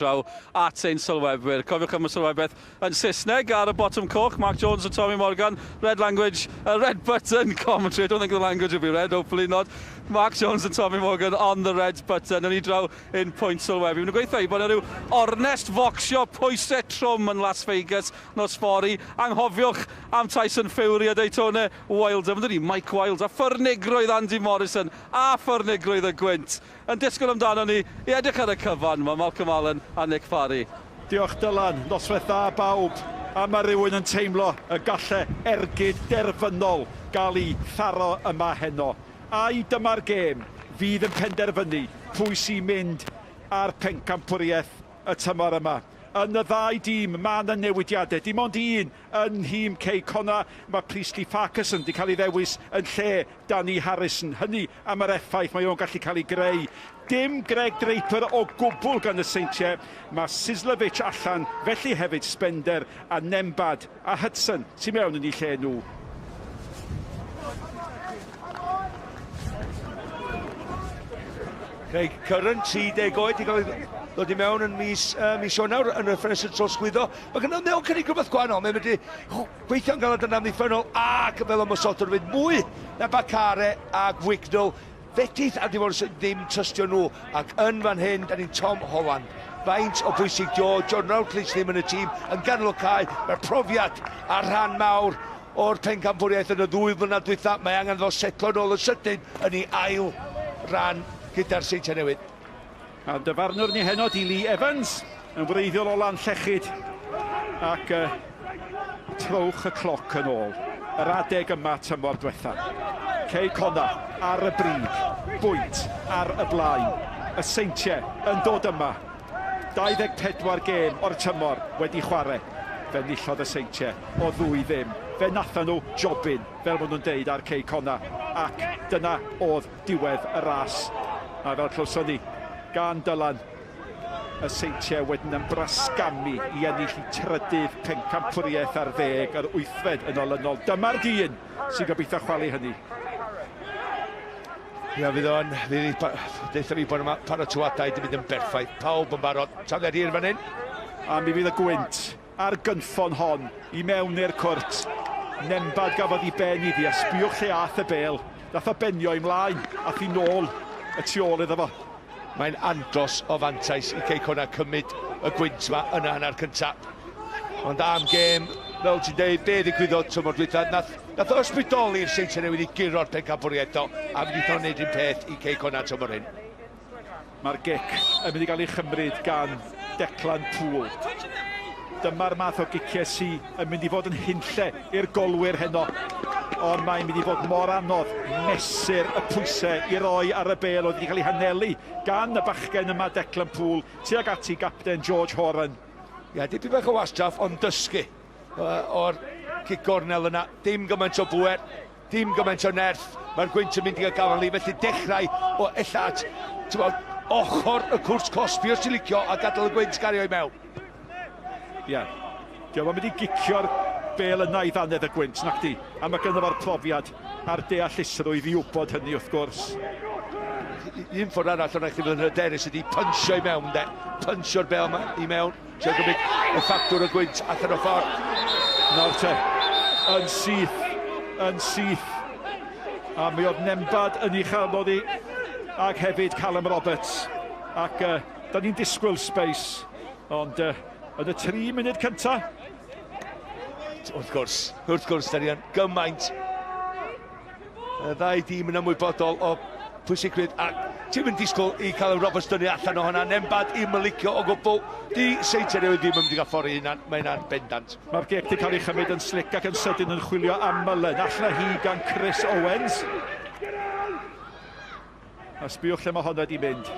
draw at Seintiau. Cofiwch am y sylwebeth yn Saesneg ar y bottom cork. Mark Jones and Tommy Morgan. Red language, red button commentary. I don't think the language will be red, hopefully not. Mark Jones and Tommy Morgan on the red button. Yn ei draw in pwynt sylwebu. Mae'n gweithio bod yna rhyw ornest focsio pwysau trwm yn Las Vegas nos fori. Anghofiwch am Tyson Fury a Daytona Wilder. Mae'n dweud Mike Wilder a ffyrnigrwydd Andy Morrison a ffyrnigrwydd y gwynt. Yn disgwyl amdano ni i edrych ar y cyfan. Mae Malcolm Allen a Nick Parry. Diolch Dylan, noswaith dda bawb. A mae rhywun yn teimlo y galle ergyd derfynol gael ei tharo yma heno. Ai dyma'r gêm fydd yn penderfynu pwy sy'n mynd ar pencampwriaeth y tymor yma. Yn y ddau dîm, mae yna newidiadau. Dim ond un yn nhîm Connah. Mae Priestley Farquharson wedi cael ei ddewis yn lle Danny Harrison. Hynny am yr effaith mae o'n gallu cael ei greu. Dim Greg Draper o gwbl gan y Seintiau. Mae Sislevich allan, felly hefyd Spender a Nembad a Hudson sy'n mewn yn ei lle nhw. Craig Curran, 30 oed, i gael ei ddod i mewn yn mis Ionawr yn y ffenestr trosglwyddo. Mae gynnu mewn cynnig rhywbeth gwahanol. Mae'n mynd i gweithio'n galed yn amddiffynol ac fel ymwysodwr fynd mwy na Bacare a Wignall. Fetith a dim ond ddim trystio nhw. Ac yn fan hyn, da ni'n Tom Holland. Faint o bwysig John Routledge ddim yn y tîm yn ganolcau. Mae'r profiad ar rhan mawr o'r pencampwriaeth yn y 2 blynedd dwytha. Mae angen fel setlo nôl yn sydyn yn ei ail ran gyda'r Seintiau Newydd. A dyfarnwr ni heno di Lee Evans yn wreiddiol o lan llechyd ac trowch y cloc yn ôl. Yr adeg yma tymor diwetha. Connah ar y brig, bwynt ar y blaen. Y Seintiau yn dod yma. 24 gêm o'r tymor wedi chwarae. Fe nillodd y Seintiau o 2-0. Fe nathan nhw jobyn, fel maen nhw'n deud ar Connah. Ac dyna oedd diwedd y ras. A fel clywson ni, gan Dylan, y Seintiau wedyn yn brasgamu i ennill i trydydd pencampwriaeth ar 10 ar 8fed yn olynol. Dyma'r dyn sy'n gobeithio chwalu hynny. Ia, fydd o'n, deitha fi bod yma paratoadau wedi mynd yn berffaith. Pawb yn barod, taliad hir fan hyn. A mi fydd y gwynt ar gynffon hon i mewn i'r cwrt. Nembad gafodd i ben iddi a sbiwch lle ath y bel. Dath o benio i mlaen, ath i nôl y tu ôl iddo fo. Mae'n andros o fantais i Connah cymryd y gwynt yma yn y hanner cyntaf. Ond am gêm, fel ti'n dweud, be ddigwyddodd tymor dwytha, nath o ysbrydoli'r Seintiau Newydd i giro'r pencampwriaeth o, a fydd i'n gwneud un peth i Connah tymor hyn. Mae'r gic yn mynd i gael ei chymryd gan Declan Poole. Dyma'r math o giciau sy'n mynd i fod yn hunlle i'r golwyr heno. Ond mae'n mynd i fod mor anodd mesur y pwysau i roi ar y bel oedd wedi cael ei hanelu gan y bachgen yma Declan Poole tuag ati gapten George Horan. Ia, dipyn bach o wastraff ond dysgu o'r cic gornel yna. Dim gymaint o bwer, dim gymaint o nerth. Mae'r gwynt yn mynd i gael li, felly dechrau o ellat ochr y cwrs cosbi os ti'n licio a gadael y gwynt gario i mewn. Ia, diolch yn mynd i gicio'r bel yna i ddannedd y gwynt, nac di. A mae gynnu fo'r profiad a'r deallusrwydd i wybod hynny wrth gwrs. Un ffordd arall o'n eich fydd yn hyderus ydi pynsio i mewn, de. Pynsio'r bel yma i mewn. Ti'n gymryd y ffactwr y gwynt allan o ffordd. Nawr te, yn syth. A mi oedd Nembad yn ei chanol i, ac hefyd Callum Roberts. Ac da ni'n disgwyl space, ond yn y 3 munud cyntaf, wrth gwrs, da ni yn gymaint. Y ddau dîm yn ymwybodol o pwysigrwydd, a ti'n mynd disgwyl i cael y Roberts dynnu allan o hwnna. Nembad i'm yn licio o gwbl. Di Seintiau Newydd ddim yn mynd i gael ffordd i hynna, mae hynna'n bendant. Mae'r gec wedi cael ei chymryd yn slic ac yn sydyn yn chwilio am Mullen. Allan hi gan Chris Owens. A sbiwch lle mae hwnna wedi mynd.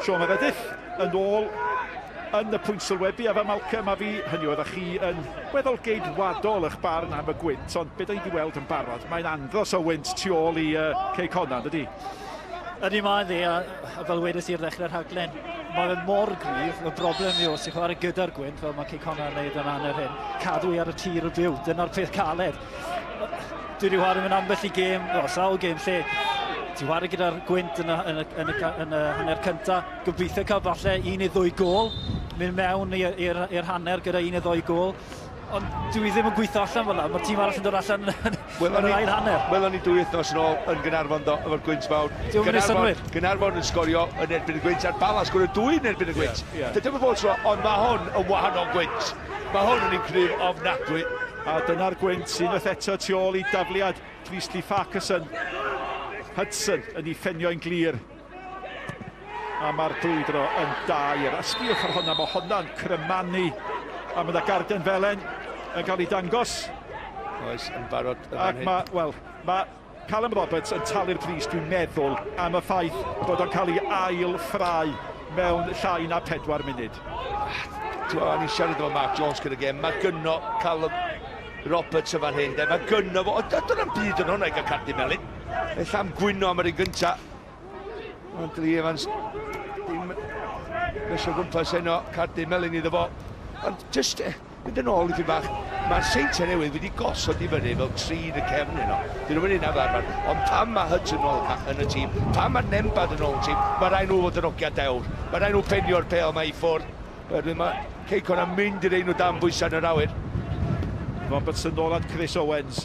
Sean Meredith yn ôl yn y pwynt sylwebu a fe Malcolm a fi, hynny oedd a chi yn weddol geidwadol eich barn am y gwynt, ond beth oedd wedi weld yn barod, mae'n andros o wynt tu ôl i Connah, dydy? Ydy mae'n ddi, a fel wedys i'r ddechrau'r rhaglen, mae fe mor gryf, y broblem yw os ti'n chwarae gyda'r gwynt, fel mae Connah yn neud yn anner hyn, cadw i ar y tir y byw, dyna'r peth caled. Dwi wedi chwarae mewn ambell i gêm, sawl gêm lle, Ti'n wario gyda'r gwynt yn y hanner cyntaf. Gobeithio cael falle 1 neu 2 gol. Mynd mewn i'r hanner gyda 1 neu 2 gol. Ond dwi ddim yn gweithio allan fel yna. Mae'r tîm arall yn dod allan yn yr ail hanner. Welon ni 2 wythnos yn ôl yn Gaernarfon efo'r gwynt fawr. Diolch yn synwyr. Gaernarfon yn sgorio yn erbyn y gwynt a'r Bala sgorio 2 yn erbyn y gwynt. Dyma fod tro, ond mae hwn yn wahanol gwynt. Mae hwn yn uncryf ofnadwy. A dyna'r gwynt sy'n eto tu ôl i dafliad Priestley Farquharson. Hudson yn ei ffenio'n glir. A mae'r brwydro yn dair. A sbiwch ar hwnna, mae hwnna'n crymanu. A mae yna garden felen yn cael ei dangos. Oes, yn barod yn ac mae Callum Roberts yn talu'r pris, dwi'n meddwl, am y ffaith bod o'n cael ei ail ffrau mewn llai na 4 munud. O'n i'n siarad efo Mark Jones gyda gem. Mae gynno Callum Roberts yn fan hyn. Mae gynno fo. Dyna'n byd yn hwnna i gael cardi melyn. Eith am gwyno am yr un gynta. Ond Lee Evans ddim eisiau gwmpas heno cardi melyn iddo fo. Ond just mynd yn ôl i fi bach. Mae'r Seintiau Newydd wedi gosod i fyny fel 3 yn y cefn heno. Dyn nhw'n un arfer. Ond pan mae Hudson yn y tîm, pan mae Nembad yn ôl y tîm, mae rai nhw fod yn ogia dewr. Mae rai nhw penio'r pel mae i ffwrdd. Wedyn mae Connah yn mynd i'r un o dan bwysa yn yr awyr. Roberts yn ôl at Chris Owens.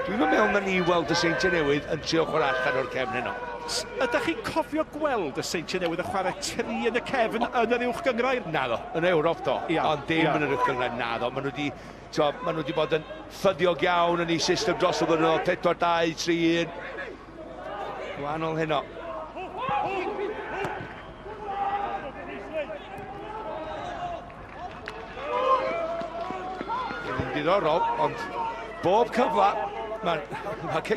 Dwi'n meddwl na ni weld y Seintiau Newydd yn trio chwarae allan o'r cefn heno. Ydych chi'n cofio gweld y Seintiau Newydd yn chwarae 3 yn y cefn yn yr uwch gyngrair? Naddo, yn Ewrop do, ond dim yn yr uwch gyngrair, naddo. Maen nhw wedi bod yn ffyddiog iawn yn ei system dros y blynyddoedd, 4-2-3-1. Gwahanol heno. Yn diddorol, ond bob cyfla, mae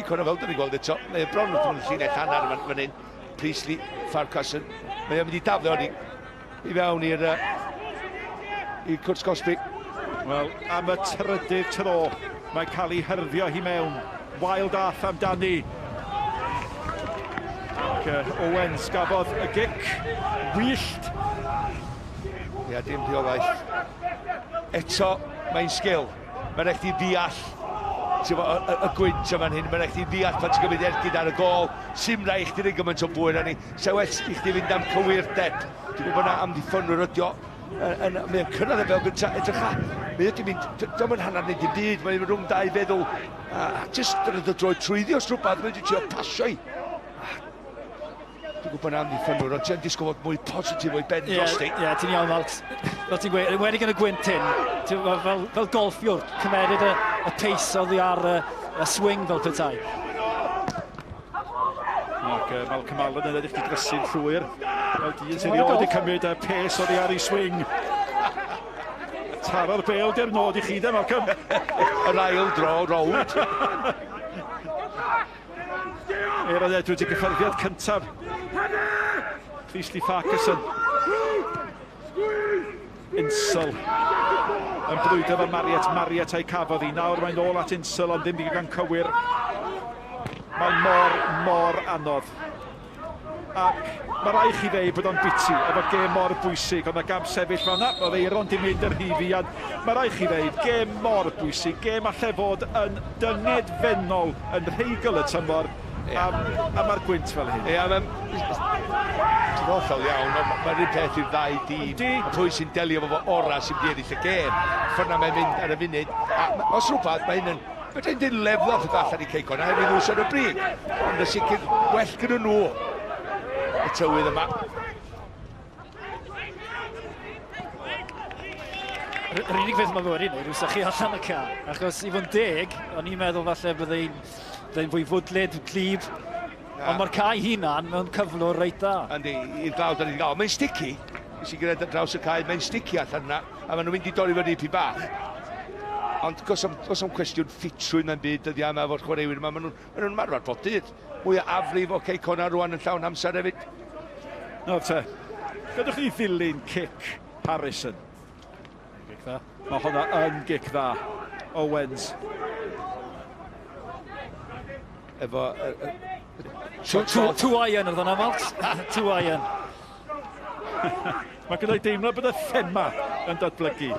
Connah fel dyn ni'n gweld eto. Mae'n bron wrth yn llinell hanner fan hyn. Priestley Farquharson. Mae'n mynd i daflu honni i fewn i'r Cwrs Gosby. Wel, am y trydydd tro, mae'n cael ei hyrddio hi mewn. Wild Arth amdani. Ac Owens gafodd y gic wyllt. Ia, dim rheolaeth. Eto, mae'n sgil. Mae'n rhaid i ddeall y gwynt yma'n hyn. Mae'n rhaid i ddeall pan ti'n gymryd ergyd ar y gol. Sim rai chdi rhaid gymaint o bwyr arni. Se well i chdi fynd am cywirdeb. Dwi'n gwybod na am ddiffynwyr ydio. Mae'n cyrraedd y fel gyntaf. Edrych Mae wedi mynd, dyma'n hanner nid i byd, mae'n rhwng dau feddwl. Just yn y droi trwyddi os rhywbeth, mae wedi trio pasio i. Dwi'n gwybod am ddiffynwyr, ond ti'n disgwyl fod mwy positif o'i ben dros ti. Ie, ti'n iawn, Malks. Fel ti'n gweud, wedi gan y gwynt hyn, fel golffiwr, cymeryd y pace oddi ar y swing fel petai. Ac Malcolm Allen yn edrych i grysu'n llwyr. Fel dyn sy'n rioed i cymryd y pace oddi ar ei swing. Taro'r bel di'r nod i chi de, Malcolm. Yr ail dro rownd. Edward i gyffyrddiad cyntaf. Priestley Farquharson. Insel. Yn brwydro fe Marriott a'i cafodd hi. Nawr mae'n ôl at Insel ond ddim digon cywir. Mae'n mor anodd. Ac mae rai chi ddweud bod o'n biti efo gêm mor bwysig, ond y gam sefyll fel yna, oedd Eiron di mynd yr hifiad. Mae rai chi ddweud gêm mor bwysig, gêm allai fod yn dyngedfennol yn rheigl y tymor, a mae'r gwynt fel hyn. Ie, mae'n hollol iawn, mae'n rhywun peth i'r ddau dîm. Pwy sy'n delio efo ora sy'n di ennill y gêm. Ffyrna mae'n mynd ar y funud. Os rhywbeth, mae hyn yn... Mae'n dyn leflo peth allan i Connah hefyd nhw'n sy'n y bryd. Ond y sicr well gyda nhw y tywydd yma. Yr unig beth mae wedi wneud yw sychu allan y car. Achos i fod yn deg, o'n i'n meddwl falle byddai'n fwy fwdlyd, clyb. Ond mae'r cae hunan mewn cyflwr reit da. Yndi, i'r glawd ar ei gael. Mae'n sticky. Ys i gyda draws y cae, mae'n sticky allan yna. A maen nhw'n mynd i dorri fyny pi bach. Ond gos am cwestiwn ffitrwydd na'n byd dyddi am efo'r chwaraewyr yma, maen nhw'n marfer bob dydd. Mwy o afrif o Connah rwan yn llawn amser hefyd. Nawr te, gydwch chi ddilyn cic Harrison. Gic dda. Mae hwnna yn gic dda. Owens. Efo... Two iron oedd yna, Malks. Two iron. Mae gyda'i deimlo bod y thema yn datblygu.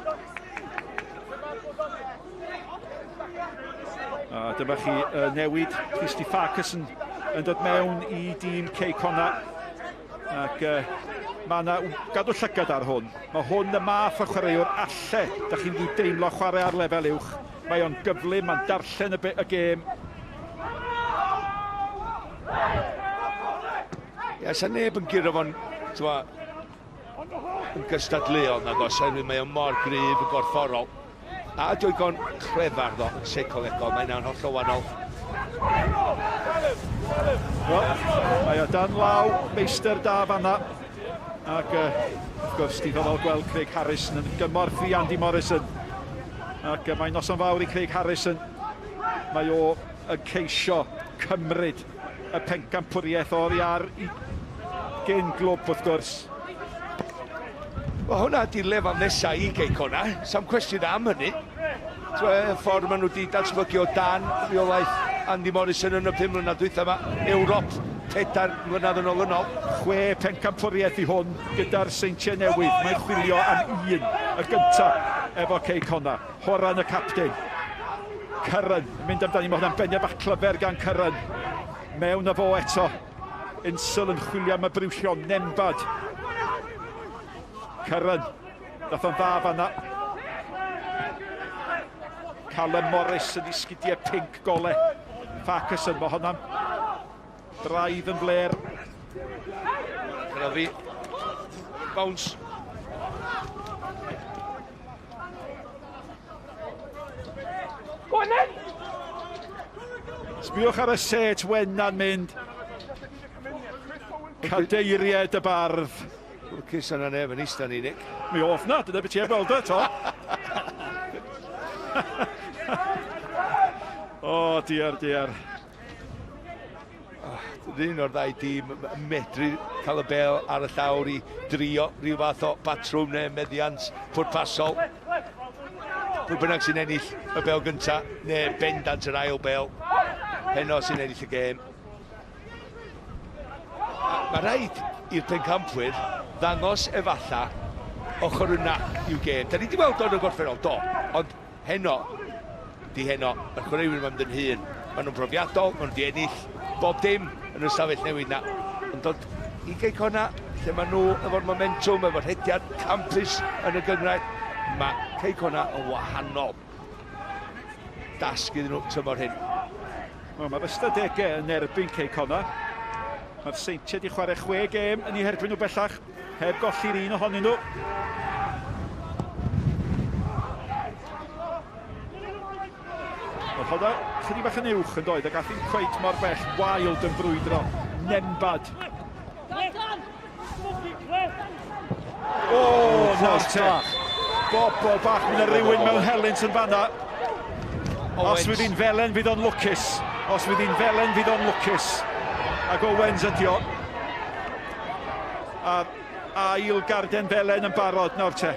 Dyma chi Newydd, Christy Farquharson yn dod mewn I dîm Connah. Ac mae yna gadw llygad ar hwn. Mae hwn y math o chwaraewr alle. Da chi'n dwi deimlo chwarae ar lefel uwch. Mae o'n gyflym, mae'n darllen y gêm. Ie, sa'n neb yn gyrra fo'n yn gystadleuol nag os, mae o'n mor gryf yn gorfforol. A dwi'n gon clefar ddo, yn seicolegol, mae'n na'n holl o wannol. Mae o dan law, meistr da fanna. Ac wrth gwrs, diddorol gweld Craig Harrison yn gymorth I Andy Morrison. Ac mae'n noson fawr I Craig Harrison. Mae o yn ceisio cymryd y pencampwriaeth o'r iar I gen glwb wrth gwrs. Wel, hwnna di'r lefel nesaf I Connah, sam cwestiwn am hynny. Y ffordd maen nhw wedi datblygu o dan reolaeth Andy Morrison yn y 5 mlynedd dwytha yma, Ewrop, 4 mlynedd yn ôl yn ôl. 6 pencampwriaeth I hwn gyda'r Seintiau Newydd. Mae'n chwilio am un, y gyntaf efo Connah. Horan y captain. Curran, mynd amdani, mae hwnna'n beniau bach clyfer gan Curran. Mewn y fo eto. Insel yn chwilio am y briwllion, Nembad. Curran, dath o'n dda fanna. Callum Morris yn isgidiau pink gole. Farquharson, mae hwnna'n braidd yn fler. Dyna fi. Bounce. Sbiwch ar y set wenna'n mynd. Cadeiriad y bardd. Lwcus yna neb yn eistedd ni, Nick. Mi off na, dyna beth i'n gweld eto. O, diar. Un o'r ddau dîm medru cael y bel ar y llawr I drio rhyw fath o batrwm neu meddiant pwrpasol. Pwy bynnag sy'n ennill y bel gyntaf, neu bendant yr ail bel. Heno sy'n ennill y gêm. Mae rhaid i'r pencampwyr ddangos efalla ochr yna i'w gêm. Da ni wedi weld o'n y gorffennol, do. Ond heno, mae'r chwaraewyr yma'n dyn hun. Maen nhw'n profiadol, maen nhw wedi ennill bob dim yn y stafell newid na. Yn dod I Connah, lle maen nhw efo'r momentum, efo'r hediad campus yn y gyngrair. Mae Connah yn wahanol. Dasg iddyn nhw tymor hyn. Mae'r ystadegau yn erbyn Connah. Mae'r Seintiau wedi chwarae 6 gêm yn ei herbyn nhw bellach, heb golli'r un ohonyn nhw. Oedd hwnna chydig bach yn uwch yn doedd, ac ath i'n cweit mor bell. Wild yn brwydro. Nembad. O, nawr te. Bobo bach, mynd y rhywun mewn helynt yn fanna. Os fydd hi'n felen, fydd o'n lwcus. Ac Owens ydi o. A ail garden felen yn barod nawr te.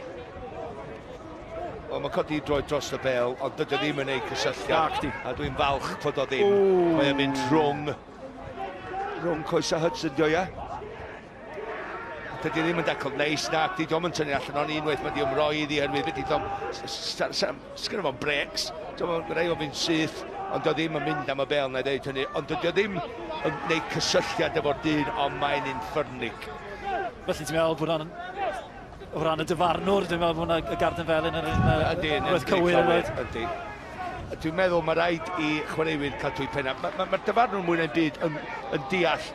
Wel, mae codi droi dros y bel, ond dydw i ddim yn ei cysylltiad. A dwi'n falch bod o ddim. Mae'n mynd rhwng coesa Hudson, dio ia. Dydy ddim yn decl neis na, di diom yn tynnu allan o'n unwaith, mae di ymroi iddi hynnydd, wedi diom, sgynno fo'n breaks, mae'n rhai o fynd syth, ond dio ddim yn mynd am y bel na i ddeud hynny, ond dio ddim yn gwneud cysylltiad efo'r dyn, ond mae'n infernig. Felly ti'n meddwl bod o ran y dyfarnwr, dwi'n meddwl bod hwnna y garden felyn yn rhywbeth cywir. Dwi'n meddwl mae rhaid I chwaraewyr cael twy penna. Mae'r dyfarnwr mwy na'n byd yn deall.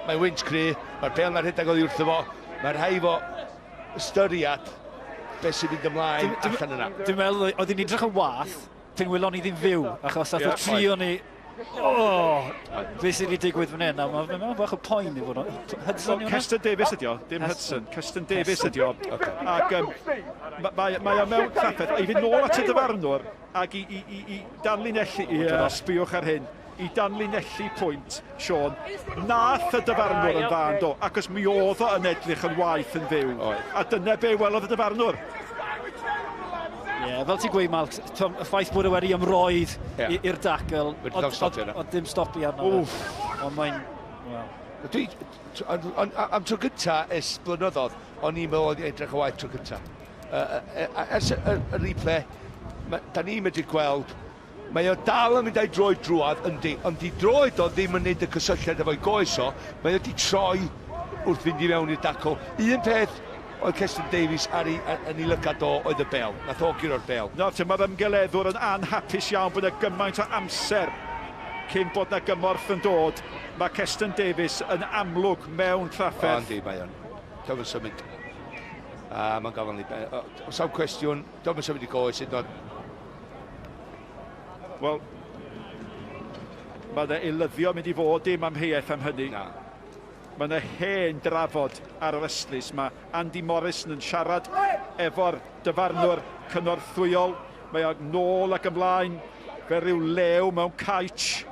Mae'n wynt cry, mae'r bel na'r rhedeg oddi wrtho fo. Mae'r rhai fo ystyried beth sy'n mynd ymlaen allan yna. Dwi'n meddwl oedd hi'n edrych yn wath pan wylon ni ddim fyw, achos nath o trio ni. Beth sy'n ei digwydd fan hyn, mae'n bach o poen I fod o. Hudson yw hwnna? Cyston Davies ydi o, dim Hudson. Cyston Davies ydi o. Ac mae o mewn craffaeth. I fynd nôl at y dyfarnwr ac I danlinellu, sbiwch ar hyn, I danlinellu pwynt, Sean, nath y dyfarnwr yn dda do, ac os mi oedd o yn edrych yn waith yn fyw. A dyna be welodd y dyfarnwr. Ie, fel ti'n gweud, Malc, y ffaith bod e wedi ymroed i'r dacl, ond dim stopi arno. Ond mae'n... Am tro gynta ers blynyddoedd, o'n i'n meddwl oedd edrych o waith tro gynta. Ers y replay, da ni'n medru gweld Mae o dal yn mynd a'i droed drwad, yndi, ond di droed o ddim yn neud y cysylltiad efo'i goes o, mae o di troi wrth fynd i mewn i'r dacl. Un peth oedd Cestyn Davies yn ei lygad o oedd y bel, nath o gyro'r bel. Nawr, mae'r ymgeleddwr yn anhapus iawn bod yna gymaint o amser cyn bod yna gymorth yn dod. Mae Cestyn Davies yn amlwg mewn trafferth. Yndi, mae o'n. Dwi'n yn symud. Mae'n gafel ni. Os am cwestiwn, dwi'n yn symud i goes, hyd yn oed. Wel, mae yna eilyddio mynd i fod dim amheuaeth am hynny. Na. Mae yna hen drafod ar yr eslys. Mae Andy Morrison yn siarad efo'r dyfarnwr cynorthwyol. Mae o'n nôl ac ymlaen fe ryw lew mewn caich.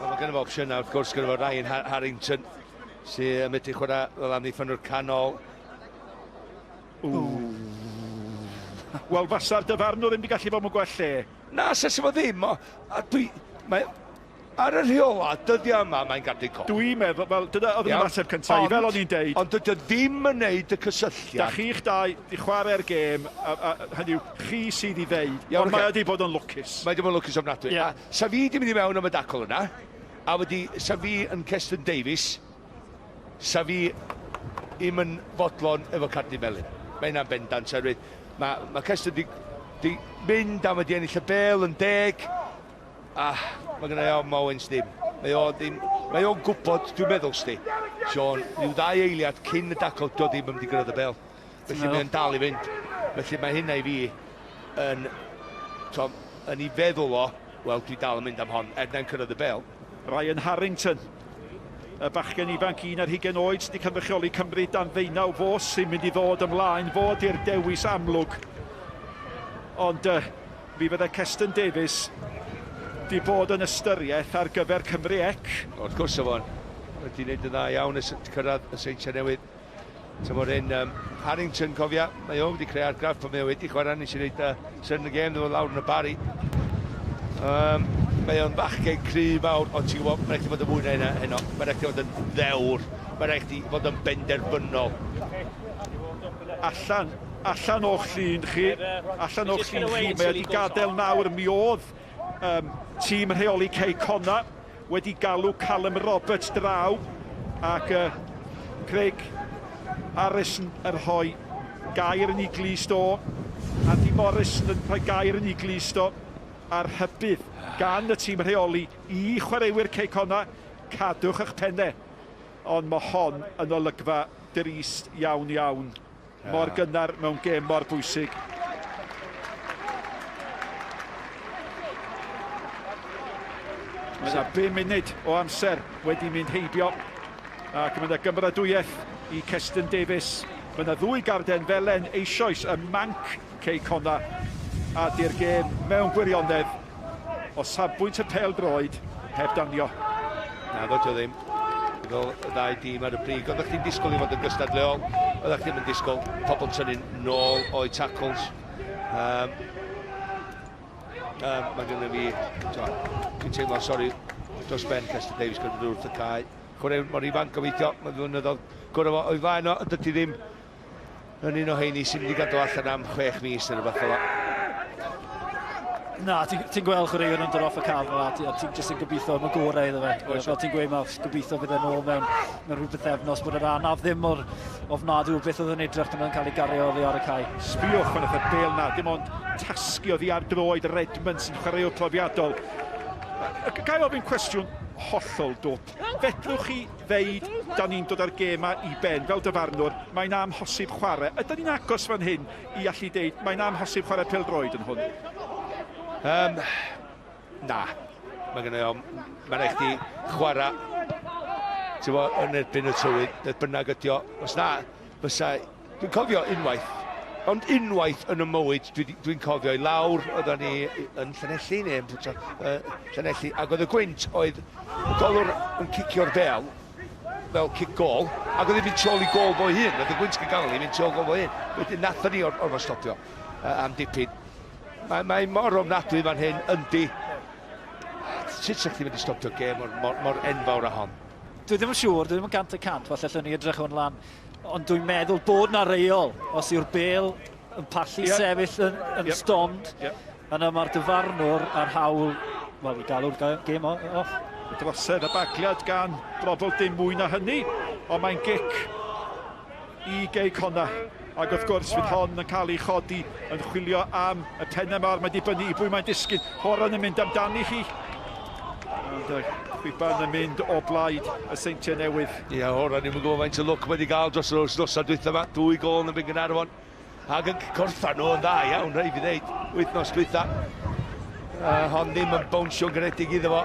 Mae gen i fo opsiynau, wrth gwrs, gyda fo Ryan Harrington, sy'n medru chwarae fel amddiffynwr canol. Wel, fasa'r dyfarnwr ddim wedi gallu bod mewn gwell lle. Na, ses fo ddim. Ar y rheola, dyddiau yma, mae'n gadw cop. Dwi'n meddwl, wel, dyna oedd yn ymateb cyntaf, fel o'n i'n deud. Ond dydy o ddim yn neud y cysylltiad. Da chi'ch dau, di chwarae'r gêm, hynny yw, chi sydd i ddeud, ond mae wedi bod yn lwcus. Mae wedi bod yn lwcus ofnadwy. Sa fi di mynd i mewn am y dacl yna, a sa fi yn Cestyn Davies, sa fi im yn fodlon efo Cardi Melin. Mae hynna'n bendant, sefyd. Mae Cestyn di mynd am ydi ennill y bel yn 10, a mae gennau o Mowens ddim. Mae o'n gwybod, dwi'n meddwl sti, Sean, rhyw 2 eiliad cyn y dacl, do ddim yn mynd i gyrraedd y bel. Felly mae'n dal i fynd. Felly mae hynna i fi yn ei feddwl o, wel, dwi dal yn mynd am hon, na'n cyrraedd y bel. Ryan Harrington, y bachgen ifanc 11 oed, sydd wedi cynrychioli Cymru dan ddeunaw fos sy'n mynd i ddod ymlaen, fod i'r dewis amlwg. Ond mi fydde Cestyn Davies di bod yn ystyriaeth ar gyfer Cymru ec. Wrth gwrs o fo'n. Wedi gwneud yn dda iawn cyrraedd y Seintiau Newydd. Tymor un, Harrington, cofia, mae o wedi creu argraff pan mae o wedi chwarae, nes i wneud sy'n y gêm ddim lawr yn y bari. Mae o'n bachgen cry mawr, ond ti'n gwybod, mae'n rhaid i fod yn mwy na heno. Mae'n rhaid i fod yn ddewr, mae'n rhaid i fod yn benderfynol. Allan o'ch llun chi, mae wedi gadael nawr, mi oedd tîm rheoli Connah wedi galw Callum Roberts draw, ac Craig Harrison yn rhoi gair yn ei glist o, Andy Morrison yn rhoi gair yn ei glist o, a'r hybydd gan y tîm rheoli i chwaraewyr Connah, cadwch eich penne. Ond mae hon yn olygfa drist iawn iawn. Mor gynnar mewn gêm mor bwysig. Mae yna 5 munud o amser wedi mynd heibio, ac mae yna gymradwyaeth i Cestyn Davies. Mae yna 2 garden felen eisoes y manc Connah, a di'r gêm mewn gwirionedd o safbwynt y pêl-droed heb danio. Na, ddod o ddim. Fel y 2 dîm ar y brig. Oeddech chi'n disgwyl i fod yn gystadleol. Oeddech chi'n mynd disgwyl pobl tynnu'n nôl o'i tackles. Mae gen i fi, dwi'n teimlo, sori, dros ben Cestyn Davies gyda'r wrth y cae. Chwaraewn mor ifanc gobeithio, mae'n flynyddoedd gwrdd o'i flaen o, dydy ddim yn un o heini sy'n wedi gadw allan am 6 mis neu rhywbeth fel. Na, ti'n gweld chwaraewr yn dod off y caf fel a ti'n jyst yn gobeithio am y gorau iddo fe. Fel ti'n gweud, mae gobeithio bydd yn ôl mewn rhywbeth efnos bod yr anaf ddim o'r ofnadw beth oedd yn edrych pan oedd yn cael ei gario oddi ar y cae. Sbiwch fan oedd y bel na, dim ond tasgio ddi ar droed Redmond sy'n chwaraewr profiadol. Gai ofyn cwestiwn hollol dwp. Fedrwch chi ddeud, da ni'n dod ar gema i ben fel dyfarnwr, mae'n amhosib chwarae. Ydyn ni'n agos fan hyn i allu deud, mae'n amhosib chwarae pêl-droed yn hwn? Na. Mae'n rhaid i chwarae yn erbyn y tywydd, beth bynnag ydi o. Os na, dwi'n cofio unwaith, ond unwaith yn y mywyd dwi'n cofio i lawr, oedden ni yn Llanelli neu Llanelli, ac oedd y gwynt oedd golwr yn cicio'r bel, fel cic gol, ac oedd hi'n mynd i gol fo hun, oedd y gwynt yn gael hi'n mynd gol fo hun. Wedyn nathon ni orfod stopio am dipyn. Mae mor ofnadwy fan hyn yndi. Sut sa'ch chi'n mynd i stopio gêm mor enfawr â hon? Dwi ddim yn siŵr, dwi ddim yn 100% falle llwn ni edrych o'n lan. Ond dwi'n meddwl bod na reol os yw'r bêl yn pallu sefyll yn stond. yna mae'r dyfarnwr ar hawl, wel, i galw'r gêm off. Y drosedd y bagliad gan brobl dim mwy na hynny, ond mae'n gic i gei Connah. Ac wrth gwrs fydd hon yn cael ei chodi yn chwilio am y pennau mawr. Mae dibynnu i bwy mae'n disgyn. Horan yn mynd amdani hi. Ond Chwiban yn mynd o blaid y Seintiau Newydd. Ie, Horan ni'n gwybod faint o look wedi gael dros yr wythnosau dwytha yma. 2 gol yn y Gynarfon. Ac yn gorffan nhw yn dda iawn, rhaid fi ddeud, wythnos dwytha. Hon ddim yn bownsio garedig iddo fo.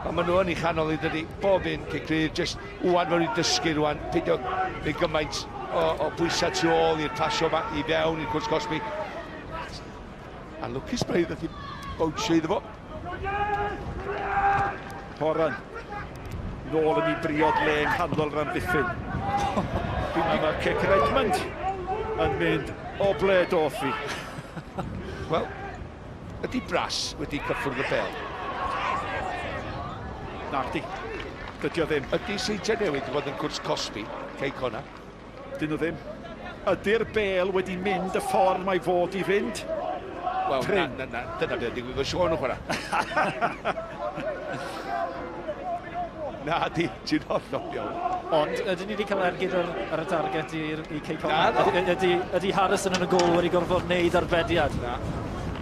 Ond maen nhw yn ei chanol i dydy. Bob un cicrir, jyst wwan mewn i dysgu rwan. Pidio ei gymaint o bwysau tu ôl i'r pasio i fewn i'r cwrs Cosby. A lwcus braidd ddeth i bownsio iddo fo. Horan nôl yn ei briod le yng nghanol Rhamddiffyn. A mae'r cic Redmond yn mynd o ble doth fi. Wel, ydy Bras wedi cyffwrdd y bel? Nadi, dydy o ddim. Ydy Seintiau Newydd wedi bod yn cwrs Cosby, cei Connah? Dyn nhw ddim. Ydy'r bel wedi mynd y ffordd mae fod i fynd? Wel, dyna beth ydy gwybod Sean o chwarae. Na, ti'n hollol iawn. Ond, ydyn ni wedi cael ergyd ar y target i cei Connah? Ydy Harrison yn y gol wedi gorfod wneud arbediad? Na.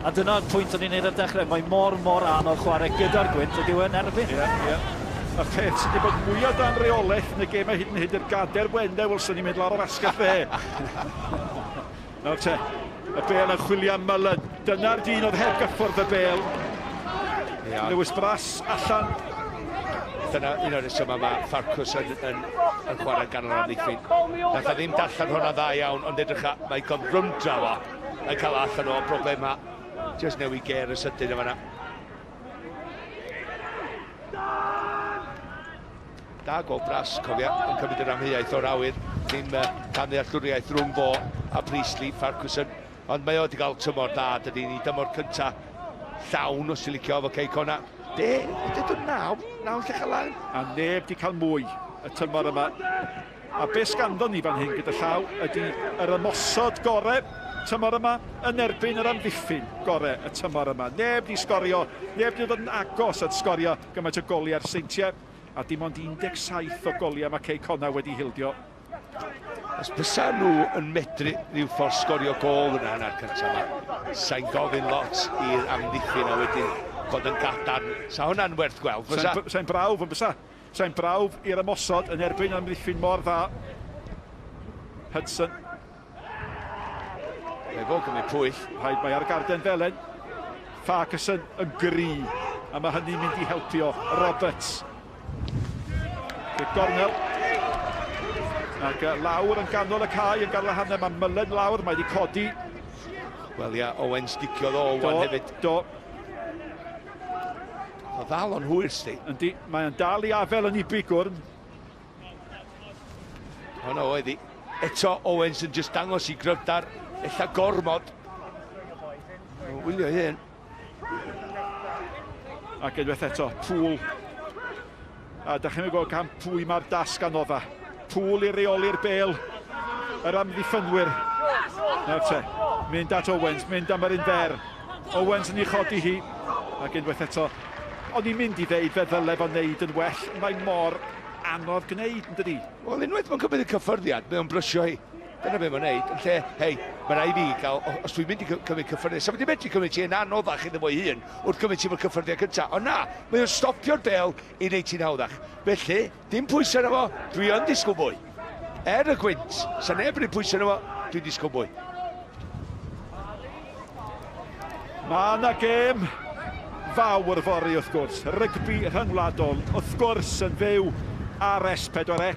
A dyna'r pwynt o'n i'n neud ar dechrau. Mae mor anodd chwarae gyda'r gwynt ac yw yn erbyn. Ie. Y peth sydd wedi bod mwyaf dan reolaeth yn y gêm hyd yn hyd i'r gader Wendau, wel, sy'n ni'n mynd lawr o'r asgell fe. Nawr te, y bel yn chwilio am Mullen. Dyna'r dyn oedd heb gyffwrdd y bel. Lewis Bras allan. Dyna un o'r reswm yma, Farcws yn chwarae gan o'r Amddiffyn. Nath a ddim darllen hwnna dda iawn, ond edrych mae gofrwndra fo yn cael allan o'r broblema. Just newid ger y sydyn yma na. Da gol Bras, cofia, yn cymryd yr amheuaeth o'r awyr. Ddim cael ddealltwriaeth rhwng fo a Priestley, Farcwson. Ond mae o wedi cael tymor da, dydy ni dymor cynta llawn os ti'n licio efo cei Connah. Ydy dwi'n naw lle chael lan. A neb wedi cael mwy y tymor yma. A beth sganddo ni fan hyn gyda llaw ydy yr ymosod gorau tymor yma yn erbyn yr Amddiffyn gorau y tymor yma. Neb wedi sgorio, neb wedi dod yn agos at sgorio gymaint o goliau'r Seintiau. A dim ond 17 o goliau mae cei Connah wedi hildio. Os bysa nhw yn medru rhyw ffordd sgorio gol yna yna'r cyntaf yma, sa'n gofyn lot i'r Amddiffyn a wedyn bod yn gadarn. Sa hwnna'n werth gweld, bysa? Sa'n brawf yn bysa. Sa'n brawf i'r ymosod yn erbyn Amddiffyn mor dda. Hudson. Efo gymryd pwyll. Rhaid mae ar garden felen. Farquharson yn gry. A mae hynny'n mynd i helpio Roberts. Gornel. Ac lawr yn ganol y cae yn ganol y hanner. Mae Mullen lawr, mae wedi codi. Wel ia, Owen sticiodd o Owen hefyd. Do. O ddal o'n hwyr sti. Yndi, mae'n dal i afel yn ei bigwrn. O no, oedd hi. Eto Owens yn just dangos i gryfdar. Ella gormod. Wylio hyn. Ac unwaith eto, Pŵl. A da chi'n gwybod gan pwy mae'r dasg anodda. Pŵl i reoli'r bel. Yr Amddiffynwyr. Nawr te, mynd at Owens, mynd am yr un fer. Owens yn ei chodi hi. Ac unwaith eto, o'n i'n mynd i ddeud fe ddyle fo'n neud yn well. Mae mor anodd gwneud, yn dydi? Wel, unwaith mae'n cymryd y cyffyrddiad, mae o'n brysio hi. Dyna be mae'n neud. Yn lle, hei, mae rai fi gael, os dwi'n mynd i cymryd cyffyrddiad, sa wedi medru cymryd ti'n anoddach iddo fo'i hun wrth cymryd ti'n cyffyrddiad cyntaf. Ond na, mae o'n stopio'r bel i wneud ti'n hawddach. Felly, dim pwysau yna fo, dwi yn disgwyl bwy. Er y gwynt, sa neb yn pwysau yna fo, dwi'n disgwyl bwy. Mae yna gêm fawr fori wrth gwrs. Rygbi rhyngwladol, wrth gwrs yn fyw ar S4C.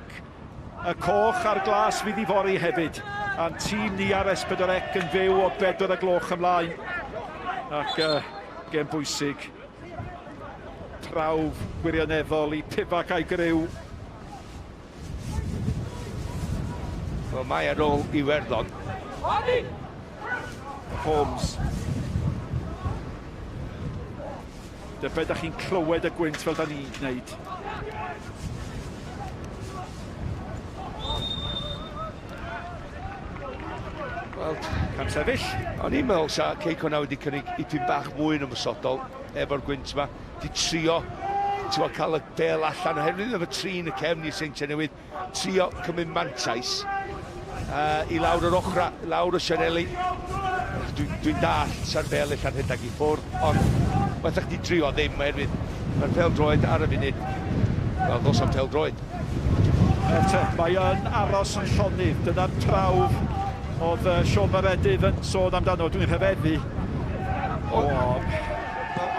Y coch a'r glas fydd i fori hefyd. A'n tîm ni ar S4C yn fyw o 4 gloch ymlaen. Ac gêm bwysig. Prawf gwirioneddol i Pifac a'i Gryw. Wel, mae ar ôl Iwerddon. Holmes. Dybe da chi'n clywed y gwynt fel da ni'n gwneud. Wel, Cam sefyll. o'n i'n meddwl sa Connah wedi cynnig ipyn bach mwy yn ymwysodol efo'r gwynt yma. Di trio, ti'n gweld, cael y bel allan oherwydd efo tri yn y cefn i'r Seintiau Newydd. Trio cymryd mantais i lawr yr ochra, lawr y Sianeli. Dwi'n dall sa'r bel allan rhedeg i ffwrdd, ond mae'n chdi drio ddim oherwydd mae'r pêl-droed ar y funud. Wel, dos am pêl-droed. Mae yn aros yn llonydd. Dyna'r prawf oedd Siôn Maredydd yn sôn amdano. Dwi'n rhyfeddu.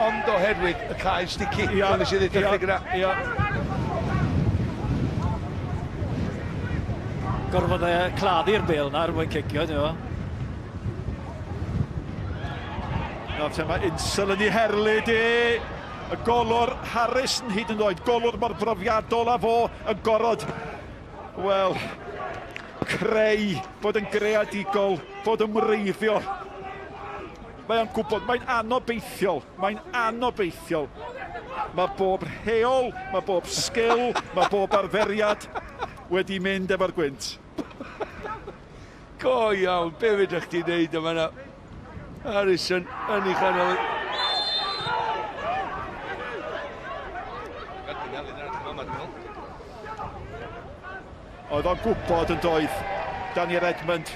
Ond oherwydd y cael sticky. Fel nes i ddweud wrth gyda. Gorfod claddu'r bel na er mwyn cicio, dwi'n fawr. Mae Insel yn ei herlyd y golwr Harris yn hyd yn oed, golwr mor brofiadol a fo yn gorod, wel, creu, bod yn greadigol, bod yn wreiddiol. Mae'n gwybod, mae'n anobeithiol, Mae bob rheol, mae bob sgil, mae bob arferiad wedi mynd efo'r gwynt. Go iawn, be fydych chi'n neud yma na? Harrison yn ei chanol. Oedd o'n gwybod yn doedd, Daniel Edmund.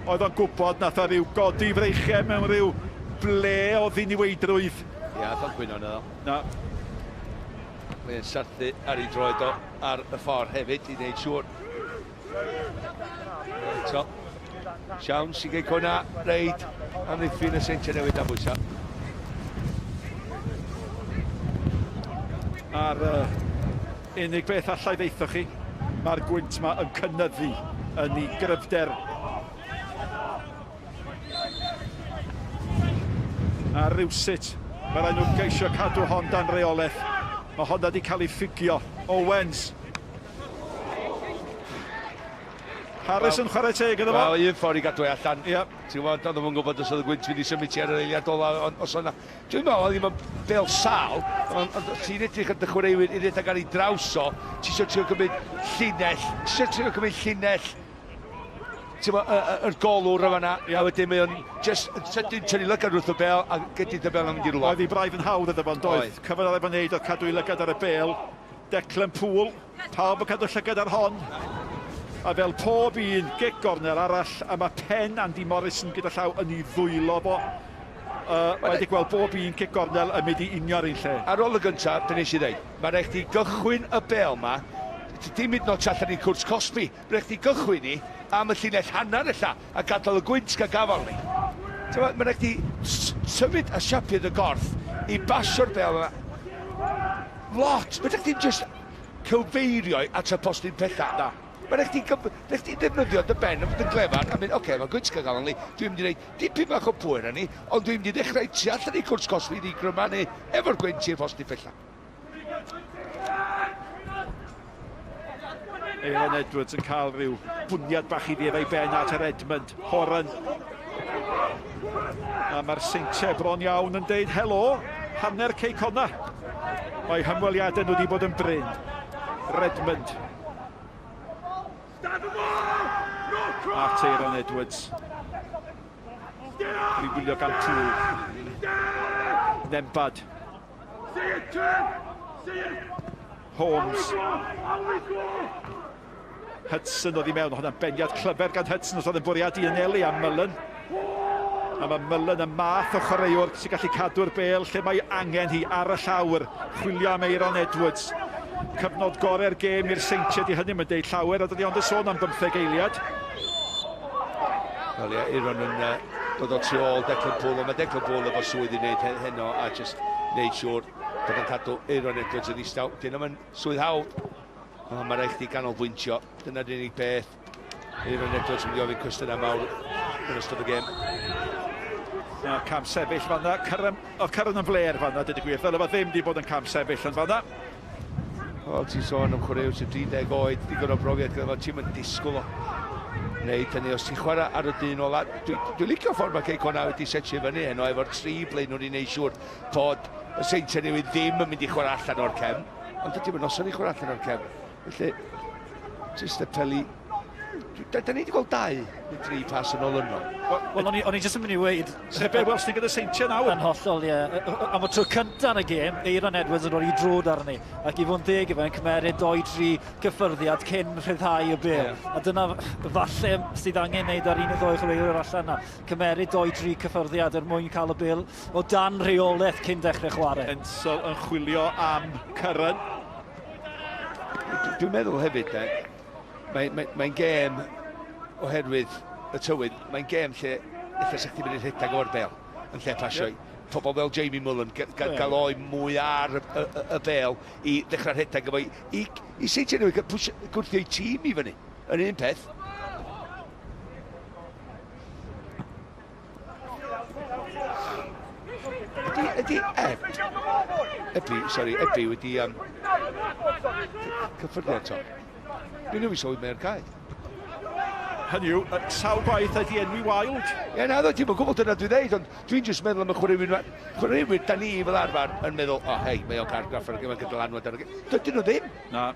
Oedd o'n gwybod nath o ryw godi freichiau mewn ryw ble o ddiniweidrwydd. Ia, oedd o'n gwyno na. Na. Mae'n sarthu ar ei droed o ar y ffordd hefyd i wneud siŵr. So, siawns i gael Connah reid am ddiffyn y Seintiau Newydd am bwysa. A'r unig beth allai ddeitho chi, mae'r gwynt yma yn cynyddu yn ei gryfder. A rywsut, mae rhaid nhw geisio cadw hon dan reolaeth. Mae honna wedi cael ei ffigio. Owens. Harris yn chwarae teg iddo fo. Wel, un ffordd i gadw allan. Ia. Ti'n gwybod, oedd yn gwybod os oedd y gwynt wedi symud ar yr eiliad ola. Os o'na... Dwi'n meddwl, oedd ddim yn bel sal, ond ti'n edrych yn dychwaraewyr i redeg ar ei draws o, ti eisiau trio cymryd llinell, ti'n yr golwr o fanna, a wedyn mae o'n just sydyn tynnu lygad wrth y bel a gydyd y bel am mynd i rwla. Oedd ei braidd yn hawdd iddo fo'n doedd. Cyfan ar efo'n neud oedd cadw ei lygad ar y bel. Declan Poole, pawb yn cadw llygad ar hon. A fel pob un gic gorner arall, a mae pen Andy Morrison gyda llaw yn ei ddwylo fo. Wedi gweld bob un gic gornel yn mynd i unio'r un lle. Ar ôl y gyntaf, be nes i ddeud, mae rhaid i gychwyn y bel ma, dim hyd yn oed allan i'n cwrs Cosby, mae rhaid i gychwyn ni am y llinell hanner ella, a gadael y gwynt gael gafal ni. Mae rhaid i symud a siapiodd y gorff i basio'r bel yma. Lot, mae rhaid i'n just cylfeirio at y postyn pethau. Na. Mae rhaid i ddefnyddio dy ben yn fod yn glefar a mynd, oce, mae gwynt gael gafal ni, dwi'n mynd i wneud dipyn bach o pwyr ni, ond dwi'n mynd i ddechrau tu allan i cwrs Cosby i grymannu efo'r gwynt i'r postyn pethau. Aaron Edwards yn cael rhyw bwniad bach i ddif ei ben at yr Edmund. Horan. A mae'r Seintiau bron iawn yn deud helo, hanner Connah. Mae hymweliadau nhw wedi bod yn bryn. Redmond. At Aaron Edwards. Rhi wylio gan Tŵl. Nembad. Holmes. Hudson oedd i mewn, hwnna'n beniad clyfar gan Hudson os oedd yn bwriadu yn eli am Mullen. A mae Mullen yn math o chwaraewr sy'n gallu cadw'r bel lle mae angen hi ar y llawr. Chwilio am Aaron Edwards. Cyfnod gorau'r gêm i'r Seintiau di hynny mae'n deud llawer a dydi ond yn sôn am 15 eiliad. Wel ie, Aaron yn dod o tu ôl Declan Poole, mae Declan Poole efo swydd i wneud heno a just wneud siŵr bod yn cadw Aaron Edwards yn istaw. Dyn nhw'n swydd hawdd. Mae rhaid i ganolbwyntio. Dyna'r unig beth. Aaron Edwards yn mynd i ofyn cwestiynau mawr yn ystod y gêm. Cam sefyll fanna. Oedd Cyrran yn fler fanna, dyd y gwir. Ddylai fe ddim wedi bod yn cam sefyll yn fanna. Wel, ti'n sôn am chwaraew sy'n 30 oed, digon o brofiad gyda fo, ti'n mynd disgwyl o. Wneud hynny, os ti'n chwarae ar y dyn ola, dwi'n licio ffordd mae Connah wedi setio fyny heno efo'r tri blaen nhw'n i wneud siŵr bod y Seintiau Newydd ddim yn mynd i chwarae allan o'r cefn, ond dydy mae'n noson i chwarae allan o'r cefn. Felly, jyst y peli Da ni wedi gweld 2 neu 3 pas yn ôl yno. Wel, o'n i jyst yn mynd i weid. Sef be wels ni gyda Seintiau nawr? Yn hollol, ie. Am y tro cyntaf yn y gêm, Eiron Edwards yn rhoi drod arni. Ac i fod yn deg efo'n cymeryd 2-3 cyffyrddiad cyn rhyddhau y bel. A dyna falle sydd angen wneud ar 1 neu 2 chwaraewr allan yna. Cymeryd 2-3 cyffyrddiad er mwyn cael y bel o dan reolaeth cyn dechrau chwarae. Ensol yn chwilio am Cyrran. Dwi'n meddwl hefyd, mae'n gêm oherwydd y tywydd, mae'n gêm lle eitha sa'ch ti'n mynd i'r rhedag o'r bel yn lle pasio pobl fel Jamie Mullen gael o'i mwy ar y bel i ddechrau rhedag efo i Seintiau Newydd gwrthio i tîm i fyny yn un peth. Ydy Ebi wedi cyffyrddiad to. Dwi'n newid sôn mewn cae. Hynny yw, sawl gwaith ydi enwi Wild? Ie, na, ti'n gwybod dyna dwi'n dweud, ond dwi'n just meddwl am y chwaraewyr da ni fel arfer yn meddwl, o, hei, mae o'n cargraff ar y gyfer gydalanwad ar y gyfer. Dydyn nhw ddim. Na.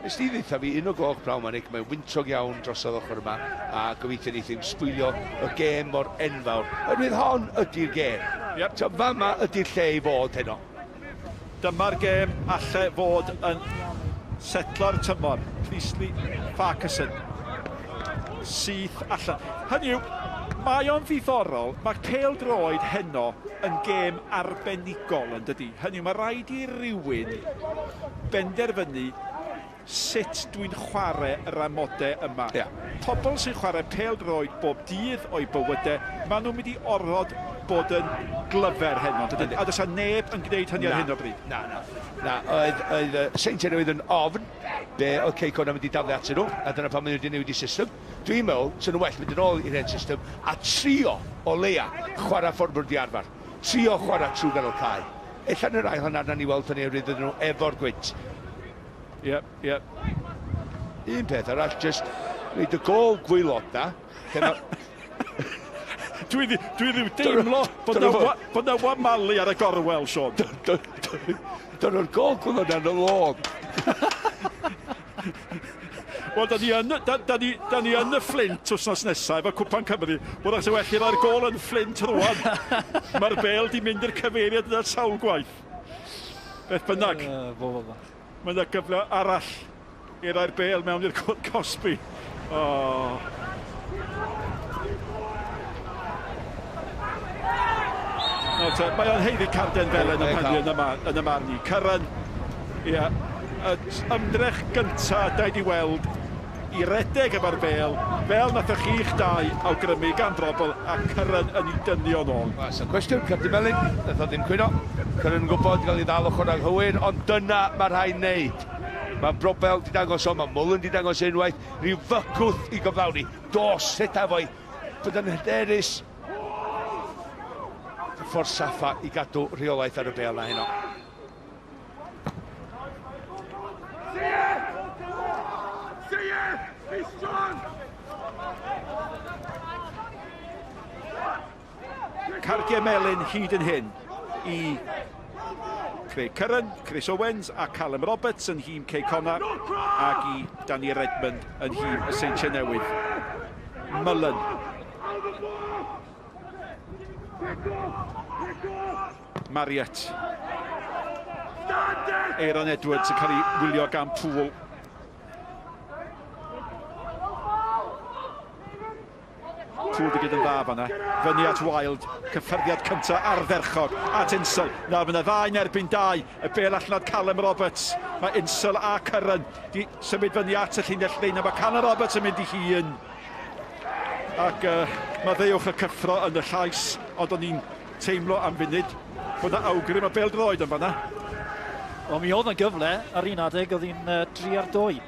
Nes ti ddeitha fi, 1 o'r gloch prawn ma'n mae'n wyntog iawn dros y ochr yma, a gobeithio ni ddim sbwylio y gêm mor enfawr. Oherwydd hon ydy'r gêm. Fa yma ydy'r lle i fod heno. Dyma'r gêm allai fod yn setlo'r tymor. Priestley Farquharson syth allan. Hynny yw, mae o'n ddiddorol, mae'r pêl-droed heno yn gêm arbenigol yn dydi. Hynny yw, mae rhaid i rywun benderfynu sut dwi'n chwarae yr amodau yma. Pobl sy'n chwarae pêl-droed bob dydd o'i bywydau, maen nhw'n mynd i orfod bod yn glyfer heno. A does neb yn gwneud hynny ar hyn o bryd. Na, oedd Seintiau Newydd yn ofn be oedd Connah mynd i daflu atyn nhw, a dyna pan maen nhw wedi newid i system. Dwi'n meddwl, sy'n nhw well mynd yn ôl i'r hen system, a trio o leia chwarae ffordd bod wedi arfer. Trio chwarae trwy ganol cae. Ellan yr ail hynna na ni weld hynny oherwydd nhw efo'r gwynt. Un peth arall, just wneud y gol gwylod na. Dwi ddim deimlo bod na wamali ar y gorwel, Sean. Dyna'r gol gwylod na'n y lôn. Wel, da ni yn y Flint wrthnos nesaf efo Cwpan Cymru. Wel, achos well i'r gol yn Flint rwan. Mae'r bel di mynd i'r cyfeiriad yna'r sawl gwaith. Beth bynnag. Mae yna gyfle arall i'r a'r bel mewn i'r Cosby. Mae o'n heiddi carden fel yn y pennu yn y marn i. Cyrran, ymdrech gyntaf da i di weld i redeg efo'r bel, fel nathoch chi'ch 2 awgrymu gan Brobl, a Cyrran yn ei dynnu o'n ôl. Sa'n cwestiwn, Cyrdi Melin, nath o ddim cwyno. Cyrran yn gwybod gael ei ddal ochr anghywir, ond dyna mae'r rhaid wneud. Mae Brobl di dangos o, mae Mullen di dangos unwaith, rhyw fycwth i gyflawni. Dos, hyd fo'i, bod yn hyderus. Ffordd saffa i gadw rheolaeth ar y bel na heno. Cardiau melyn hyd yn hyn i Craig Cyrran, Chris Owens a Callum Roberts yn hîm Connah ac i Danny Redmond yn hîm y Seintiau Newydd. Mullen. Marriott. Eiron Edwards yn cael ei wylio gan Pŵl. Pŵl di gyda'n dda fanna. Fyny at Wild. Cyffyrddiad cyntaf ardderchog at Insel. Nawr fyna 2 yn erbyn 2. Y bel allan at Callum Roberts. Mae Insel a Cyrran di symud fyny at y llinell lein. Mae Callum Roberts yn mynd i hun. Ac mae ddewch y cyffro yn y llais. Ond o'n i'n teimlo am funud bod yna awgrym y bêl-droed yn fanna. O, mi oedd yn gyfle ar un adeg, oedd hi'n 3 ar 2.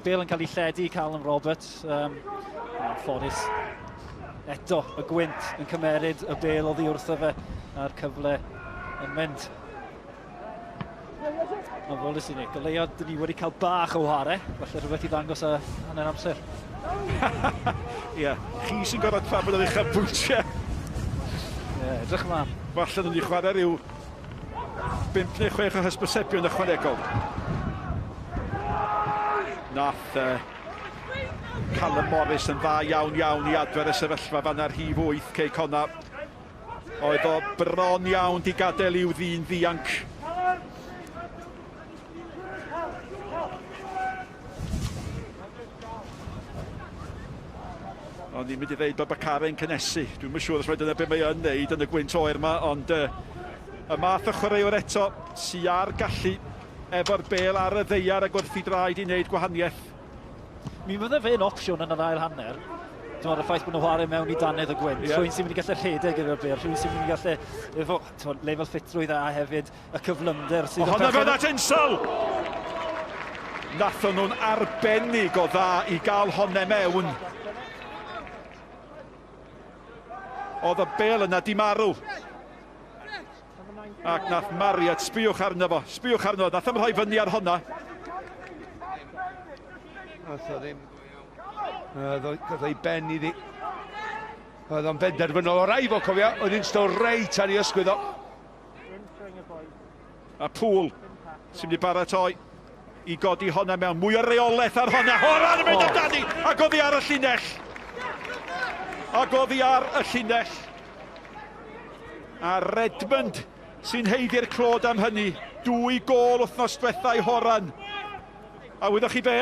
Bêl yn cael ei lledu i Callum Roberts. Ffodus. Eto, y gwynt yn cymeryd y bêl oddi wrtho fe a'r cyfle yn mynd. Mae'n folus i ni. Goleio, dyn ni wedi cael bach o ware. Falle rhywbeth i ddangos a hanner amser. Ie, chi sy'n gorfod trafod ar eich bwtiau. Ie, edrych ymlaen. Falle nhw'n i chwarae rhyw 5 neu 6 o hysbysebion ychwanegol. Nath Callum Morris yn dda iawn i adfer y sefyllfa fan ar rhif 8 cei Connah. Oedd o bron iawn di gadael i'w ddyn ddianc. Ond ni'n mynd i ddeud bod Baccare'n cynnesu. Dwi'n yn siŵr os mae dyna beth mae yn neud yn y gwynt oer yma, ond y math o chwaraewr eto sy ar gallu efo'r bêl ar y ddeiar ac wrth i draed i wneud gwahaniaeth. Mi fydde fe'n opsiwn yn yr ail hanner. Dwi'n y ffaith bod nhw chwarae mewn i dannedd y gwynt. Rhywun sy'n mynd i gallu rhedeg efo'r bêl, rhywun sy'n mynd i gallu efo lefel ffitrwydd a hefyd y cyflymder sydd... Honna fe that insol! Nathon nhw'n arbennig o dda i gael honne mewn. Oedd y bêl yna di marw. Ac nath Mariet, sbiwch arno fo, nath am rhoi fyny ar honna. Nath o ddim. Oedd ei ben iddi. Oedd o'n benderfynol o rai fo, cofio. Oedd hi'n sto reit ar ei ysgwydd o. A Pŵl sy'n mynd i baratoi i godi honna mewn. Mwy o reolaeth ar honna. Horan yn mynd amdani! Ac oedd hi ar y llinell. A Redmond sy'n heiddi'r clod am hynny. 2 gôl wythnos diwethaf i Horan. A wyddwch chi be?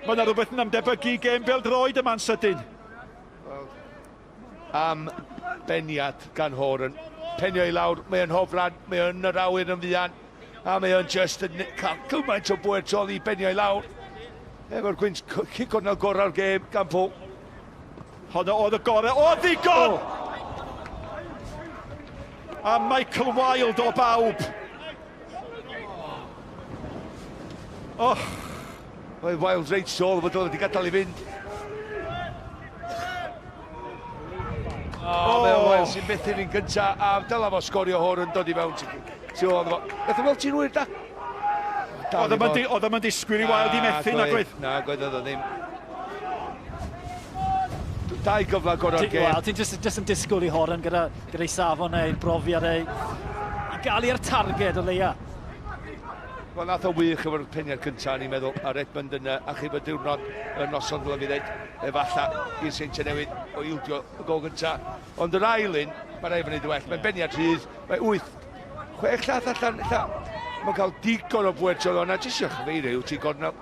Mae yna rhywbeth yn amdebygu gêm bêl-droed yma'n sydyn. Am beniad gan Horan. Penio i lawr, mae yn hofran, mae yn yr awyr yn fuan. A mae yn just yn cael cymaint o bwyr troli benio i lawr. Efo'r gwynt cic hwnna'n gorau'r gêm gan Pŵl. Honna oedd y gorau, o ddigon! A Michael Wilde o bawb. Oedd Wilde reit sôl fod oedd wedi gadael i fynd. Mae Wilde sy'n methu'n un gynta a dyla fo sgorio hwn yn dod i fewn. Gath o weld ti'n wyr da? Oedd yma'n disgwyl i Wilde i methu na gwaith. Na, gwaith oedd o ddim. Dau gyfle gorau'r gêm. Wel, ti'n just yn disgwyl i Horan gyda'i safon neu brofiad ei i gael i'r targed o leia. Wel, nath o wych efo'r peniad cyntaf, ni'n meddwl, a Redmond yn achub y diwrnod y noson fel fi ddeud, efalla i'r Seintiau Newydd o ildio y gol gyntaf. Ond yr ailyn, mae'n rhaid fyny well, mae'n beniad rhydd, mae 6 llath allan, mae'n cael digon o bwyr trol o'na, jyst i'ch chyfeirio yw ti gornel.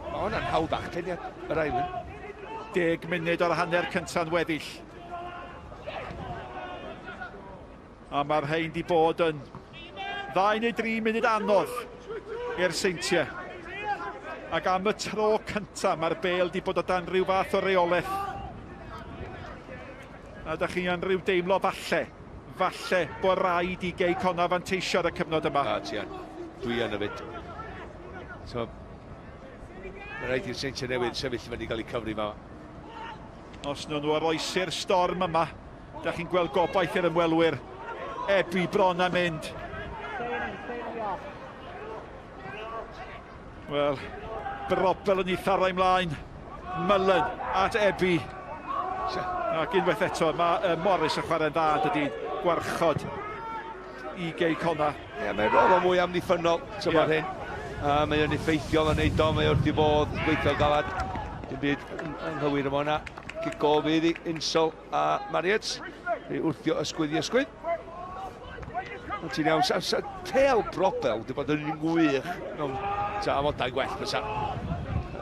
Mae hwnna'n hawddach peniad, yr ailyn. 10 munud o'r hanner cynta'n weddill. A mae'r rhain di bod yn 2 neu 3 munud anodd i'r Seintiau. Ac am y tro cyntaf mae'r bêl di bod o dan rhyw fath o reolaeth. A da chi yn rhyw deimlo falle bod rhaid i gei Connah fanteisio ar y cyfnod yma. A ti an, dwi yn y fyd. So, mae rhaid i'r Seintiau Newydd sefyll fyny gael ei cyfri yma. Os nhw'n ar oesi'r storm yma, da chi'n gweld gobaith i'r ymwelwyr. Ebi bron am mynd. Wel, Brobel yn ei tharau ymlaen. Mullen at Ebi. Ac unwaith eto, mae Morris yn chwarae'n dda, dydy gwarchod i gei Connah. Ie, mae'n rôl o mwy amddiffynol, tyma'r hyn. Mae'n effeithiol yn neud o, mae wrth i bod gweithio galad. Dim byd yn hywir am hwnna. Cico fydd i Insol a Mariets. Wrthio ysgwydd. Ond ti'n iawn, Pel Brobel wedi bod yn un gwych mewn amodau gwell fysa.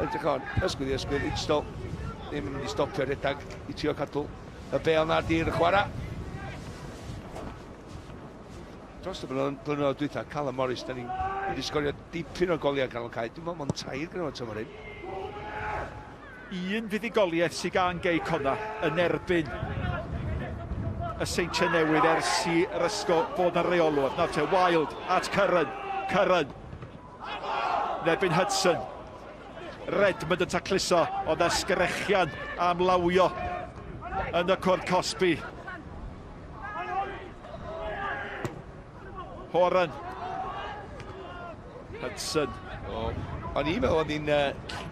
Edrych on, ysgwydd, Insol. Ddim yn mynd i stopio rhedag i trio cadw y bêl na'r dir y chwarae. Dros y blynyddoedd dwytha, Callum Morris, da ni'n wedi sgorio dipyn o goliau gan cael. Dwi'n meddwl mae'n tair gyda fo'n tymor hyn. Un fuddigoliaeth sy'n gan gei Connah yn erbyn y Seintiau Newydd ers i yr ysgol bod yn reolwr. Nawr te, Wilde at Curran. Nebyn Hudson. Redmond yn tacluso, ond a sgrechian am lawio yn y cwrt Cosby. Horan. Hudson. O'n i'n meddwl oedd hi'n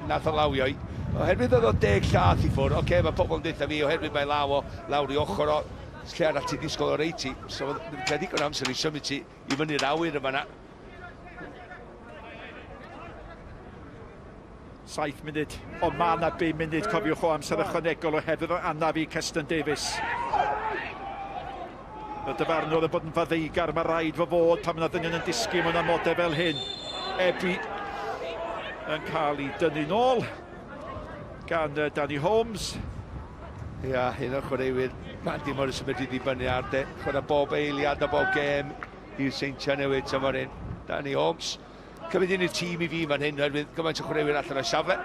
nath o lawioi. Oherwydd oedd o 10 llath i ffwrdd. Oce, mae pobl yn dweud fi, oherwydd mae lawr i ochr o lle arall ti disgwyl o reiti. So, dwi'n digon amser i symud ti i fyny'r awyr yma na. 7 munud, ond ma' na 5 munud, cofiwch o amser ychwanegol o Heather Anaf i Ceston Davies. Y dyfarnwr yn bod yn faddeigar, mae rhaid fo fod pan mae ddynion yn disgu mewn amodau fel hyn. Ebi yn cael ei dynnu nôl gan Danny Holmes. Ia, hyn o'r chwaraewyr. Mandy Morris yn medru ddibynnu ar de. Chwarae bob eiliad a bob gêm i'r Seintiau Newydd tymor hyn. Danny Holmes. Cymryd un i'r tîm i fi fan hyn, oherwydd gymaint o chwaraewyr allan o safle.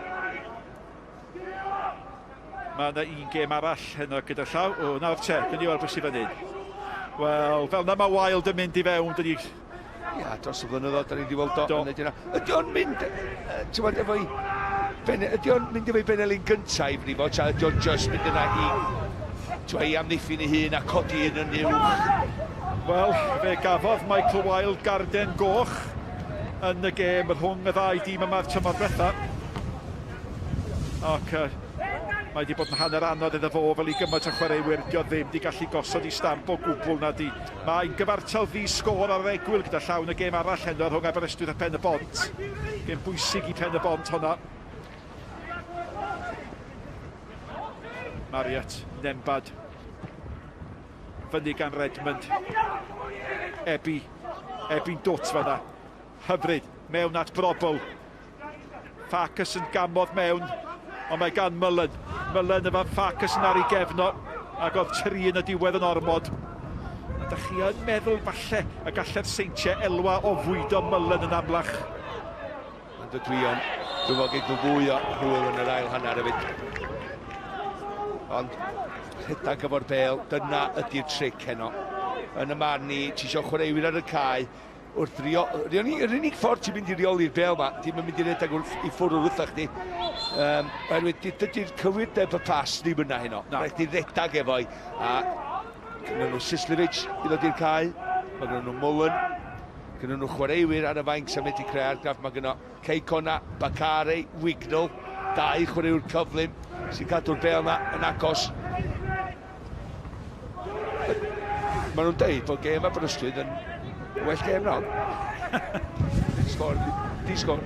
Mae yna un gêm arall heno gyda llaw. O, nawr te, gyn i weld beth sydd fan hyn. Wel, fel na mae Wild yn mynd i fewn, dyn ni... Ia, dros y blynyddoedd, da ni wedi weld o. Ydy o'n mynd, ti'n bod, efo'i... Ydy o'n mynd efo'i benelin gyntaf i frifo, ta ydy o'n just mynd yna i amddiffyn ei hun a codi un yn uwch? Wel, fe gafodd Michael Wild garden goch yn y gêm rhwng y ddau dîm yma'r tymor diwetha. Ac mae wedi bod yn hanner anodd iddo fo fel i gymaint o chwaraewyr, dio ddim wedi gallu gosod i stamp o gwbl na di. Mae'n gyfartal ddi sgôr ar yr egwyl gyda llawn y gêm arall heno rhwng Aberystwyth a Pen y Bont. Gêm bwysig i Pen y Bont honna. Marriott, Nembad. Fyny gan Redmond. Ebi'n dwt fanna. Hyfryd, mewn at Brobl. Farkas yn gamodd mewn, ond mae gan Mullen. Mullen efo Farkas yn ar ei gefno, ac oedd 3 yn y diwedd yn ormod. A da chi yn meddwl falle y galle'r Seintiau elwa o fwydo Mullen yn amlach. Ond y dwi yn, dwi'n fod gyda fwy o hwyl yn yr ail hanner hefyd. Ond rhedag efo'r bel, dyna ydy'r tric heno. Yn y marn ni, ti eisiau chwaraewyr ar y cae, wrth yr unig ffordd ti'n mynd i reoli'r bel ma, ti'n mynd i redag i ffwrdd wrtha chdi. Oherwydd, dydy'r cywirdeb y pas ddim yna heno. Rhaid i redag efo'i. A gyda nhw Sislevic i ddod i'r cae, mae gyda nhw Mullen, gyda nhw chwaraewyr ar y fainc sy'n mynd i creu argraff, mae gyda Connah, Bakare, Wignall, 2 chwaraewyr cyflym sy'n cadw'r bel yna yn agos. Maen nhw'n deud bod gêm Aberystwyth yn well gêm nawr. Di-sgor.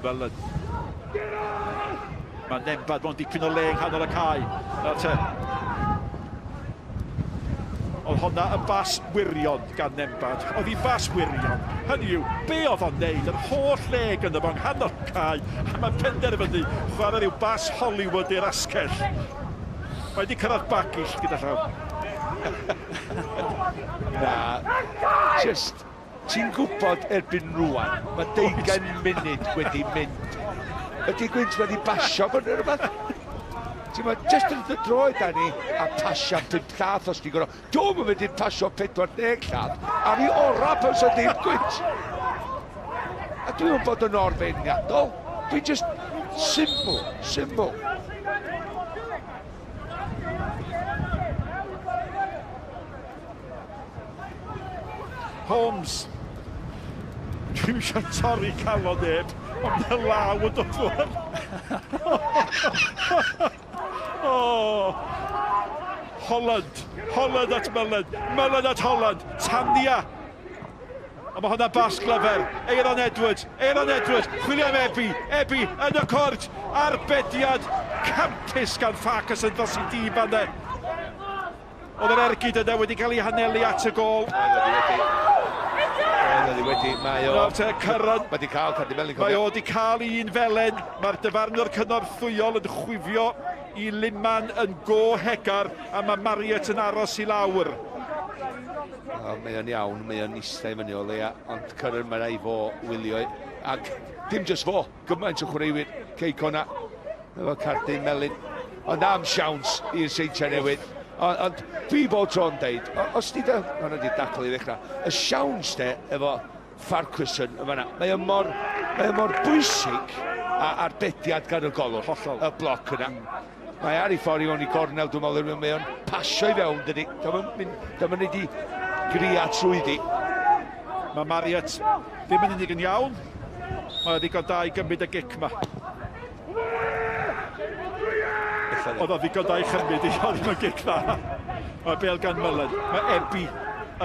Mullen. Mae Nembad mewn dipyn o le yng nghanol y cae. Nawr te. Oedd honna yn bas wirion gan Nembad. Oedd hi'n bas wirion. Hynny yw, be oedd o'n neud yn holl leg yna mewn nghanol cae. A mae'n penderfynu chwarae rhyw bas Hollywood i'r asgell. Mae wedi cyrraedd bagill gyda llaw. Na, just, ti'n gwybod erbyn rwan, mae 20 munud wedi mynd. Ydy Gwynt wedi basio fan rhywbeth? Ti'n ma, just yn y droed da ni, a pasio 5 llath os ti'n gwrdd. Dwi'n mynd i'n pasio 40 llath, a fi ora pys o ddim Gwynt. A dwi'n bod yn orfeiniadol. Dwi'n just simple. Holmes. Dwi'n eisiau torri cael o neb, ond y law yn dod fwrdd. Holland at Mullen. Mullen at Holland. Tania. A mae hwnna bas glyfer. Aaron Edwards. Chwilio am Ebi yn y cwrt. Arbediad campus gan Farkas yn ddos i dîm fanne. Oedd yr ergyd yna wedi cael ei hanelu at y gol. Mae o wedi cael un felen. Mae'r dyfarnwr cynorthwyol yn chwifio i Liman yn go hegar, a mae Marriott yn aros i lawr. Mae o'n iawn, mae o'n eistedd fyny o leia, ond Cyrran mae'n ei fo wylio. Ac dim just fo, gymaint o chwaraewyr, Connah, efo cardyn melyn. Ond am siawns i'r Seintiau Newydd. Ond dwi bod tro'n deud, os ti da, hwnna di dacl i ddechrau, y siawns te efo Farquharson yn fanna, mae o mor bwysig a arbediad gan y golwr, y bloc yna. Mae ar ei ffordd i fewn i gornel, dwi'n meddwl, mae o'n pasio i fewn, dydy. Dyma ni di gria trwyddi. Mae Marriott ddim yn unig yn iawn, mae ddigon da i gymryd y gic ma. Oedd o ddigon da i chymryd i oedd yn gic dda. Mae bel gan Mullen. Mae Ebi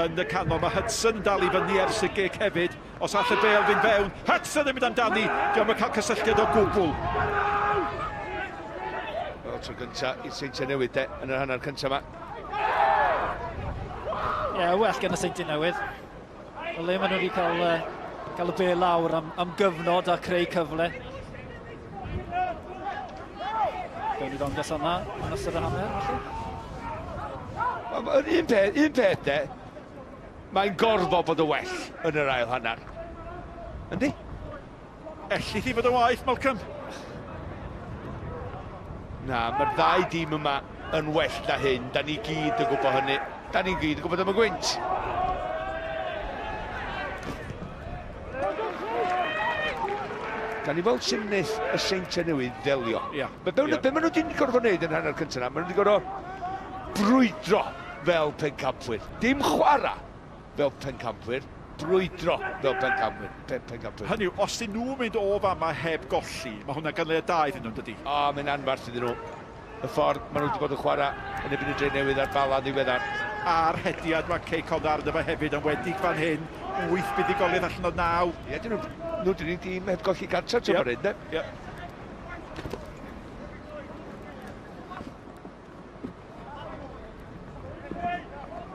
yn y canol. Mae Hudson yn dal i fyny ers y gic hefyd. Os all y bel fynd fewn, Hudson yn mynd amdani. Diolch yn cael cysylltiad o gwbl. Wel, tro gyntaf i Seintiau Newydd yn yr hanner cyntaf yma. Ie, well gen y Seintiau Newydd. O le maen nhw wedi cael y bel lawr am gyfnod a creu cyfle. Gawn ni ddangos hwnna yn ystod y hanner, felly? Un peth mae'n gorfod bod y well yn yr ail hanner. Yndi? Elli thi fod yn waith, Malcolm? Na, mae'r ddau dîm yma yn well na hyn. Da ni gyd yn gwybod hynny. Da ni'n gyd yn gwybod am y gwynt. Da ni fel sy'n wneud y Seintiau Newydd ddelio. Ia. Be maen nhw wedi gorfod wneud yn hanner cyntaf yna? Maen nhw wedi gorfod brwydro fel pencampwyr. Dim chwarae fel pencampwyr, brwydro fel pencampwyr. Hynny yw, os dyn nhw'n mynd o fama heb golli, mae hwnna ganle da iddyn nhw'n dydi? O, mae'n anfarth iddyn nhw. Y ffordd maen nhw wedi bod yn chwarae yn ebyn y Dre Newydd ar bala ddiweddar. A'r hediad mae Connah arno fe hefyd yn wedi fan hyn. 8 buddigoliaeth allan o 9. Ie, nhw dyn ni'n dîm heb golli cartra trwy fan hyn, de? Ie.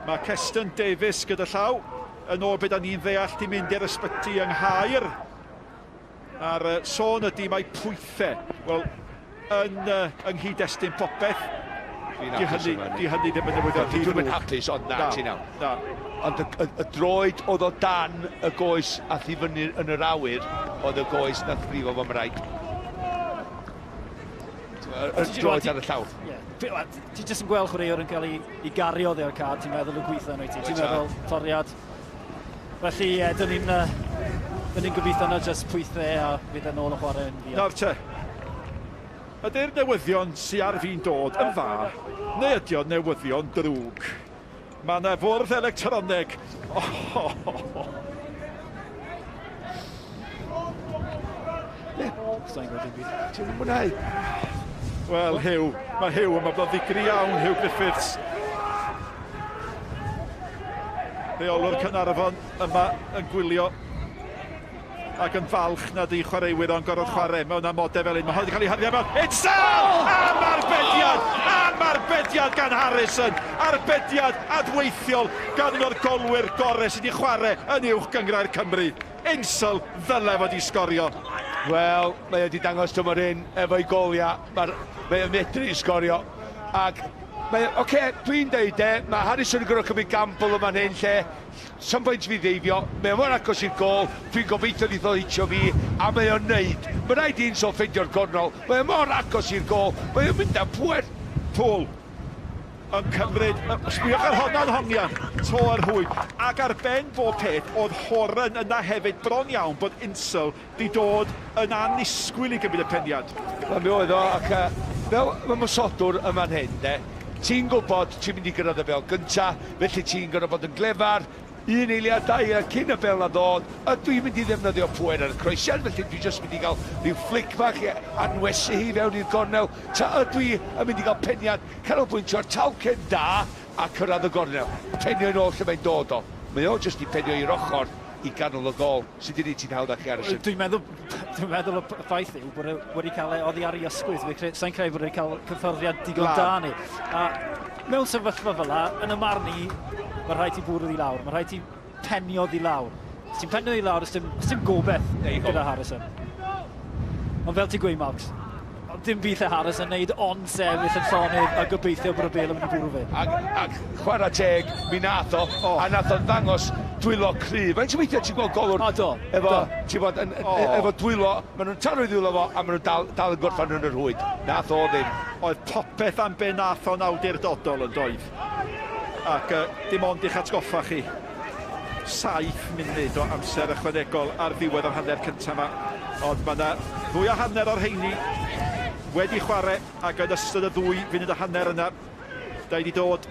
Mae Ceston Davies gyda llaw yn ôl beth ni'n ddeall di mynd i'r ysbyty yng Nghaer. A'r sôn ydy mae pwythau, wel, yn nghyd-destun popeth. Di hynny ddim yn newyddion hyd Dwi'n mynd hapus, ond na, ti naw. Ond y droed oedd o dan y goes a thi fyny yn yr awyr, oedd y goes na thrifo fo mraid. Y droed ar y llawr. Ti jyst yn gweld chwaraewr yn cael ei gario dde'r card, ti'n meddwl y gweithio nhw i ti. Ti'n meddwl toriad. Felly, dyn ni'n gobeithio na jyst pwythau a fydd yn ôl y chwarae yn fi. Nawr te, ydy'r newyddion sy'n ar fi'n dod yn dda, neu ydy o'n newyddion drwg? Mae yna fwrdd electroneg. Ti'n mwynhau? Wel, mae Hugh yma bod ddigri iawn, Hugh Griffiths. Reolwr Caernarfon yma yn gwylio ac yn falch nad i chwaraewyr o'n gorfod chwarae mewn amodau fel un. Mae hwn wedi cael ei harddio mewn. Insel! Am arbediad gan Harrison. Arbediad adweithiol gan un o'r golwyr gorau sydd wedi chwarae yn uwch gyngrair Cymru. Insel ddyle fod i sgorio. Wel, mae wedi dangos tymor hyn efo'i goliau. Mae medru i sgorio. Ac, dwi'n deud mae Harrison yn gorfod cymryd gamble yma'n hyn lle. Sam pwynt fi ddeifio, mae o'n agos i'r gol, dwi'n gobeithio ni ddod hitio fi, a mae o'n neud. Mae rhaid i'n so ffeindio'r gornol, mae o'n agos i'r gol, mae o'n mynd am pwer. Pôl yn cymryd, sbiwch ar hwnna'n hongian, to ar hwy. Ac ar ben bob peth, oedd Horan yna hefyd bron iawn bod Insel di dod yn anisgwyl i gymryd y peniad. Mae oedd o, ac fel mae mosodwr yma'n hyn, ti'n gwybod ti'n mynd i gyrraedd y bel gyntaf, felly ti'n gorfod bod yn glefar, un eiliad, dau cyn y bel na ddod, a dwi'n mynd i ddefnyddio pwer ar y croesiad, felly dwi'n just mynd i gael rhyw flic bach i anwesu hi fewn i'r gornel, ta ydw i yn mynd i gael peniad, canolbwyntio ar talcen da a cyrraedd y gornel. Penio yn ôl lle mae'n dod o. Mae o jyst i penio i'r ochr i ganol y gol. Sut ydy ti'n hawdd â chi Harrison? Dwi'n meddwl y ffaith yw bod wedi cael ei oddi ar ei ysgwydd. Sa'n creu bod wedi cael cyffyrddiad digon da ni. A mewn sefyllfa fel la, yn y marn i, mae rhaid i bwrdd i lawr. Mae rhaid i penio i lawr. Os ti'n penio i lawr, os ti'n gobeith gyda Harrison. Ond fel ti'n gweud, Max, dim bydd y Harrison yn neud ond sefyll yn llonydd a gobeithio bod y bel yn mynd i bwrw fe. Ac chwarae teg, mi nath o, a nath o'n ddangos dwylo cryf. Mae'n weithio ti'n gweld golwr efo dwylo, maen nhw'n taro i dwylo fo, a maen nhw'n dal yn gorffan yn yr hwyd. Nath o ddim. Oedd popeth am be nath o'n awdurdodol yn doedd. Ac dim ond i'ch atgoffa chi. 7 munud o amser ychwanegol ar ddiwedd o'r hanner cyntaf yma. Ond mae yna 2 hanner o'r heini wedi chwarae, ac yn ystod y 2 funud y hanner yna, da i wedi dod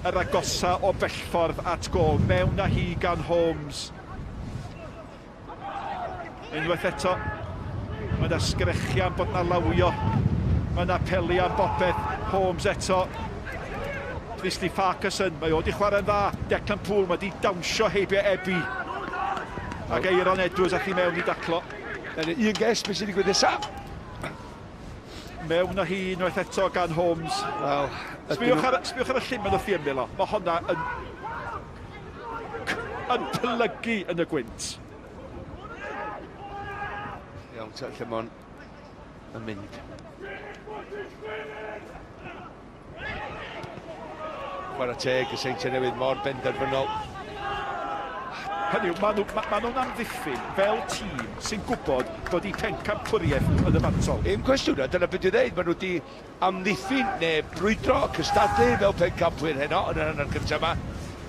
yr agosa o bellffordd at gol, mewn â hi gan Holmes. Unwaith eto, mae yna sgrechian bod yna lawio, mae yna peli am bopeth, Holmes eto. Christy Farquharson, mae o di chwarae'n dda. Declan Poole, mae di dawnsio heibio Ebi. Ac Eiron Edwards a chi mewn i daclo. Yn un ges, beth sy'n digwydd nesaf? Mewn o hi unwaith eto gan Holmes. Wel, Sbiwch ar y llun ma'n off i ymyl o. Mae honna yn plygu yn y gwynt. Iawn, lle mae'n yn mynd. Chwarae teg y Seintiau Newydd mor benderfynol. Hynny yw, maen nhw'n amddiffyn fel tîm sy'n gwybod bod eu pencampwriaeth yn y fantol. Un cwestiwn, dyna beth dwi'n dweud, maen nhw wedi amddiffyn neu brwydro, cystadlu fel pencampwyr heno yn yr hanner cyntaf yma.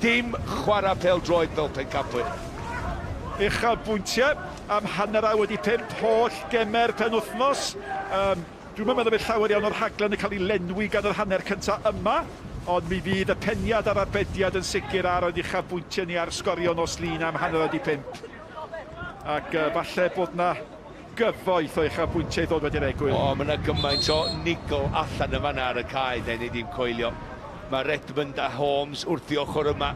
Dim chwarae pêl-droed fel pencampwyr. Uchelbwyntiau am hanner awr wedi 5 holl gemer penwthnos. Dwi'n meddwl bod llawer iawn o'r rhaglen yn cael ei lenwi gan yr hanner cyntaf yma. Ond mi fydd y peniad a'r arbediad yn sicr ar oedd uchelbwyntiau ni ar sgorio nos lun am hanner wedi 5. Ac falle bod na gyfoeth o uchelbwyntiau ddod wedi'r egwyl. O, mae yna gymaint o nigl allan y fanna ar y cae, da ni ddim coelio. Mae Redmond a Holmes wrth i ochr yma.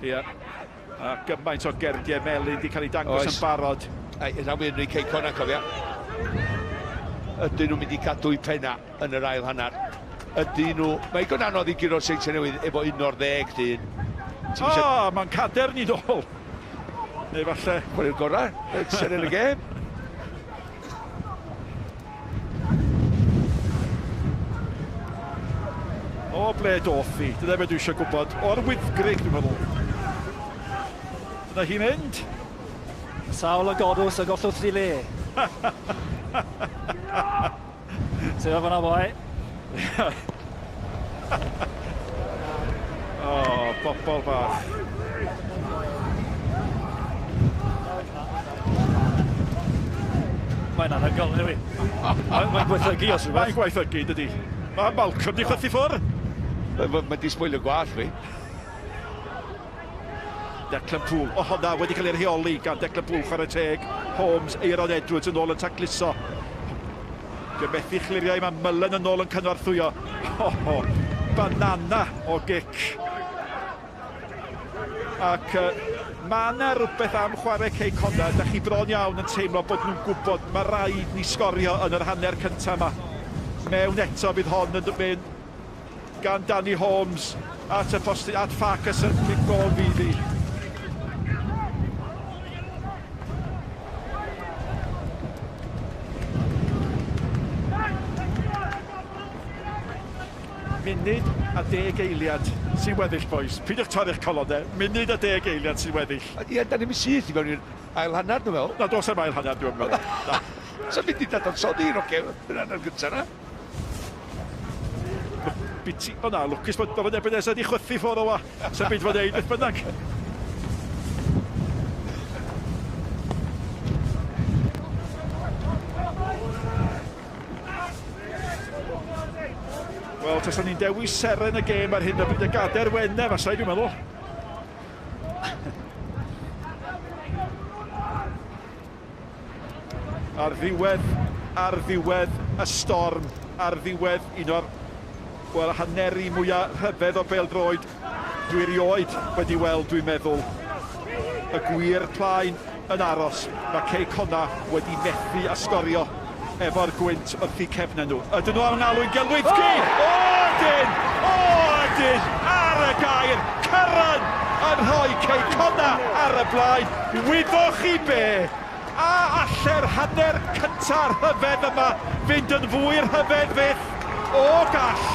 Ie. A gymaint o gerdiau melyn wedi cael ei dangos yn barod. Yna wy'n rhaid cei Connah, cofia. Ydyn nhw'n mynd i cadw i penna yn yr ail hanner. Ydyn nhw... Mae gon anodd i gyro'r Seintiau Newydd efo 11 dyn. Mae'n cader ni nôl. Neu falle... Chwarae'r gorau, sy'n yn y gêm. O ble doffi, dyna beth dwi eisiau gwybod. O'r wythgrig, dwi'n meddwl. Dyna hi'n mynd. Sawl o godws a gollwch di le. Sef o fanna boi. O, bobl bach. Mae'n anhygoel, yw i. Mae'n gweithygu os rhywbeth. Mae'n gweithygu, dydy. Mae Malcolm di chwythu ffwrdd. Mae di sbwylio gwall fi. Declan Poole, o honna wedi cael ei rheoli gan Declan Poole chwarae teg. Holmes, Eiron Edwards yn ôl yn tacluso. Dwi'n methu chlirio i, mae Mullen yn ôl yn cynorthwyo. Banana o gic. Ac mae yna rhywbeth am chwarae cei Connah. Da chi bron iawn yn teimlo bod nhw'n gwybod mae rhaid ni sgorio yn yr hanner cyntaf yma. Mewn eto bydd hon yn mynd gan Danny Holmes at y posti, at Farquharson, big gol fydd hi. Munud a 10 eiliad sy'n weddill, boys. Pidwch torri'ch colonnau. Munud a 10 eiliad sy'n weddill. Ie, da ni'n syth i fewn i'r ail hanner, dwi'n meddwl. Na, dos am ail hanner, dwi'n meddwl. Sa'n mynd i dadansoddi i'r oce yn hanner gyntaf na? O na, lwcus bod yn Ebenezer di chwythu ffwrdd o wa. Sa'n byd fod neud, beth bynnag. Wel, tas ni'n dewis seren y gêm ar hyn o bryd y gader wenne, fasai, dwi'n meddwl. Ar ddiwedd y storm, ar ddiwedd un o'r haneri mwyaf rhyfedd o bêl-droed dwi erioed wedi weld, dwi'n meddwl. Y gwir plaen yn aros. Mae cei Connah wedi methu a sgorio efo'r gwynt wrth i cefnau nhw. Ydyn nhw am alwyn gelwyddgi? O, ydyn! Ar y gair! Cyran yn rhoi cei Connah ar y blaen. Wyddwch chi be? A allai'r hanner cynta'r rhyfedd yma fynd yn fwy rhyfedd fydd o gall.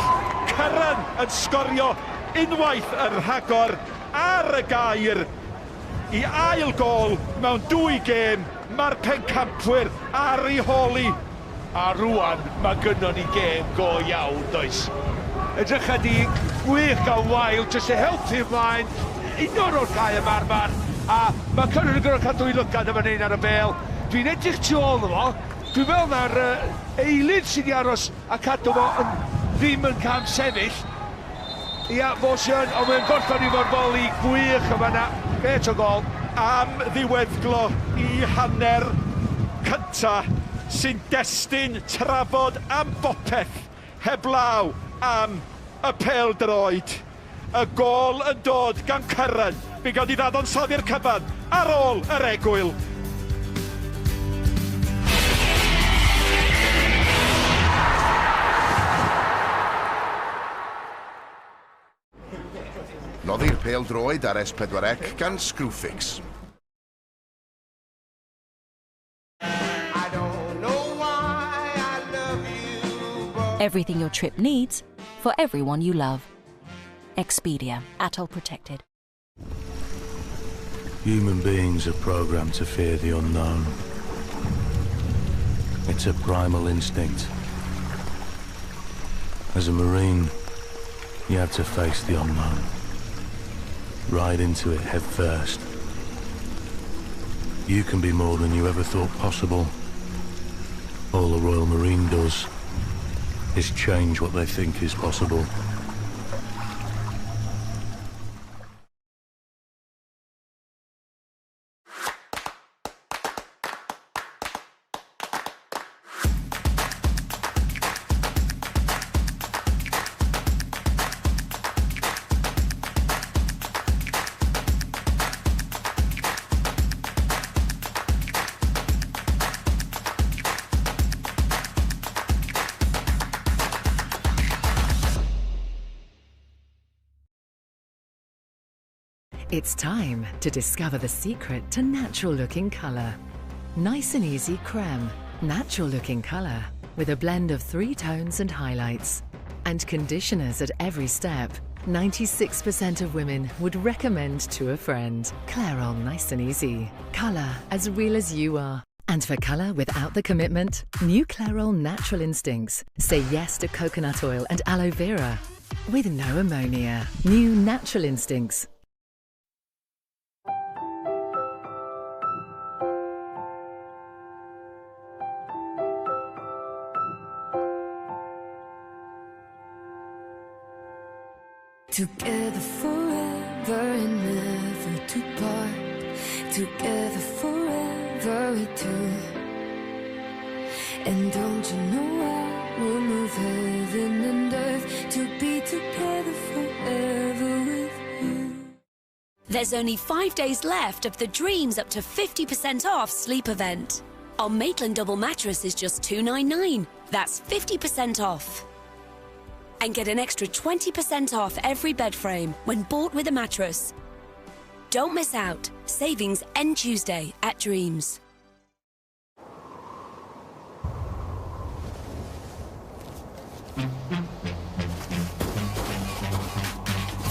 Cyran yn sgorio unwaith yn rhagor ar y gair i ail gol mewn 2 gêm. Mae'r pencampwyr ar ei holi. A rwan mae gynnon ni gêm go iawn, does. Edrych ydi gwych gael wael, jyst i helpu ymlaen. Unor o'r cae ymarfer. A mae Connah yn gorfod cadw i lygad yma'n ein ar y bêl. Dwi'n edrych tu ôl yma. Dwi'n meddwl na'r eilydd sydd i aros a cadw fo ddim yn cam sefyll. Ia, Fosian, ond mae'n gorffan i fo'r boli gwych yma na. Gret o gol. Am ddiweddglo i hanner cynta sy'n destyn trafod am bopeth. heblaw am y pêl-droed. Y gol yn dod gan Cyrran. Fi gael ei ddadansoddi'r cyfan ar ôl yr egwyl. Noddi'r pêl-droed ar S4C gan Screwfix. Everything your trip needs for everyone you love. Expedia, atoll protected. Human beings are programmed to fear the unknown. It's a primal instinct. As a Marine, you have to face the unknown. Ride into it head first. You can be more than you ever thought possible. All the Royal Marine does is change what they think is possible. It's time to discover the secret to natural-looking colour. Nice and easy creme, natural-looking colour, with a blend of 3 tones and highlights. And conditioners at every step. 96% of women would recommend to a friend. Clairol Nice and Easy. Colour as real as you are. And for colour without the commitment, new Clairol Natural Instincts say yes to coconut oil and aloe vera. With no ammonia. New Natural Instincts. Together forever and never to part. Together forever we two. And don't you know I will move heaven and earth to be together forever with you. There's only 5 days left of the Dreams up to 50% off sleep event. Our Maitland double mattress is just $299. That's 50% off. And get an extra 20% off every bed frame when bought with a mattress. Don't miss out. Savings end Tuesday at Dreams.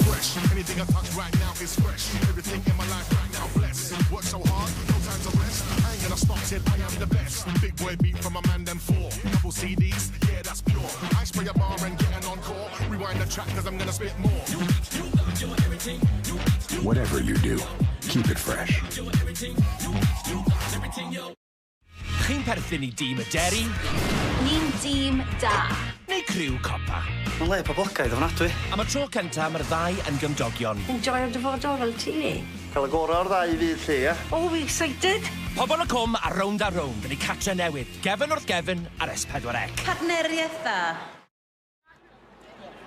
Fresh, anything I touch right now is fresh. Everything in my life right now blessed. Work so hard, no time to rest. I ain't gonna stop till I am the best. Big boy beat from a man them 4. Double CDs, yeah that's pure. I spray a bar and get an encore. Rewind the track cause I'm gonna spit more. Whatever you do, keep it fresh. Chi'n perthyn I dîm y Derry? Ni'n dîm da. Neu criw copa? Mae'n le poblogaidd ofnadwy. Am y tro cynta, mae'r ddau yn gymdogion. Enjoy o'r dyfodol fel ti. Cael y gorau o'r ddau fydd lle, ie? Oh, we excited. Pobl y cwm a rownd yn ei catre newydd. Gefn wrth gefn ar S4C. Partneriaeth dda.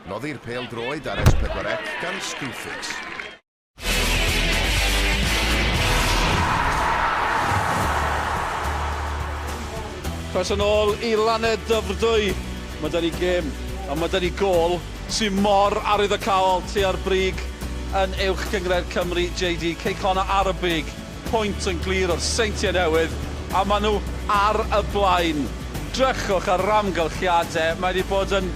Noddi'r pêl-droed ar S4C gan Screwfix. Croes yn ôl I laned dyfrdwy. Mae da ni gêm a mae da ni gol sy'n mor arwyddocaol tua'r brig yn uwch gyngred Cymru JD. Connah ar y brig, pwynt yn glir o'r Seintiau Newydd a maen nhw ar y blaen. Drychwch ar amgylchiadau, mae wedi bod yn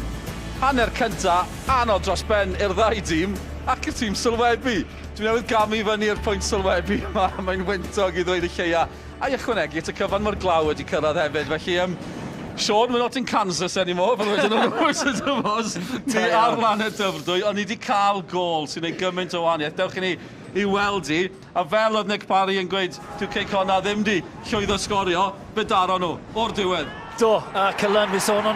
hanner cynta anodd dros ben i'r ddau dîm ac y tîm sylwebu. Dwi'n newydd gamu fyny i'r pwynt sylwebu, mae'n wyntog I ddweud y lleia. A I ychwanegu, y cyfan mor glaw wedi cyrraedd hefyd, felly Sean, we're not in Kansas anymore, but wedyn nhw'n wysyn y fos, ni ar laned dyfrdwy, ond ni wedi cael gol sy'n ei gymaint o wahaniaeth. Dewch I ni I weld I, a fel oedd Nick Parry yn gweud, dyw Connah ddim di llwyddo sgorio, be daro nhw, o'r diwedd. Do, Cyran, fi sôn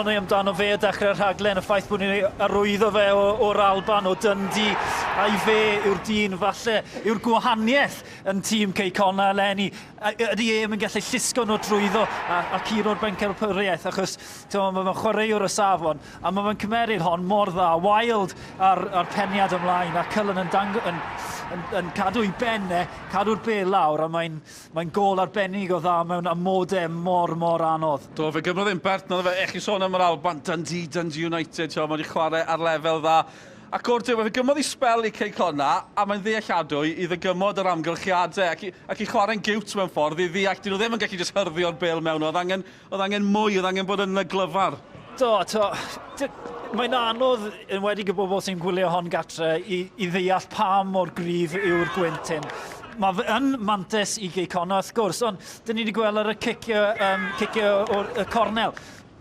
o'n ni amdano fe dechrau'r rhaglen, y ffaith bod ni'n arwyddo fe o'r Alban, o Dundee, a i fe yw'r dyn falle, yw'r gwahaniaeth yn tîm Connah eleni. Ydy yn gallu llusgo nhw trwyddo a curo'r bencampwriaeth, achos mae'n chwaraewr y safon, a mae'n cymeryd hon mor dda, wild ar peniad ymlaen, a Cyran yn cadw i benne, cadw'r bel lawr, a mae'n gol arbennig o dda mewn amodau mor anodd. Do, fe gymryd ddim bert, na fe, eich i sôn am yr Alban, Dundee United, mae wedi chwarae ar lefel dda. Ac o'r diwedd, fe gymryd i spel i Connah, a mae'n ddealladwy i ddygymod yr amgylchiadau, ac i chwarae'n giwt mewn ffordd, i ddeall, dyn nhw ddim yn gallu jyst hyrddi o'r bel mewn, oedd angen mwy, oedd angen bod yn y glyfar. Do, mae'n anodd, yn wedi y bobl sy'n gwylio hon gatre, i ddeall pa mor gryf yw'r gwyntyn. Mae fe yn mantes i Connah wrth gwrs, ond dyn ni wedi gweld ar y cicio o'r cornel.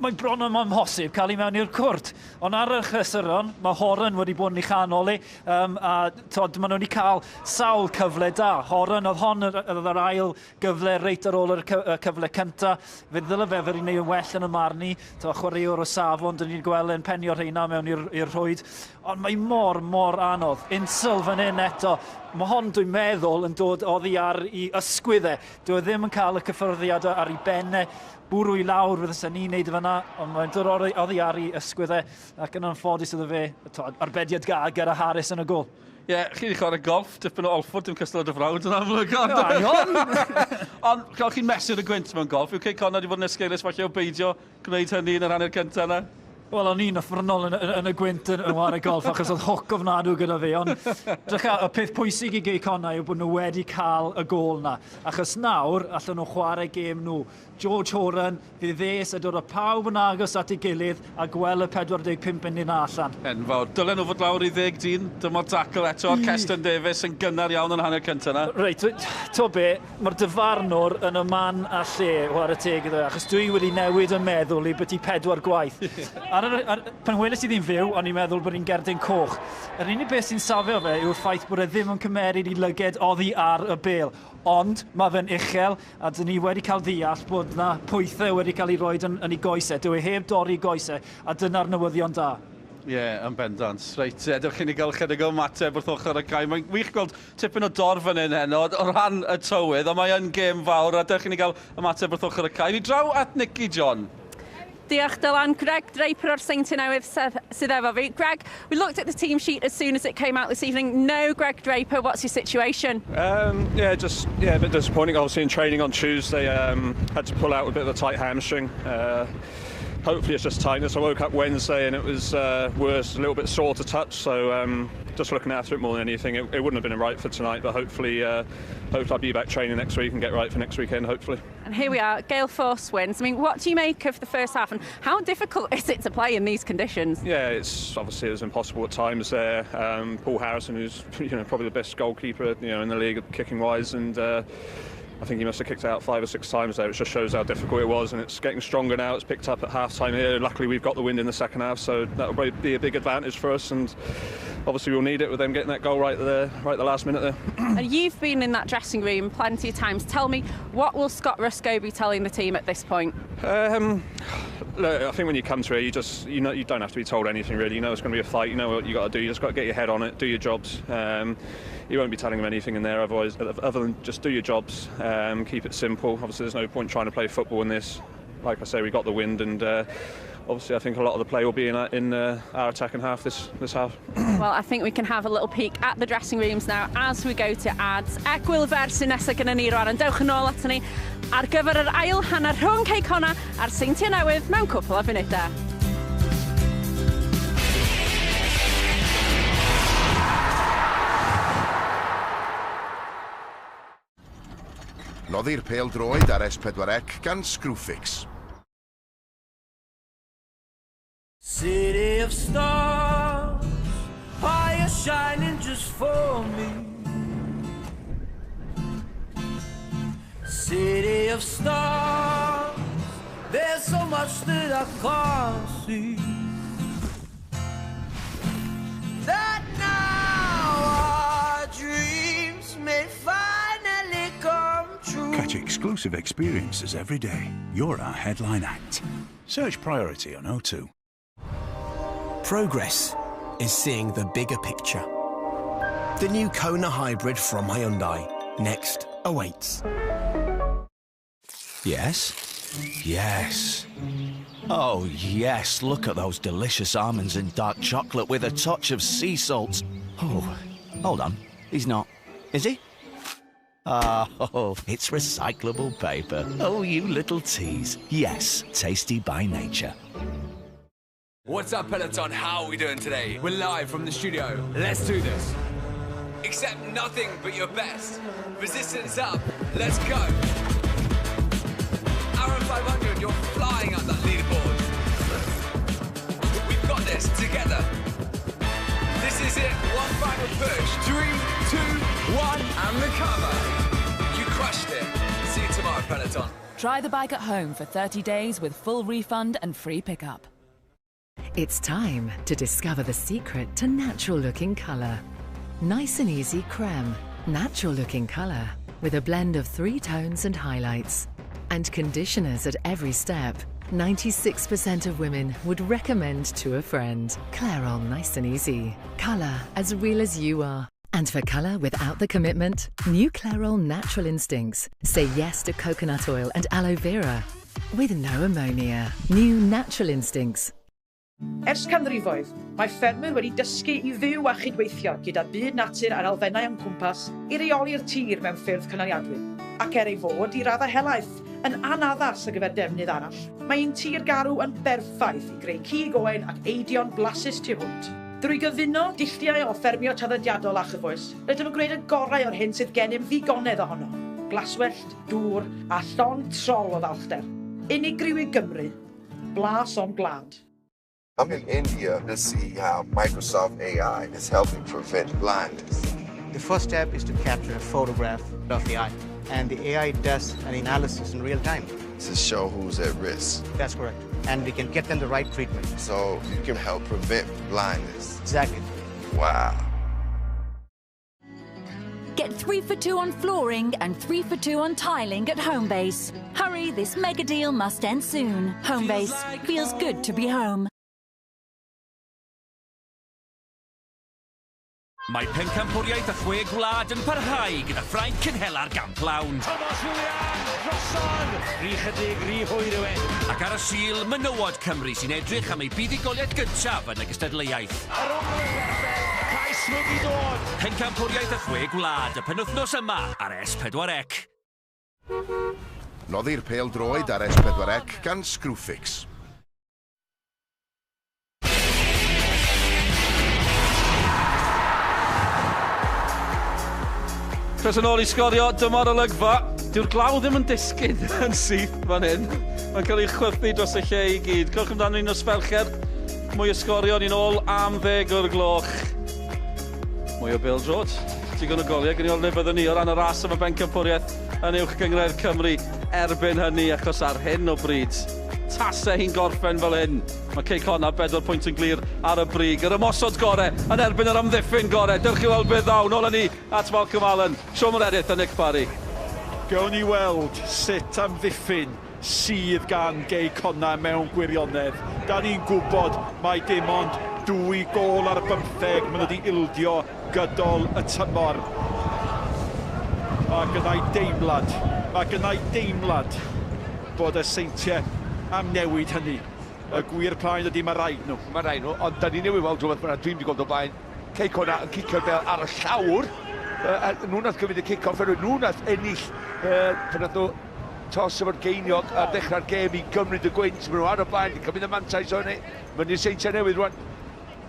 Mae'n bron yn amhosib cael ei mewn i'r cwrt. Ond ar y chysuron, mae Horan wedi bod yn ei chanoli, a maen nhw wedi cael sawl cyfle da. Horan, oedd hon yr ail gyfle reit ar ôl y cyfle cynta. Fe ddyle fe fer i wneud yn well yn y marn ni. Chwaraewr o safon, dyn ni'n gweld yn penio'r rheina mewn i'r rhwyd. Ond mae mor anodd. Insel fan hyn eto. Mae hon, dwi'n meddwl, yn dod oddi ar ei ysgwyddau. Dwi ddim yn cael y cyffyrddiad ar ei benne. Bwrw i lawr fydd ysyn ni'n neud fyna, ond mae'n dod oddi ar ei ysgwyddau, ac yn anffodus iddo fe, arbediad gag ar y Harris yn y gol. Ie, chi wedi chwarae golf, dipyn o Olfford, dim cystod y frawd yn amlwg. Ond cael chi'n mesur y gwynt mewn golf, yw Connah wedi bod yn esgeulus falle o beidio gwneud hynny yn yr hanner cyntaf yna? Wel, o'n i'n offernol yn y gwynt yn chwarae golf, achos oedd hoc ofnadw gyda fi, ond y peth pwysig i Connah yw bod nhw wedi cael y gol na, achos nawr allan nhw chwarae gêm nhw. George Horan, fydd ddes a dod o pawb yn agos at ei gilydd a gweld y 45 munud yna allan. Enfawr. Dylen nhw fod lawr i 10 dyn, dyma'r dacl eto, Ceston Davies yn gynnar iawn yn hanner cyntaf yna. Reit, to be, mae'r dyfarnwr yn y man a lle chwarae teg iddo, achos dwi wedi newid yn meddwl i byti 4 gwaith. Pan weles i ddim fyw, o'n i'n meddwl bod ni'n gerdyn coch. Yr unig beth sy'n safio fe yw'r ffaith bod e ddim yn cymeryd i lyged oddi ar y bel. Ond mae fe'n uchel, a dyn ni wedi cael ddeall bod na pwythau wedi cael ei roi yn ei goesau. Dwi heb dorri goesau, a dyna'r newyddion da. Ie, yn bendant. Reit, dewch chi ni gael chydig o mateb wrth ochr y cae. Mae'n wych gweld tipyn o dorf yn un heno, o ran y tywydd, ond mae yn gêm fawr, a dewch chi ni gael y mateb wrth ochr y cae. Ni draw at Nicky John. Diolch Dylan. Greg Draper o'r Seintiau Newydd sydd efo fi. Greg, we looked at the team sheet as soon as it came out this evening. No Greg Draper, what's your situation? A bit disappointing. Obviously in training on Tuesday, had to pull out with a bit of a tight hamstring. Hopefully it's just tightness. I woke up Wednesday and it was worse, a little bit sore to touch, so just looking after it more than anything. It wouldn't have been right for tonight, but hopefully I'll be back training next week and get right for next weekend, hopefully. And here we are, gale force winds. I mean, what do you make of the first half, and how difficult is it to play in these conditions? Yeah, it's obviously it was impossible at times there. Paul Harrison, who's probably the best goalkeeper in the league kicking wise, and I think he must have kicked out 5 or 6 times there, which just shows how difficult it was, and it's getting stronger now. It's picked up at half-time here. Luckily, we've got the wind in the second half, so that'll probably be a big advantage for us, and obviously we'll need it with them getting that goal right the last minute there. And you've been in that dressing room plenty of times. Tell me, what will Scott Ruscoe be telling the team at this point? Look, I think when you come to it, you don't have to be told anything really. You know it's going to be a fight. You know what you got to do. You just got to get your head on it, do your jobs. You won't be telling them anything in there other than just do your jobs. Keep it simple. Obviously, there's no point trying to play football in this. Like I say, we got the wind, and obviously, I think a lot of the play will be in our attacking half this half. Well, I think we can have a little peek at the dressing rooms now as we go to ads. Egwyl fer sy'n nesaf gyda ni rwan, yn dewch yn ôl ato ni ar gyfer yr ail hanner rhwng Connah a'r Seintiau Newydd mewn cwpl o funudau. Noddi'r pêl droed ar S4C gan Screwfix. City of stars, fire shining just for me. City of stars, there's so much that I can't see. That now our dreams may finally come true. Catch exclusive experiences every day. You're our headline act. Search Priority on O2. Progress is seeing the bigger picture. The new Connah hybrid from Hyundai. Next awaits. Yes? Yes. Oh, yes, look at those delicious almonds and dark chocolate with a touch of sea salt. Oh, hold on. He's not. Is he? Oh, it's recyclable paper. Oh, you little tease. Yes, tasty by nature. What's up, Peloton? How are we doing today? We're live from the studio. Let's do this. Accept nothing but your best. Resistance up. Let's go. Hour and 500, you're flying up that leaderboard. We've got this together. This is it. One final push. 3, 2, 1, and the cover. You crushed it. See you tomorrow, Peloton. Try the bike at home for 30 days with full refund and free pickup. It's time to discover the secret to natural-looking colour. Nice and easy creme, natural-looking colour, with a blend of 3 tones and highlights. And conditioners at every step. 96% of women would recommend to a friend. Clairol Nice and Easy. Colour as real as you are. And for colour without the commitment, new Clairol Natural Instincts say yes to coconut oil and aloe vera. With no ammonia. New Natural Instincts. Ers canrifoedd, mae ffermwyr wedi dysgu I fyw a chydweithio gyda byd natur a'r elfennau o'n cwmpas I reoli'r tir mewn ffyrdd cynaliadwy, ac ei fod I raddau helaeth yn anaddas ar gyfer defnydd arall. Mae un tir garw yn berffaith I greu cig oen ac eidion blasus tu hwnt. Drwy gyfuno dilltiau o ffermio traddodiadol a chyfoes, rydym yn gwneud y gorau o'r hyn sydd gennym ddigonedd ohono. Glaswellt, dŵr a llond trol o ddalchder. Unigryw I Gymru, blas o'n glad. I'm in India to see how Microsoft AI is helping prevent blindness. The first step is to capture a photograph of the eye, and the AI does an analysis in real time. To show who's at risk. That's correct. And we can get them the right treatment. So you can help prevent blindness. Exactly. Wow. Get 3 for 2 on flooring and 3 for 2 on tiling at Homebase. Hurry, this mega deal must end soon. Homebase, feels good to be home. Mae pencampwriaeth y 6 gwlad yn parhau gyda Ffrainc Cynhela'r gamp lawn. Thomas William, drosodd! Rhi chydig, rhi hwyr yw e. Ac ar y sil, menywod Cymru sy'n edrych am ei buddugoliaeth gyntaf yn y gystadleuaeth. Yr ongl cais wedi dod. Pencampwriaeth y 6 gwlad y penwthnos yma ar S4C. Noddi'r pêl droed ar S4C gan Screwfix. Chris yn ôl I sgorio, dyma'r olygfa. Dyw'r glaw ddim yn disgyn yn syth fan hyn. Mae'n cael ei chwythu dros y lle I gyd. Cwch amdano un o sbelcher. Mwy o sgorio ni'n ôl am 10 o'r gloch. Mwy o Bill George. Digon o goliau. Gyn I olif byddwn ni o ran y ras am y bencampwriaeth yn uwch gyngred Cymru erbyn hynny achos ar hyn o bryd. Tasau hi'n gorffen fel hyn. Mae Connah 4 pwynt yn glir ar y brig. Yr ymosod gorau yn erbyn yr amddiffyn gorau. Dewch I weld beth ddaw. Nôl ni at Malcolm Allen. Siom yr edrych a Nick Parry. Gawn ni weld sut amddiffyn sydd gan Connah mewn gwirionedd. Da ni'n gwybod mai dim ond 2 gôl ar 15 maen nhw wedi ildio gydol y tymor. Mae gynnau deimlad bod y Seintiau am newid hynny. Y gwir plaen ydy mae rhaid nhw. Mae rhaid nhw, ond da ni newydd weld rhywbeth fyna dwi'n gwybod o blaen. Connah yn cicio'r bel ar y llawr. Nhw nath gyfyd y cic-off, nhw nath ennill pan nath nhw tos efo'r geiniog a dechrau'r gêm I gymryd y gwynt. Mae nhw ar y blaen, I cymryd y mantais o hynny. Mae'n i'r Seintiau newydd rwan.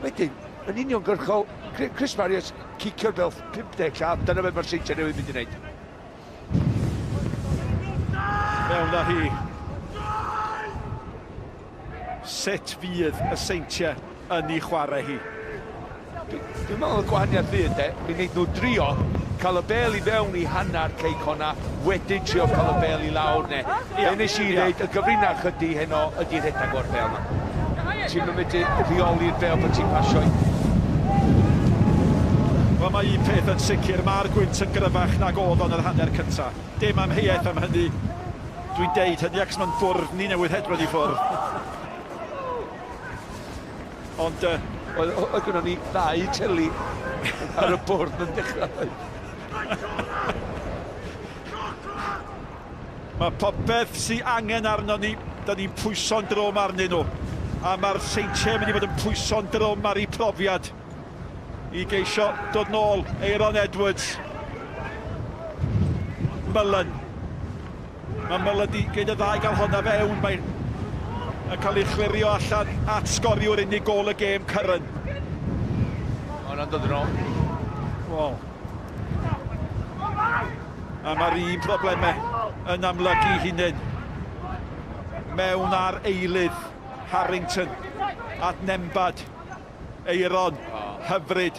Wedyn, yn union gyrchol, Chris Marius cicio'r bel 50 llaf. Dyna beth mae'r Seintiau newydd mynd I wneud. Mewn â hi. Sut fydd y Seintiau yn ei chwarae hi? Dwi'n meddwl y gwahaniaeth fydd, mi wneud nhw drio cael y bel I fewn I hanner Connah, wedyn trio cael y bel I lawr ne. Nes I ddeud, y gyfrinach ydy heno ydy'r rhedeg o'r bel yma. Ti'n mynd I rheoli'r bel bod ti'n pasio I. Wel, mae un peth yn sicr, mae'r gwynt yn gryfach nag oedd o'n yr hanner cyntaf. Dim amheuaeth am hynny. Dwi'n deud hynny ac mae'n bwrdd ni Newydd hedfod i ffwrdd. Ond... Oedd gynnu ni ddau tylu ar y bwrdd yn dechrau. Mae popeth sy'n angen arno ni, da ni'n pwyso'n drwm arnyn nhw. A mae'r Seintiau mynd i fod yn pwyso'n drwm ar ei profiad. I geisio dod nôl Aaron Edwards. Mullen. Mae Mullen di gyd y ddau gael honna fewn. Mae'n cael ei chlirio allan at sgoriwr unig gol y gêm Cyrran. Hwna'n dod yn ôl. Wow. A mae'r un problemau yn amlygu hunain. Mewn ar eilydd Harrington at Nembad. Aaron, hyfryd.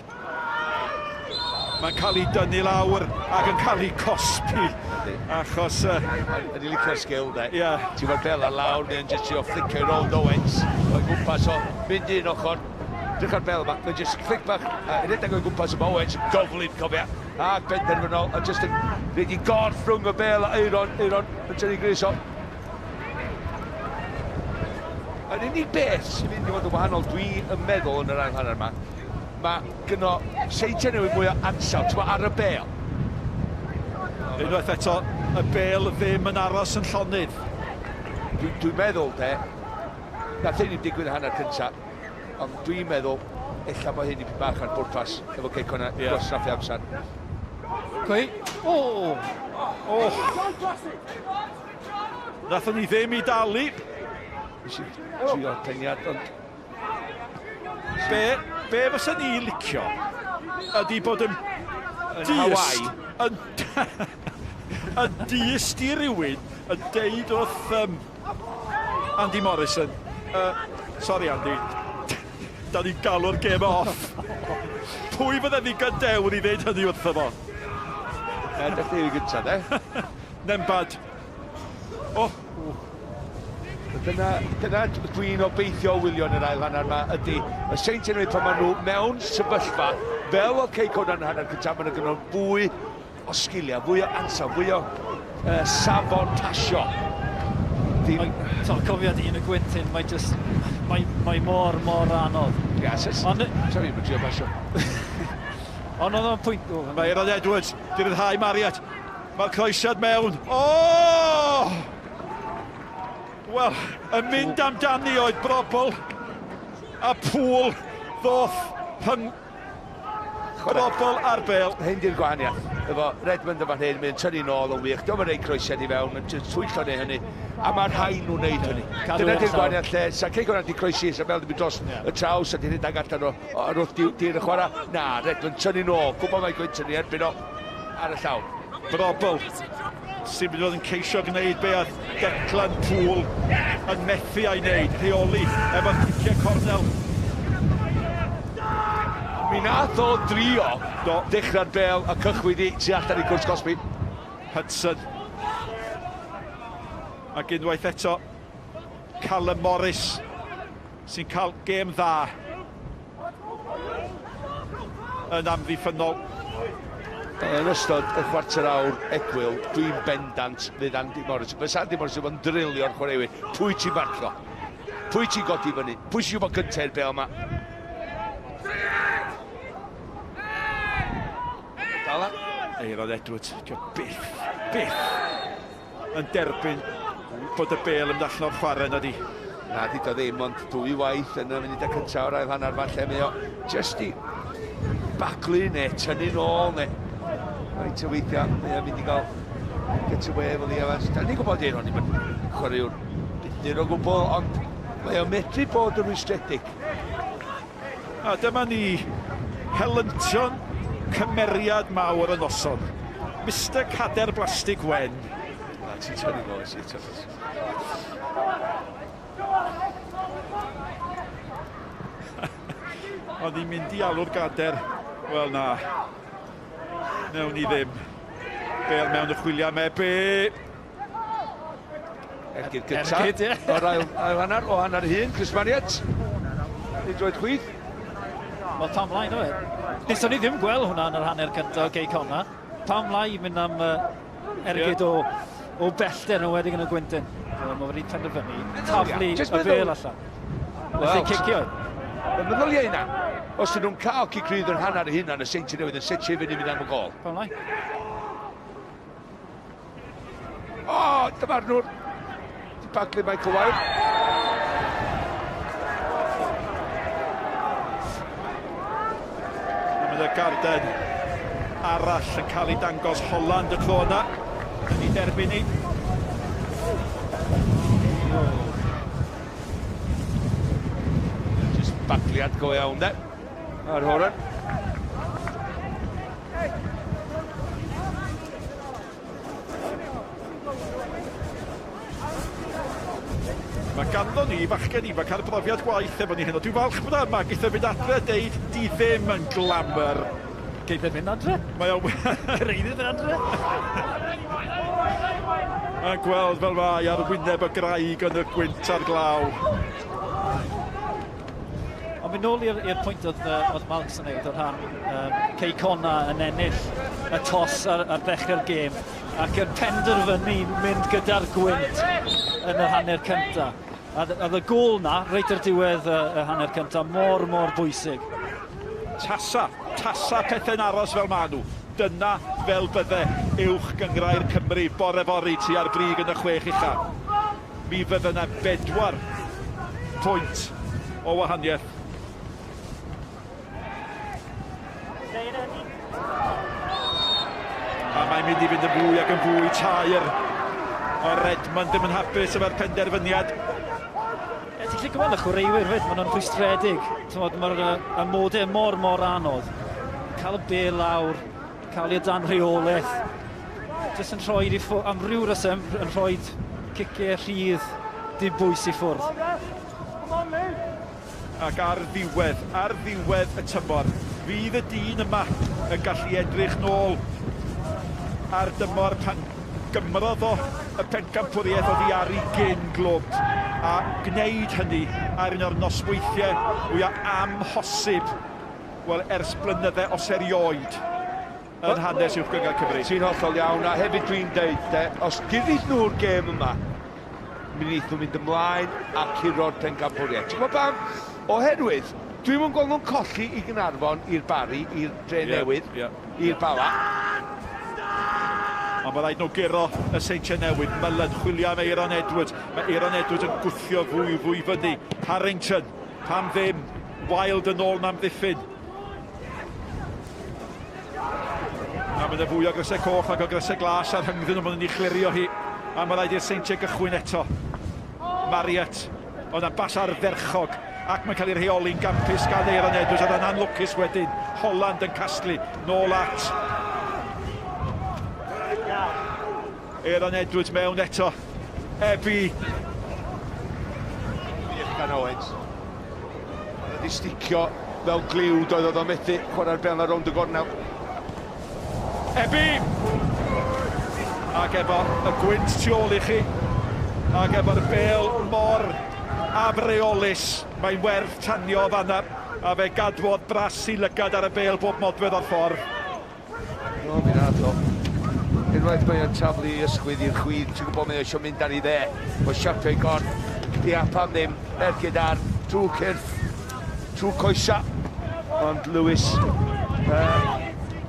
Mae'n cael ei dynnu lawr ac yn cael ei cosbi. Achos... Ydy licio'r sgil, de. Ie. Ti'n fawr bel ar lawr, neu'n jyst i'w flicio i rownd Owens. O'i gwmpas o, mynd un ochr. Drych ar bel yma, mae'n jyst flic bach. Rydych o'i gwmpas o Owens, goflin, cofia. Ac benderfynol, a jyst yn rhaid i gorff rhwng y bel a Aaron yn tynnu gris o. Yr unig beth sy'n mynd i fod yn wahanol, dwi'n meddwl yn yr ail hanner yma, mae gynno Seintiau Newydd mwy o ansawd, ar y bel. Unwaith eto, y bel ddim yn aros yn llonydd. Dwi'n meddwl, de, nath hyn i'n digwydd y hanner cyntaf, ond dwi'n meddwl, ella mae hyn i byd bach ar bwrpas, efo Connah gosraffu amser. Cwy? O! Nathon ni ddim i dalu. Trio peniad, ond... Be fysa ni licio ydy bod yn Hawaii. Yn dyst i rywun yn deud wrth Andy Morrison. Sorry Andy, da ni'n galw'r gêm off. Pwy fydden ni gydewr i ddeud hynny wrtho fo? Dach chi gyntaf, de? Nembad. Dyna dwi'n obeithio wylio yn yr ail hanner yma ydy y Seintiau Newydd pan maen nhw mewn sefyllfa fel o Connah yn y hanner cyntaf, maen nhw'n fwy o sgiliau, fwy o ansawd, fwy o safon pasio. Cofiad un y Gwyntin, mae mor anodd. Yes, sorry, mae'n trio pasio. Ond oedd o'n pwynt... Mae Aaron Edwards, di ryddhau Mariad. Mae'r croesiad mewn. Wel, y mynd amdani oedd brobl. A pŵl ddoth brobl ar bel. Hyn di'r gwahaniaeth. Efo Redmond yn fan hyn, mae'n tynnu nôl yn wych. Dwi'n ei croesiad i fewn, yn twyllo neu hynny. A mae'r rhain nhw'n neud hynny. Dyna di'r gwahaniaeth lle. Sa'n Connah di croesi, sa'n bel di mynd dros y traws, a di rhedeg allan o wrth di'r y chwarae. Na, Redmond tynnu nôl. Gwybod mae Gwyntin ni erbyn o ar y llaw. Brobl. Sy'n mynd fod yn ceisio gwneud be oedd Declan Poole yn methu a'i wneud, rheoli efo'r piciau cornel. Mi nath o drio dechrau'r bel a cychwyd i tu allan i gwrs Cosby. Hudson. Ac unwaith eto, Callum Morris sy'n cael gêm dda yn amddiffynol. Yn ystod y chwarter awr egwyl, dwi'n bendant fydd Andy Morris. Fydd Andy Morris yn fod yn drilio'r chwaraewyr. Pwy ti'n marcio? Pwy ti'n godi fyny? Pwy ti'n gwybod gyntaf bel yma? Dala? Aaron Edwards, byth yn derbyn bod y bel yn allan o'r chwarae na di. Na, di do ddim, ond dwy waith yn y munud y cyntaf o'r ail hanner fan lle mae o just i baglu neu tynnu nôl neu rhaid o weithiau, mae o'n mynd i gael get away efo ni Evans. Da ni'n gwybod un o'n i'n chwaraewr bythyr o gwbl, ond mae o'n medru bod yn rwystredig. A dyma ni helyntion cymeriad mawr y noson. Mr Cader Blastig Wen. Na, ti'n tynnu nôl i sy'n tynnu. O'n i'n mynd i alw'r gader. Wel na. Newn ni ddim. Bel mewn y chwiliau me. Ergyd gyntaf. O'r ail hanner, o hanner hun, Chris Mariad. Nid roed chwyth. Wel, tam lai, no e. Nithon ni ddim gweld hwnna yn yr hanner cyntaf o Connah. Tam lai mynd am ergyd o o bellter nhw wedyn yn y gwyntyn. Mae wedi penderfynu taflu y bel allan. Felly cicio. Y meddyliau yna, os ydyn nhw'n cael cicrydd yn hanner y hynna yn y Seintiau Newydd yn setio i fynd i fynd am y gol. Fel lai. O, dyma'r nhw'r di baglu Michael Wild. Mae y garden arall yn cael ei dangos Holland y tro yna. Yn ei derbyn ni. Just bagliad go iawn de. Ar Horan. Mae ganddo ni fachgen ifanc ar brofiad gwaith efo ni hyn. Dwi'n falch bod yma, geith o fynd adre deud di ddim yn glamour. Geith o fynd adre? Mae o... Reidydd yn adre? A gweld fel mae ar wyneb y graig yn y gwynt ar glaw. Ond mynd nôl i'r pwynt oedd Malcs yn neud o'r rhan Connah yn ennill y tos ar ddechrau'r gêm ac yn penderfynu mynd gyda'r gwynt yn y hanner cyntaf. A y gôl na, reit ar diwedd y hanner cyntaf, mor bwysig. Tasa pethau'n aros fel maen nhw. Dyna fel bydde uwch gyngrau'r Cymru bore fori tu ar brig yn y 6 ucha. Mi fydde yna 4 pwynt o wahaniaeth. A mae'n mynd i fynd yn fwy ac yn fwy tair. O Redmond ddim yn hapus efo'r penderfyniad. Ti'n gallu gweld y chwaraewyr fyd, maen nhw'n rhwystredig. Mae'r amodau mor anodd. Cael y bel lawr, cael ei dan rheolaeth. Jyst yn rhoi am ryw resym, yn rhoi ciciau rhydd dibwys i ffwrdd. Ac ar ddiwedd y tymor, fydd y dyn yma yn gallu edrych nôl ar dymor pan gymrodd o y pencampwriaeth oddi ar ei gyn glwb a gwneud hynny ar un o'r nosweithiau fwyaf amhosib ers blynydde os erioed yn hanes uwch gyngor Cymru. Ti'n hollol iawn, a hefyd dwi'n deud, os gyrraedd nhw'r gêm yma, mi wneith nhw'n mynd ymlaen a curo'r pencampwriaeth. Ti'n gwybod pam? Oherwydd, dwi'n mwyn gweld nhw'n colli i Gaernarfon, i'r Bari, i'r Dre Newydd, i'r Bala. Ond mae rhaid nhw giro y Seintiau Newydd. Mylen chwilio am Eiron Edwards. Mae Eiron Edwards yn gwthio fwy fyny. Harrington, pam ddim. Wild yn ôl na'n ddiffyn. A mae'n fwy o grysau coch ac o grysau glas ar hyngddyn nhw, mae'n ei chlirio hi. A mae rhaid i'r Seintiau gychwyn eto. Marriott, ond yn bas ar ferchog. Ac mae'n cael ei rheoli'n gampus gan Eiron Edwards. A yn anlwcus wedyn. Holland yn casglu. Nôl at Eiron Edwards mewn eto. Ebi. Gan Owens. Oedd wedi sticio fel gliwd oedd o methu chwarae'r bel na rownd y gornel. Ebi! Ac efo y gwynt tu ôl i chi. Ac efo'r bel mor afreolus. Mae'n werth tanio fanna. A fe gadwodd bras i lygad ar y bel bob modfedd o'r ffordd. O, mi'n adlo. Unwaith mae o'n taflu ysgwydd i'r chwyd, ti'n gwybod mae eisiau mynd ar ei dde. O siapio'i gorn, di apam ddim, ergyd ar, trwy cyrff, trwy coesa. Ond Lewis,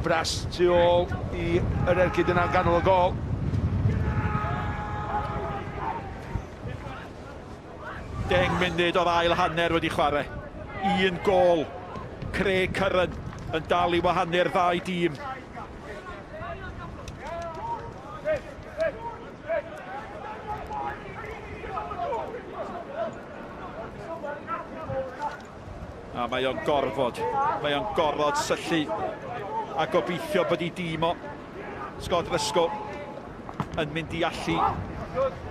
bras tu ôl i yr ergyd yna'n ganol y gol. Deng munud o'r ail hanner wedi chwarae. Un gol. Craig Curran yn dal i wahanu'r ddau dîm. A mae o'n gorfod syllu a gobeithio bod ei dîm o Scott Frisco yn mynd i allu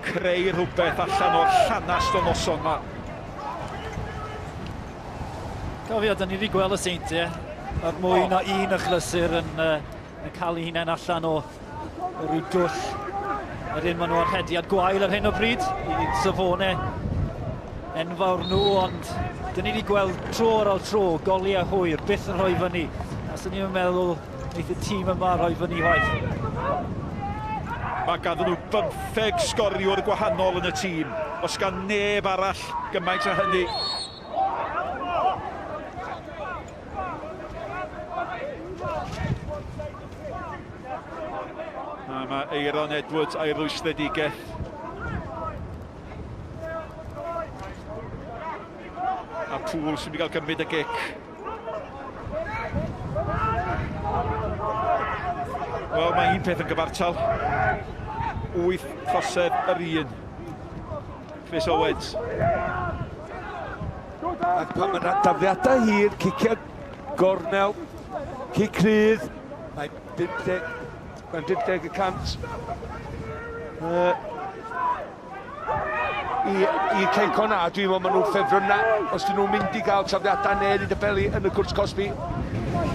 creu rhywbeth allan o'r llanast o noson yma. Cofio, da ni wedi gweld y Seintiau ar mwy na un achlysur yn cael ei hunain allan o ryw dwll. Yr un maen nhw ar hediad gwael ar hyn o bryd i safonau enfawr nhw, ond da ni wedi gweld tro ar ôl tro, goliau hwyr, byth yn rhoi fyny. A sy'n ni'n meddwl wneud y tîm yma rhoi fyny waith. Mae ganddyn nhw 15 sgoriwr gwahanol yn y tîm. Os gan neb arall gymaint o hynny. A mae Eiron Edwards a'i rwystredigaeth. A Pŵl sy'n mynd i gael gymryd y gic. Wel, mae un peth yn gyfartal. 8 thosedd yr un. Chris Owens. Ac pan mae yna dafliadau hir, ciciau gornel, cic rydd, mae'n 50 y cant. I Cei Connah, dwi'n meddwl maen nhw'n ffefrynna. Os dyn nhw'n mynd i gael tafliadau neu i dybelu yn y cwrs Cosby,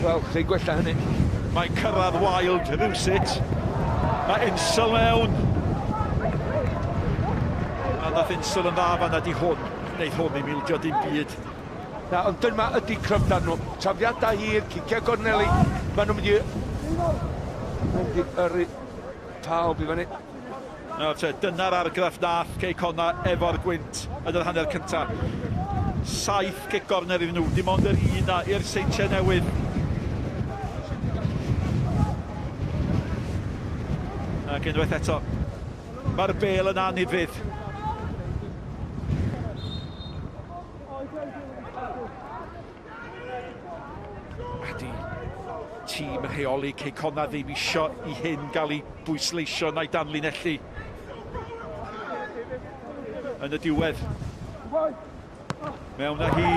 wel, creu gwella hynny. Mae'n cyrraedd Wild rhywsut. Mae Insel mewn. A nath Insel yn dda fan ydi hwn. Wneud hwn i mildio dim byd. Na, ond dyma ydi cryfdar nhw. Tafliadau hir, ciciau gorneli. Maen nhw'n mynd i... yrru pawb i fyny. No, dyna'r argraff nath Cei Connah efo'r gwynt yn yr hanner cyntaf. 7 cic gorner iddyn nhw, dim ond yr un na i'r Seintiau Newydd. Ac unwaith eto, mae'r bêl yn anidfydd. Ydy tîm rheoli Cei Connah ddim isio i hyn gael ei bwysleisio na'i danlinellu. Yn y diwedd. Mewn â hi.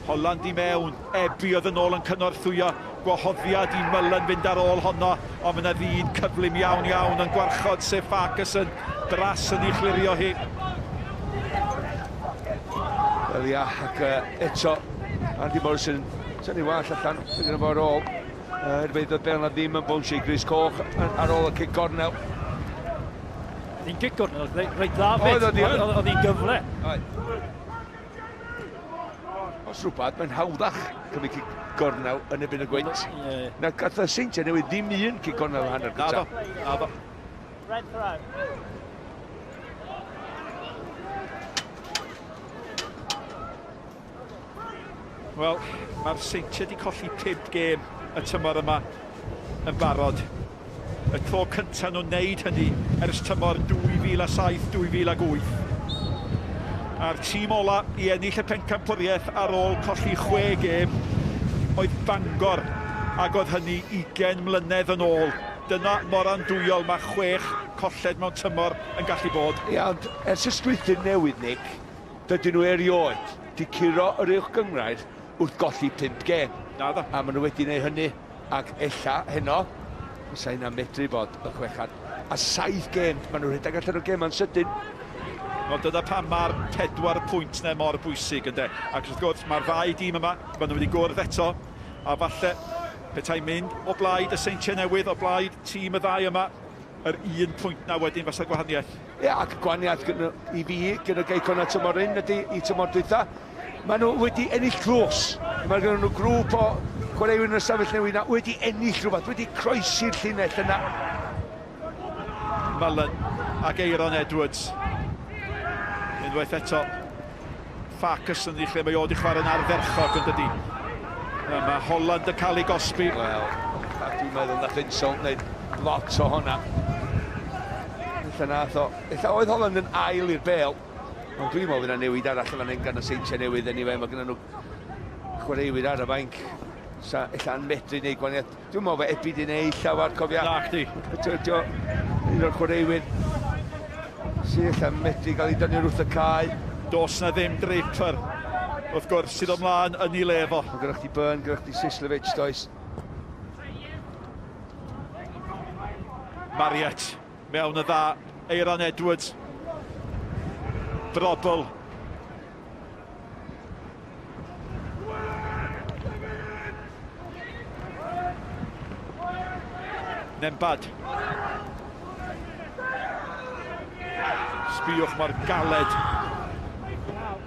Holland i mewn. Ebi oedd yn ôl yn cynorthwyo. Gwahoddiad i Mullen fynd ar ôl honno. Ond mae yna ddyn cyflym iawn yn gwarchod sef Ferguson. Dras yn ei chlirio hi. Wel ia, ac eto Andy Morrison tynnu wall allan gyda fo ar ôl. Erbyn y bel na ddim yn bwnsig. Chris Coch ar ôl y cic gornel. Ni'n cic gornel, reit dda fyd. Oedd hi'n gyfle. Os rhywbeth, mae'n hawddach cymryd cic gornel yn ebyn y gwynt. Na gath y Seintiau Newydd ddim un cic gornel hanner gyda. Naddo. Red throw. Wel, mae'r Seintiau wedi colli 5 gêm y tymor yma yn barod. Y tro cyntaf nhw'n neud hynny ers tymor 2007-2008. A'r tîm ola i ennill y pencampwriaeth ar ôl colli 6 gêm oedd Bangor, ac oedd hynny 20 mlynedd yn ôl. Dyna mor andwyol mae 6 colled mewn tymor yn gallu bod. Ia, ond ers y strwythur newydd, Nick, dydyn nhw erioed di curo yr uwch gyngrair wrth golli 5 gêm. Naddo. A maen nhw wedi gwneud hynny, ac ella heno, fysa hynna medru bod y chwechan. A 7 gêm, maen nhw'n rhedeg allan o'r gêm yn sydyn. Wel, dyna pam mae'r 4 pwynt ne mor bwysig, ynddo. Ac wrth gwrs, mae'r 2 dîm yma, maen nhw wedi gwrdd eto, a falle petai'n mynd o blaid y Seintiau Newydd, o blaid tîm y 2 yma, yr 1 pwynt na wedyn fasa'r gwahaniaeth. Ie, ac y gwahaniaeth i fi, gyda Cei Connah tymor un, ydy i tymor dwytha. Maen nhw wedi ennill drws. Mae gen nhw grŵp o chwaraewyr yn y stafell newydd na wedi ennill rhywbeth, wedi croesi'r llinell yna. Mullen ac Eiron Edwards. Unwaith eto, Ferguson i lle mae o wedi chwarae'n arferchog yn dydi. Mae Holland yn cael ei gosbi. Wel, dwi'n meddwl na Insel wneud lot o honna. Ella oedd Holland yn ail i'r bel, ond dwi'n meddwl fyna newid arall yn fan hyn gan y Seintiau Newydd anyway. Mae gen nhw chwaraewyr ar y fainc. Ella yn medru wneud gwaniaeth. Dwi'n meddwl fe Ebi di wneud llawer, cofia. Na, chdi. Un o'r chwaraewyr sy'n ella medru gael ei dynnu wrth y cae. Dos na ddim Draper, wrth gwrs, sydd ymlaen yn ei lefo. Mae gyda chdi Byrne, gyda chdi Sislevich, does. Mariet, mewn y dda, Eiron Edwards. Brobl. Nembad. Sbiwch mor galed.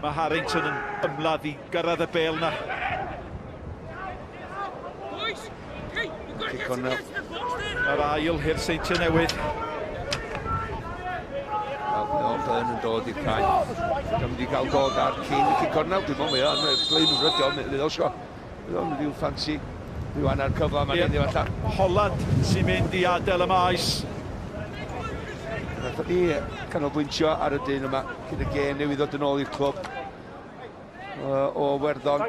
Mae Harrington yn ymladd i gyrraedd y bel na. Cei Connah Yr ail i'r Seintiau Newydd. Wel, Byrne yn dod i'r cae. Gan wedi cael dod ar cyn i Connah. Dwi'n meddwl mae o'n blaen yn rydio. Fydd osgo. Fydd o'n rhyw ffansi. Rhyw anna'r cyfla mae'n ei ddifalla. Holland sy'n mynd i adael y maes. Nath ni canolbwyntio ar y dyn yma cyn y gêm newydd ddod yn ôl i'r clwb o Werddon.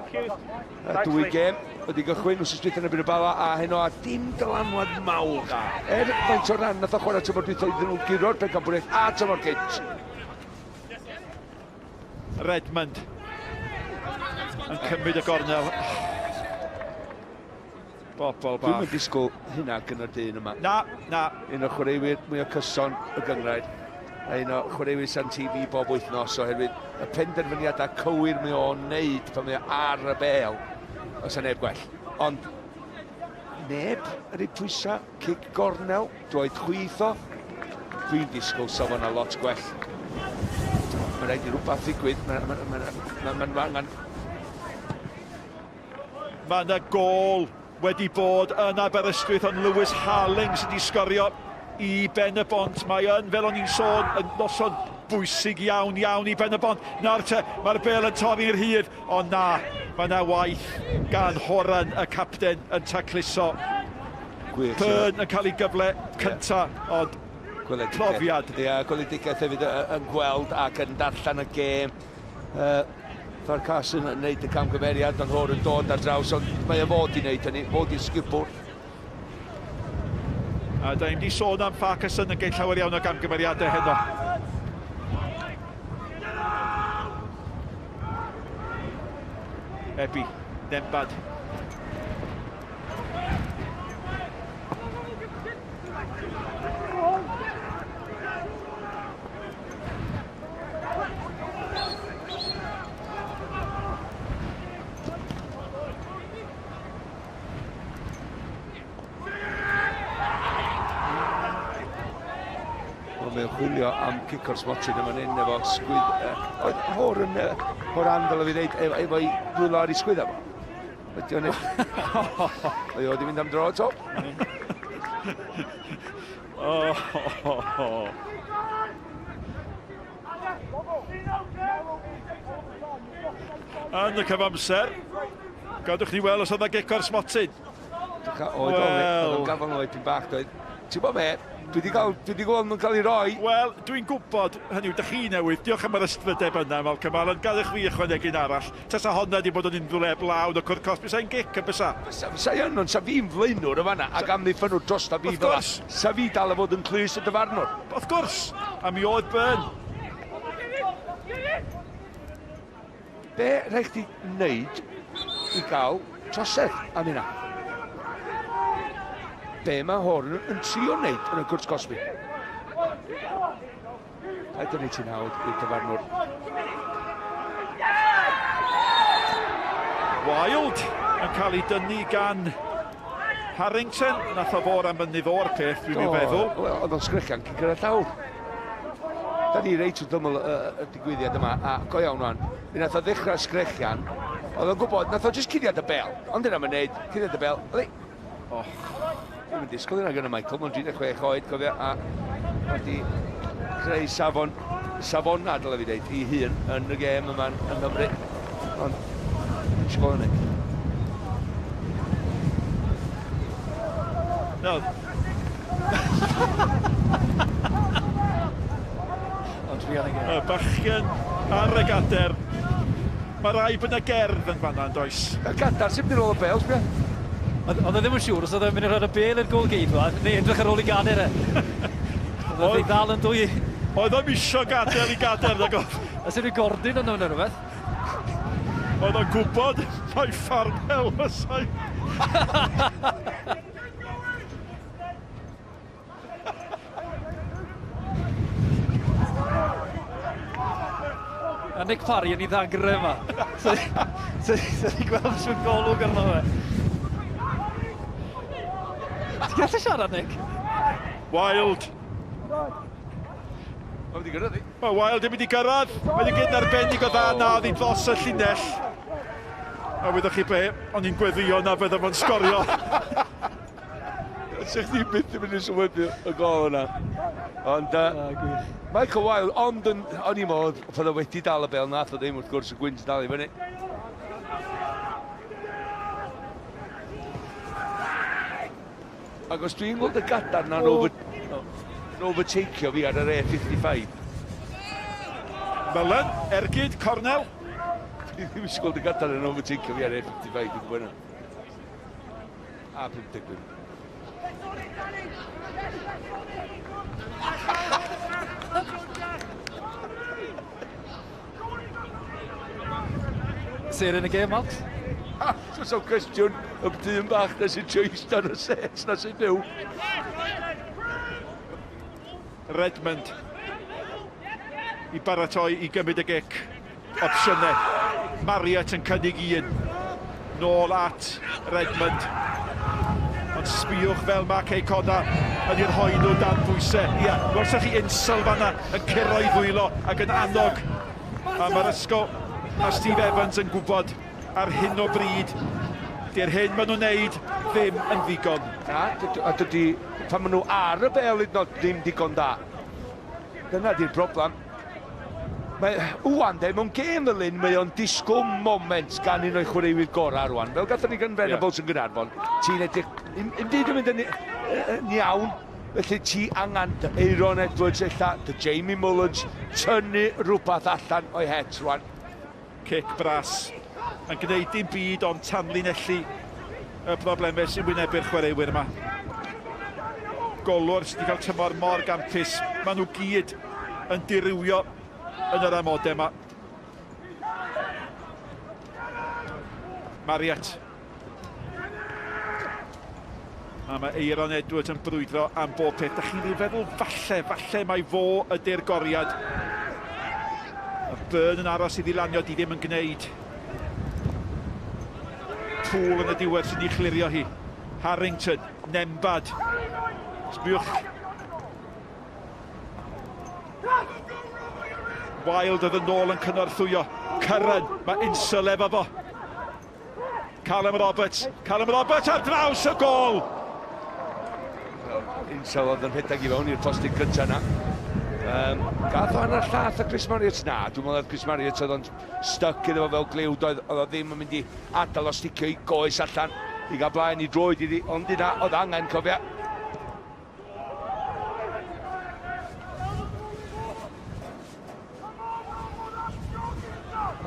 Dwy gêm wedi gychwyn wrth ysbryd yn y Bala a heno a dim dylanwad mawr. Faint o ran nath o chwarae tymor dwytho iddyn nhw guro'r pencampwriaeth a tymor cynt. Redmond yn cymryd y gornel. Bobl bach. Dwi'n mynd disgwyl hynna gan y dyn yma. Na. Un o chwaraewyr mwy o cyson y gyngraid. A un o chwaraewyr Seintiau bob wythnos oherwydd y penderfyniadau cywir mae o'n neud pan mae ar y bel. Os a neb gwell. Ond neb yr ei pwysau, cic gornel, droed chwyth o. Dwi'n disgwyl safon a lot gwell. Mae'n rhaid i rhywbeth ddigwydd. Mae'n angen. Mae yna gol wedi bod yn Aberystwyth ond Lewis Harling sydd wedi sgorio i ben y bont. Mae yn, fel o'n i'n sôn, yn noson bwysig iawn i ben y bont. Nawr te, mae'r bel yn torri'r hyd, ond na, mae yna waith gan Horan, y capten, yn tacluso. Byrne yn cael ei gyfle cynta, ond profiad. Ie, gweledigaeth hefyd yn gweld ac yn darllen y gêm. Farkas yn gwneud y camgymeriad, ond hwn yn dod ar draws, ond mae e fod i wneud hynny, fod i'r sgubwr. A da ni'n di sôn am Farkas yn geith llawer iawn o camgymeriadau heno. Ebi, Nembad. Mae'n chwilio am cicor smotrin yma'n un efo sgwydd... Oedd Horan fel o fi ddeud efo'i dwylo ar ei sgwydd yma. Ydy o'n ei... Oedd wedi mynd am dro to. Yn y cyfamser. Gadwch ni weld os oedd yna gicor smotrin. Oedd o'n gafon oed pyn bach doedd. Ti'n bod me? Dwi wedi gweld nhw'n cael ei roi. Wel, dwi'n gwybod, hynny yw, dych chi Newydd, diolch am yr ystfydeb yna, Mal Cymal, ond gadwch fi ychwanegu un arall. Tasa honna wedi bod yn unrhyw blawd o cwrdd cosbi, sa'n gic yn bysa? Fysa yn, ond sa fi'n flaenwr y fanna, ac am ddiffyn nhw dros da fi fel la. Sa fi dal y fod yn clwys y dyfarnwr. Wrth gwrs, a mi oedd Byrne. Be rhaid chdi wneud i gael trosedd am hynna? Be mae hwn yn trio wneud yn y gwrs cosbi. Rhaid yn ei ti nawd i'r dyfarnwr. Wild yn cael ei dynnu gan Harrington. Nath o fod am mynydd o'r peth, dwi'n meddwl. Oedd o'n sgrechian cyn gyda llawr. Da ni reit wrth ymwyl y digwyddiad yma, a go iawn rhan. Mi nath o ddechrau sgrechian, oedd o'n gwybod, nath o jyst cuddiad y bel. Ond yna mae'n neud, cuddiad y bel. Dwi'n mynd disgwyl yna gyda Michael, mae'n 36 oed, cofio, a wedi creu safon adal fi ddeud, i hun yn y gêm yma yn Nghymru. Ond, eisiau gweld hynny. No. Y bachgen ar y gader. Mae rai bod yna gerdd yn fanna, yn does? Y gader sy'n mynd i rôl y bel, sbio? Oedd e ddim yn siŵr os oedd e'n mynd i rhoi y bel i'r golgeidfa, neu edrych ar ôl i gader e. Oedd e ddal yn dwy. Oedd o'n isio gader i gader, na gof. Ys yw'n gordyn yn hwnna rhywbeth? Oedd o'n gwybod mae ffarmel ysau. A Nick Parry yn ei ddagre yma. Sa'n ni gweld sy'n golwg arno fe. Ti'n gallu siarad, Nick? Wild. Mae wedi gyrraedd i. Mae Wild yn mynd i gyrraedd. Mae wedi gyd arbennig o dda nawdd i ddos y llinell. A wedwch chi be, o'n i'n gweddio na byddaf o'n sgorio. Sech chi byth yn mynd i sefydlu y gol yna. Ond Michael Wilde, ond o'n i modd, pan o wedi dal y bel nath o ddim wrth gwrs y gwynt dal i fyny. Ac os dwi'n gweld y gadar na'n overtakeio fi ar yr A55. Melyn, ergyd, cornel. Dwi ddim eisiau gweld y gadar yn overtakeio fi ar A55, dwi'n gwybod yna. A 50. Ser yn y gêm, Max? Does o cwestiwn y dyn bach na sy'n choist ar y set na sy'n byw. Redmond i baratoi i gymryd y gic. Opsiynau. Marriott yn cynnig un. Nôl at Redmond. Ond sbiwch fel mae Connah yn i'r hoen nhw dan bwysau. Ia, wrth chi insel fanna yn curo i ddwylo ac yn annog. A mae'r ysgol a Steve Evans yn gwybod ar hyn o bryd di'r hyn maen nhw'n neud ddim yn ddigon. Na, a dydy, pan maen nhw ar y bel ddim digon da. Dyna di'r broblem. Wwan de, mewn gêm fel un, mae o'n disgwyl moment gan un o'i chwaraewyr gorau rwan. Fel gatho ni gan Venables yn Gynarfon, ti'n edrych, yn dyd yn mynd yn iawn, felly ti angen Aaron Edwards ella, dy Jamie Mullins, tynnu rhywbeth allan o'i het rwan. Cic bras, yn gwneud dim byd ond tanlinellu y broblemau sy'n wynebu'r chwaraewyr yma. Golwr sydd wedi cael tymor mor gampus, maen nhw gyd yn dirywio yn yr amodau yma. Marriott. A mae Aaron Edwards yn brwydro am bob peth. Da chi'n feddwl falle mai fo ydy'r goriad. A Byrne yn aros i ddilanio di ddim yn gwneud. Poole yn y diwedd sy'n ei chlirio hi. Harrington, Nembad. Sbiwch. Wilde oedd yn ôl yn cynorthwyo. Curran, mae Insel efo fo. Callum Roberts ar draws y gol! Insel oedd yn rhedeg i fewn i'r postyn cyntaf yna. Gath o hanner llath o Chris Marriott na. Dwi'n meddwl oedd Chris Marriott oedd o'n stuck iddo fo fel gliwd, oedd o ddim yn mynd i adal o sticio i goes allan i gael blaen i droed iddi, ond yna oedd angen cofia.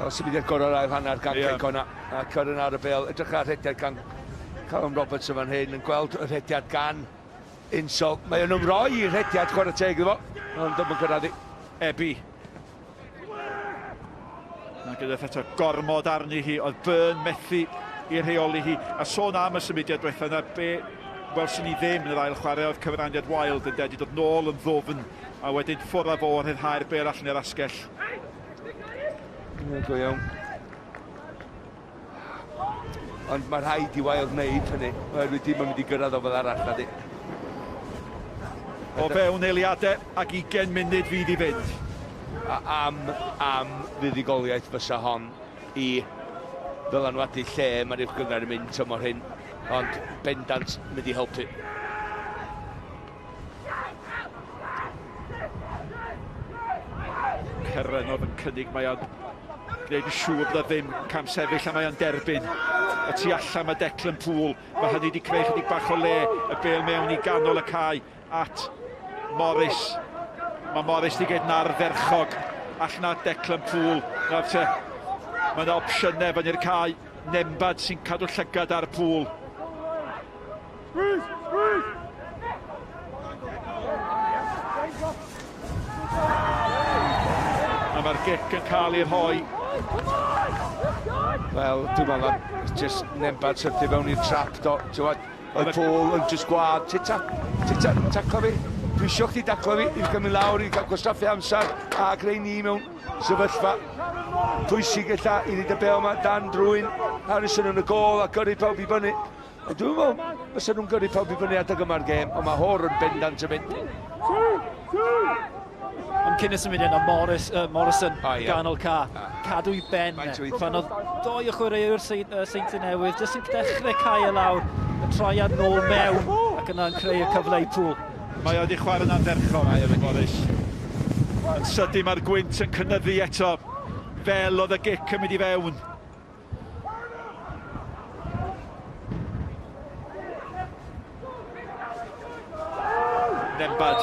Sy'n mynd i'r gorau'r ail hanner gan Connah a Curran ar y bel, edrych ar rhediad gan Callum Roberts yn fan hyn, yn gweld y rhediad gan Insel. Mae yn ymroi i'r rhediad chwarae teg iddo fo, ond ddim yn gyrraeddu. Ebi. Na gyda'r eto gormod arni hi, oedd Byrne methu i'r rheoli hi. A sôn am y symudiad diwethaf yna, be welson ni ddim yn yr ail chwarae oedd cyfraniad Wilde yn dedi dod nôl yn ddwfn a wedyn ffwrdd a fo yn rhyddhau'r bel allan i'r asgell. Go iawn. Ond mae rhaid i Wilde wneud hynny. Mae'r wedi mynd i gyrraedd o fel arall na di. O fewn eiliadau ac 20 munud fydd i fynd. Am fuddigoliaeth fysa hon i ddylanwadu lle mae'r uwch gyngor yn mynd tymor hyn. Ond bendant mynd i helpu. Curran oedd yn cynnig, mae o'n gwneud yn siŵr bod ddim cam sefyll a mae o'n derbyn. Y tu allan mae Declan Poole. Mae hynny wedi creu chydig bach o le, y bel mewn i ganol y cae at Morris. Mae Morris wedi gwneud na'r ferchog allan at Declan Poole. Mae yna opsiynau fan i'r cae. Nembad sy'n cadw llygad ar Poole. A mae'r gic yn cael i'r hoi. Wel, dwi'n meddwl, just Nembad syrthu fewn i'r trap do. Oedd Paul yn just gwad, taclo fi. Dwi isio chdi daclo fi, i'n gymryd lawr, i'n cael gwastaffu amser, a greu ni mewn sefyllfa. Pwysig ella i ddweud y bel yma, dan drwy'n Harrison yn y gol a gyrru pawb i fyny. Dwi'n meddwl, fysa nhw'n gyrru pawb i fyny adeg yma'r gêm, ond mae hor yn bendant yn mynd. Ond cyn y symudiad o Morrison ganol ca, cadw i ben. Fan oedd doi o chwaraewr Seintiau Newydd, jyst yn dechrau cael e lawr, yn troi ar nôl mewn ac ac yna'n creu y cyfle i pŵl. Mae o wedi chwarae yn ardderchog. Mae o'n Morris. Yn sydyn mae'r gwynt yn cynyddu eto. Fel oedd y gic yn mynd i fewn. Nembad.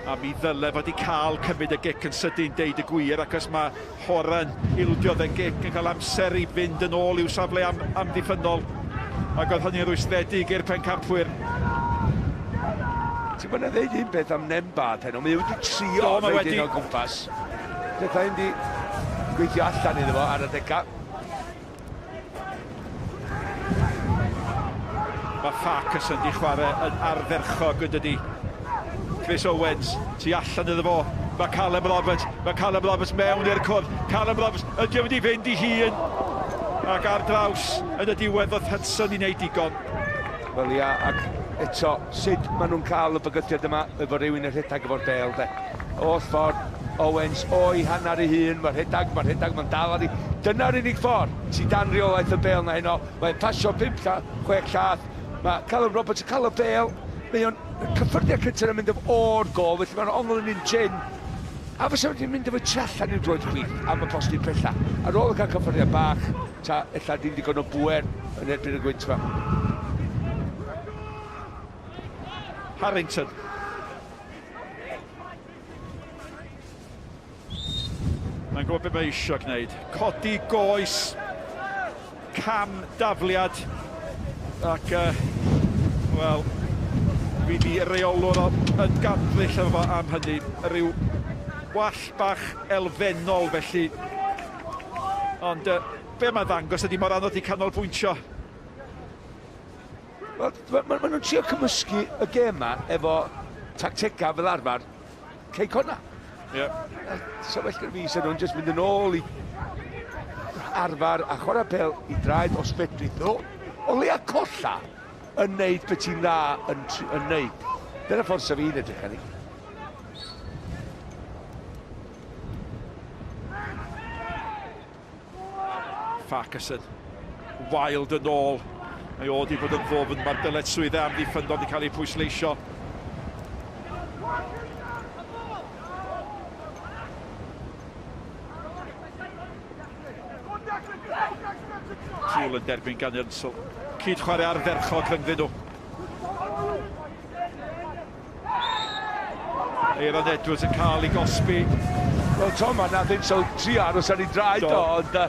A mi ddyle fod i cael cymryd y gic yn sydyn deud y gwir, ac os mae Horan ildiodd y gic yn cael amser i fynd yn ôl i'w safle amddiffynol. Ac oedd hynny'n rwystledig i'r pencampwyr. Ti'n mynd a ddeud un beth am Nembad heno, mae wedi trio ddeud un o gwmpas. Dydda wedi gweithio allan iddo fo ar y deca. Mae Farkas yn di chwarae yn ardderchog yn dydi. Chris Owens, tu allan iddo fo. Mae Callum Roberts mewn i'r cwrdd. Callum Roberts yn mynd i fynd i hun. Ac ar draws yn y diwedd oedd Hudson i wneud digon. Wel ia, ac eto, sut maen nhw'n cael y bygythiad yma efo rhywun yn rhedag efo'r bel, de. Oll ffordd, Owens o'i hanner ei hun, mae'r rhedag ma'n dal ar ei. Dyna'r unig ffordd sy'n dan reolaeth y bel na heno. Mae'n pasio 5 6 llath. Mae Callum Roberts yn cael y bel. Mae o'n cyffyrddiad cyntaf yn mynd o'r gol, felly mae'n ongl yn gin. A fysa wedi'n mynd efo trallan i'r droed chwith am y postyn pella. Ar ôl y cael cyffyrddiad bach, ta ella dim digon o bwer yn erbyn y gwynt fa. Harrington. Mae'n gwybod beth mae eisiau gwneud. Codi goes, cam dafliad, ac, wel, fi di reolwr yn gadlill efo am hynny. Ryw wall bach elfennol felly. Ond be mae'n ddangos ydy mor anodd i canolbwyntio. Maen nhw'n trio cymysgu y gêm yma efo tactica fel arfer Connah. So well gyda fi sy'n nhw'n just mynd yn ôl i arfer a chwarae pel i draed o sbedrith nhw. O lea colla yn neud beth ti'n dda yn neud. Dyna ffordd sef fi'n edrych ar ni. Farkason, wild yn ôl. Mae o wedi bod yn ddofn, mae'r dyled swyddau amddiffynnol wedi cael ei pwysleisio. Tiwl yn derbyn gan Yrnsl. Cyd chwarae ardderchog rhyngddyn nhw. Aaron Edwards yn cael ei gosbi. Wel, Tom, nath Yrnsl trio aros ar ei draed o, ond...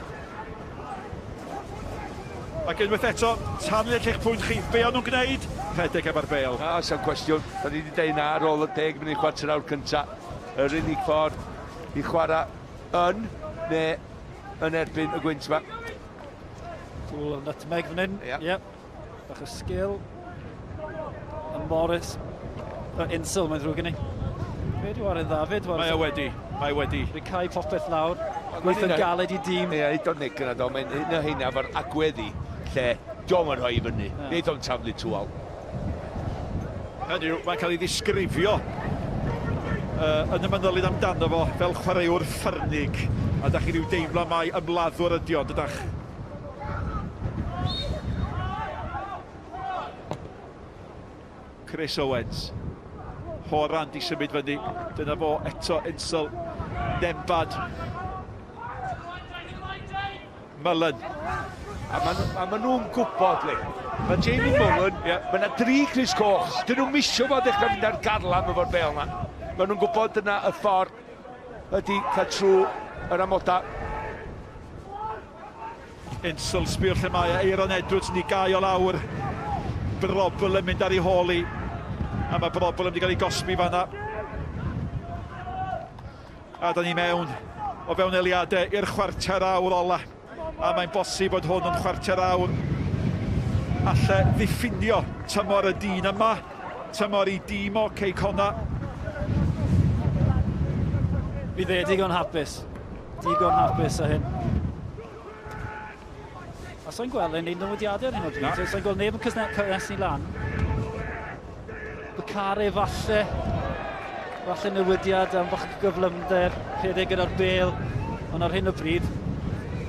Ac unwaith eto, tanlu'r eich pwynt chi, be o'n nhw'n gwneud? Rhedeg efo'r bel. Sa'n cwestiwn. Da ni wedi deud na ar ôl y 10 munud chwarter awr cyntaf. Yr unig ffordd i chwarae yn neu yn erbyn y gwynt yma. Tŵl yn nutmeg fan hyn. Yep. Bach o sgil. Y Morris. Insel, mae'n ddrwg i ni. Be di warin Dafydd? Mae wedi. Ricau popeth lawr. Gweith yn galed i dîm. Ie, i don Nick yna do. Mae'n un o hynna fo'r agweddi lle diom yn rhoi i fyny. Neith o'n taflu twal. Mae'n cael ei ddisgrifio yn y manylydd amdano fo fel chwaraewr ffyrnig. A da chi rhyw deimlo mai ymladdwr ydi o, dydach? Chris Owens. Horan di symud fyny. Dyna fo eto Insel. Nembad. Mullen. A maen nhw'n gwybod, le. Mae Jamie Mullen, mae yna 3 Chris Coch. Dyn nhw'n misio fo ddechrau fynd ar garlam efo'r bel yma. Maen nhw'n gwybod yna y ffordd ydy cael trwy yr amodau. Insel sbio'r lle mae Aaron Edwards ni gau o lawr. Brobl yn mynd ar ei holi. A mae Brobl yn mynd i gael ei gosbi fanna. A da ni mewn o fewn eliadau i'r chwarter awr ola. A mae'n bosib bod hwn yn chwarter awr alle ddiffinio tymor y dyn yma, tymor i dîm o Connah. Bydd e digon hapus a hyn. A so'n gweld yn ein newyddiadau ar hyn o bryd, so'n gweld neb yn cysnesu lan. Bacare falle newydiad am bach o gyflymder, rhedeg gyda'r bel, ond ar hyn o bryd,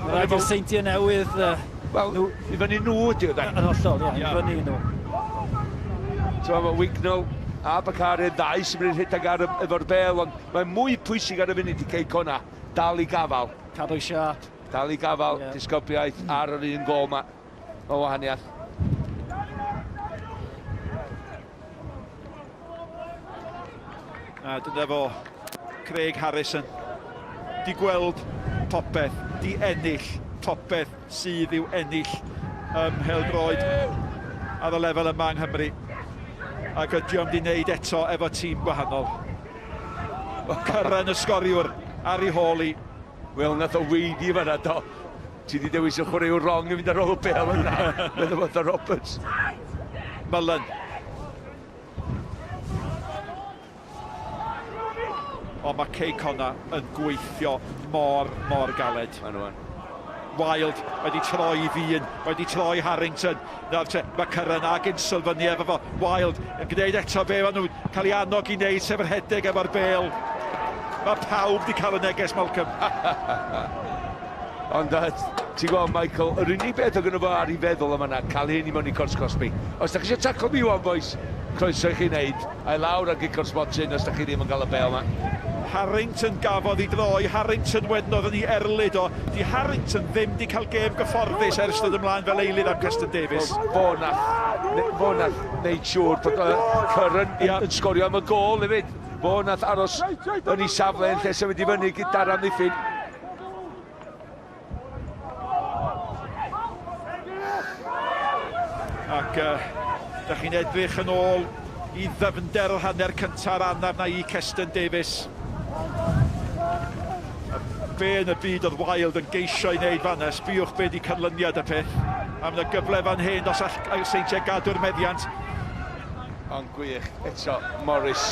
Rhaid i'r Seintiau Newydd... Wel, i fyny nhw ydy o da. Yn hollol, ie, i fyny nhw. So, mae Wignall a Bacari ddau sy'n mynd i rhedeg efo'r bel, ond mae'n mwy pwysig ar y funud i Connah. Dal i gafal. Cadw i siap. Dal i gafal, disgobliaeth ar yr un gol yma o wahaniaeth. A dyna fo, Craig Harrison. Di gweld popeth, di ennill popeth sydd i'w ennill Hel-droed ar y lefel yma yng Nghymru. Ac ydy o'n di wneud eto efo tîm gwahanol. Cyrra'n y sgoriwr ar ei hôl i. Wel, nath o weidi fan'na, do. Ti di dewis o chwaraew wrong i fynd ar ôl y bel yna. Meddwl bod o Roberts. Mullen. O, mae Connah yn gweithio mor galed. Wild wedi troi Fian, wedi troi Harrington. Mae Cyrran ag Insel fyny efo fo. Wild yn gwneud eto be maen nhw'n cael ei annog i wneud sef yr hedeg efo'r bel. Mae pawb wedi cael y neges, Malcolm. Ond ti'n gweld, Michael, yr unig beth o gynnu fo ar ei feddwl yma yna, cael hyn i mewn i cwrs Cosby. Os da chi eisiau taclo mi wan, boys, croeso i chi wneud. A'i lawr ag i cwrs Botyn os da chi ddim yn cael y bel yma. Harrington gafodd i droi, Harrington wednodd yn ei erlyd o. Di Harrington ddim di cael gêm gyfforddus ers dod ymlaen fel eilydd am Cyston Davies. Fo nath wneud siŵr bod Cyrran yn sgorio am y gol hefyd. Fo nath aros yn ei safle yn lle symud i fyny gyda'r amddiffyn. Ac da chi'n edrych yn ôl i ddyfnder o hanner cynta'r anaf na i Cyston Davies. Be yn y byd oedd Wild yn geisio i wneud fanna, sbiwch be di canlyniad y peth. Am y gyfle fan hyn os all Seintiau gadw'r meddiant. Ond gwych, eto Morris,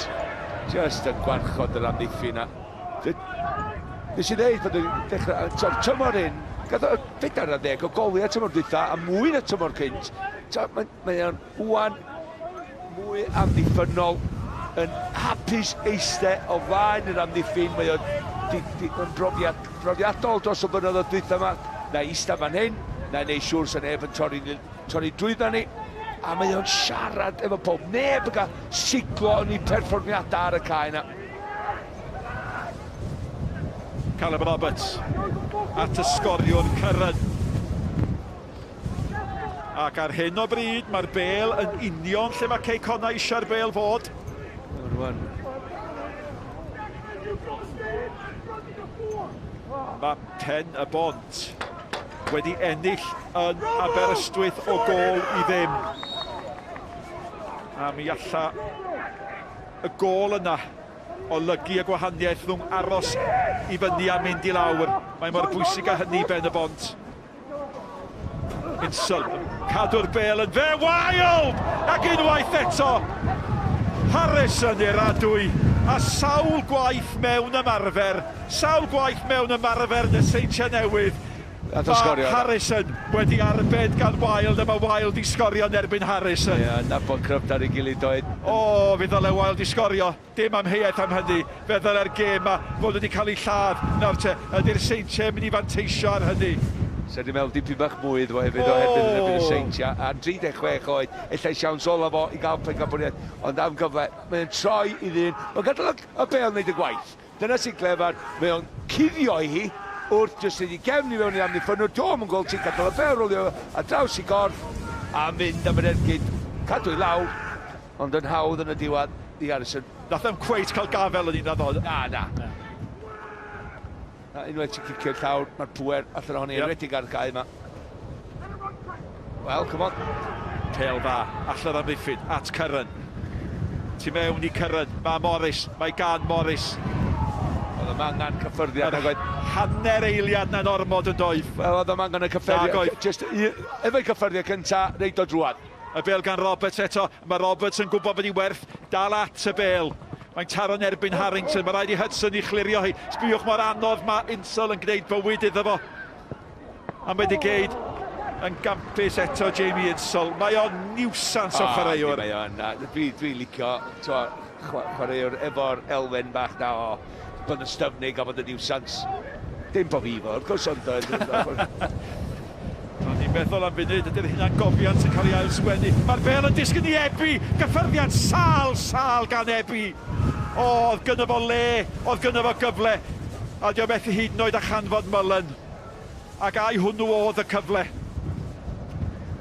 just yn gwarchod yr amddiffyn na. Nes i ddeud bod yn dechrau, tymor hyn, gath o 40 o goliau tymor dwytha a mwy na tymor cynt. Mae o'n wwan mwy amddiffynol, yn hapus eiste o flaen yr amddiffyn. Mae o'n brofiadol dros o blynyddoedd dwytha yma. Na eista fan hyn, na neud siŵr sy'n neb yn torri drwydda ni. A mae o'n siarad efo pob. Neb yn cael siglo yn ei perfformiadau ar y cae yna. Callum Roberts at y sgoriwr Cyrran. Ac ar hyn o bryd mae'r bel yn union lle mae Connah eisiau'r bel fod. Mae Pen y Bont wedi ennill yn Aberystwyth o gol i ddim. A mi alla y gol yna olygu y gwahaniaeth rhwng aros i fyny a mynd i lawr. Mae mor bwysig â hynny Ben y Bont. Insel, cadw'r bel yn fe, Wild! Ac unwaith eto, Harrison i'r adwy, a sawl gwaith mewn ymarfer y Seintiau Newydd. Mae Harrison wedi arbed gan Wild, a mae Wild i sgorio yn erbyn Harrison. Ie, nabod cryfd ar ei gilydd oed. O, fe ddyle Wild i sgorio, dim amheuaeth am hynny. Fe ddyle'r gêm ma fod wedi cael ei lladd. Nawr te, ydy'r Seintiau mynd i fanteisio ar hynny. So di mewn dipyn bach mwy iddo hefyd o hefyd yn erbyn y Seintiau. A 36 oed, ellai siawn sola fo i gael pencampwriaeth. Ond am gyfle, mae'n troi i ddyn. Mae'n gadael y bel wneud y gwaith. Dyna sy'n clefar, mae'n cuddio i hi wrth jyst wedi gefn i fewn i amddiffynwr. Do'm yn gweld ti'n gadael y bel rwlio a draws i gorff a mynd am yr ergyd. Cadw i lawr, ond yn hawdd yn y diwedd i Harrison. Nath am cweit cael gafel yn un addo. Na. Unwaith ti'n cicio'r llawr, mae'r pwer allan ohoni enwedig ar y cae yma. Wel, come on. Pêl dda, allan am ddiffyn, at Cyrran. Tu mewn i Cyrran, mae Morris, mae gan Morris. Oedd yma angen cyffyrddiad. Hanner eiliad na'n ormod yn doedd. Wel, oedd yma angen y cyffyrddiad. Just efo'i cyffyrddiad cynta, reid o drwad. Y bel gan Roberts eto. Mae Roberts yn gwybod bod ei werth dal at y bel. Mae'n taro'n erbyn Harrington, mae rhaid i Hudson i chlirio hi. Sbiwch mor anodd mae Insel yn gwneud bywyd iddo fo. A mae di geid yn gampus eto Jamie Insel. Mae o'n niwsans o chwaraewr. Mae o'n, dwi'n licio chwaraewr efo'r elfen bach na o bod yn styfnig a bod yn niwsans. Dim bo fi fo, wrth gwrs ond... O'n i'n meddwl am funud, ydy'r hynna'n gofiant yn cael ei ail-sgwennu. Mae'r bel yn disgyn i Ebi, gyffyrddiad sal gan Ebi. Oedd gynno fo le, oedd gynno fo gyfle. A diolch methu hyd yn oed a chanfod Mullen. Ac ai hwnnw oedd y cyfle.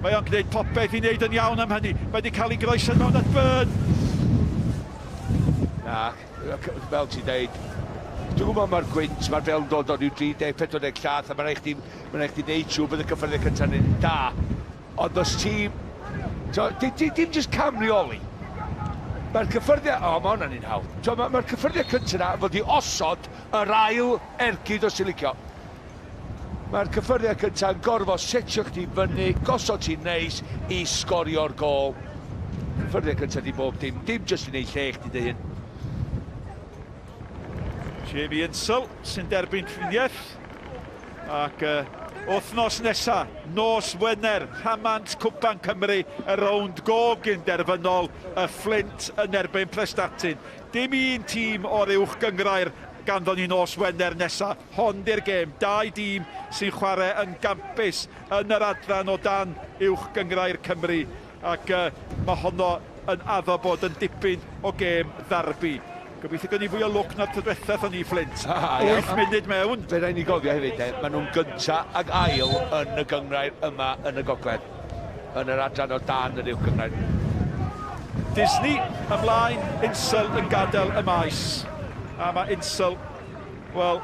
Mae o'n gwneud popeth i wneud yn iawn am hynny. Mae wedi cael ei groeso mewn at Byrne. Na, fel ti'n deud, dwi'n gwybod mae'r gwynt, mae'r fel yn dod o ryw 30-40 llath, a mae'n rhaid chdi wneud siw bydd y cyffyrddiad cyntaf yn da. Ond os ti... Dim jyst camrioli. Mae'r cyffyrddiad... O, mae hwnna'n un hawdd. Mae'r cyffyrddiad cyntaf yna fod i osod yr ail ergyd o silicio. Mae'r cyffyrddiad cyntaf yn gorfod setio chdi fyny, gosod ti'n neis i sgorio'r gol. Cyffyrddiad cyntaf di bob dim jyst i wneud lle chdi dy hyn. Jamie Insel sy'n derbyn ffiniaeth. Ac wythnos nesa, nos Wener, rhamant Cwpan Cymru, y rownd gog yn derfynol, y Flint yn erbyn Prestatyn. Dim un tîm o'r uwch gyngrair ganddo ni nos Wener nesa. Hon di'r gêm, 2 dîm sy'n chwarae yn gampus yn yr adran o dan uwch gyngrair Cymru. Ac mae honno yn addo bod yn dipyn o gêm ddarbu. Gobeithio gen i fwy o lwc na'r tydwethaf o'n i Flint. 8 munud mewn. Fe rhaid ni gofio hefyd, maen nhw'n gynta ag ail yn y gyngrair yma yn y gogledd. Yn yr adran o dan yr uwch gyngrair. Disney ymlaen, Insel yn gadael y maes. A mae Insel, wel,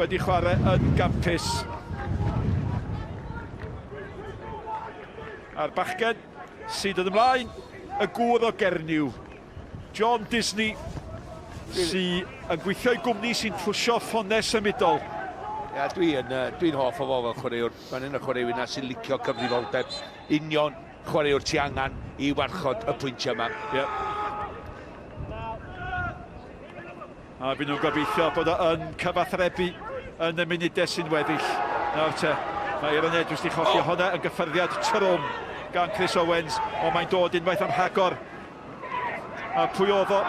wedi chwarae yn gampus. A'r bachgen sydd yn ymlaen, y gŵr o Gerniw. John Disney, sy'n gweithio i gwmni sy'n pwysio ffones ymudol. Ia, dwi'n hoff o fo fel chwaraewr. Mae'n un o chwaraewyr na sy'n licio cyfrifoldeb. Union chwaraewr ti angen i warchod y pwyntiau yma. Ie. A bydd nhw'n gobeithio bod yn cyfathrebu yn y munudau sy'n weddill. Nawr te, mae Iron Edwards wedi cholli hwnna yn gyffyrddiad trwm gan Chris Owens, ond mae'n dod unwaith am rhagor. A pwy oedd o?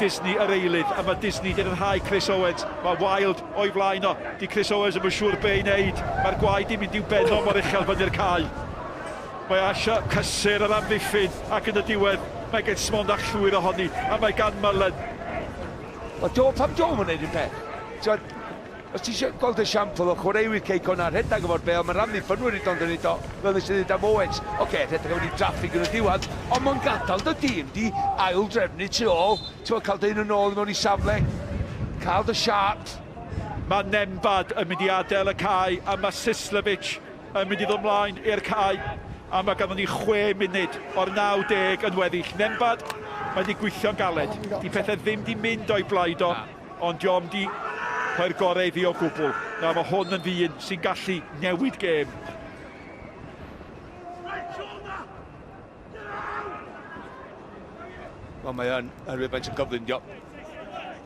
Disney yr eilydd, a mae Disney wedi rhai Chris Owens. Mae Wild o'i flaen o. Di Chris Owens yn siŵr be i wneud. Mae'r gwaed i'n mynd i'w benno mor uchel fyny'r cae. Mae asio cysur yr amddiffyn, ac yn y diwedd mae gen smond a llwyr ohoni, a mae gan Mullen. Pam do yn gwneud un peth? Os ti eisiau gweld y siampl o chwaraewyr cei Connah rhedag efo'r bel, mae'r amddiffynwyr i dod yn ei do, fel nes i ddweud am Owens. Oce, rhedag efo ni draffig yn y diwedd, ond mae'n gadael dy dîm di ail drefnu tu ôl, ti'n cael dyn yn ôl mewn i safle, cael dy siap. Mae Nembad yn mynd i adael y cae, a mae Sislevic yn mynd i ddod ymlaen i'r cae, a mae ganddo ni 6 munud o'r 90 yn weddill. Nembad, mae wedi gweithio'n galed. Di pethau ddim di mynd o'i blaid o, ond diom di rhoi'r gorau iddi o gwbl. Na, mae hwn yn ddyn sy'n gallu newid gêm. Wel, mae yn rhywbeth yn gyflwyno.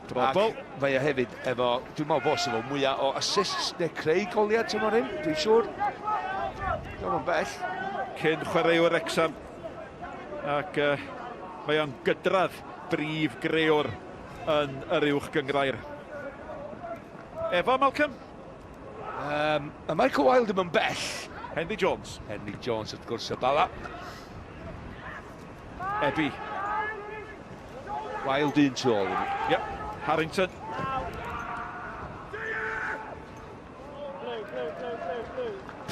Drobl. Mae hefyd efo, dwi'n meddwl bos efo mwyaf o assists neu creu goliad ti'n hyn, dwi'n siŵr. Dwi'n yn bell. Cyn chwaraewr Wrexham. Ac mae o'n gydradd brif grewr yn yr uwch gyngrair. Efo, Malcolm? Y Michael Wilde yn bell. Henry Jones. Henry Jones, wrth gwrs, y bala. Ebi. Wilde un tu ôl. Yep. Harrington.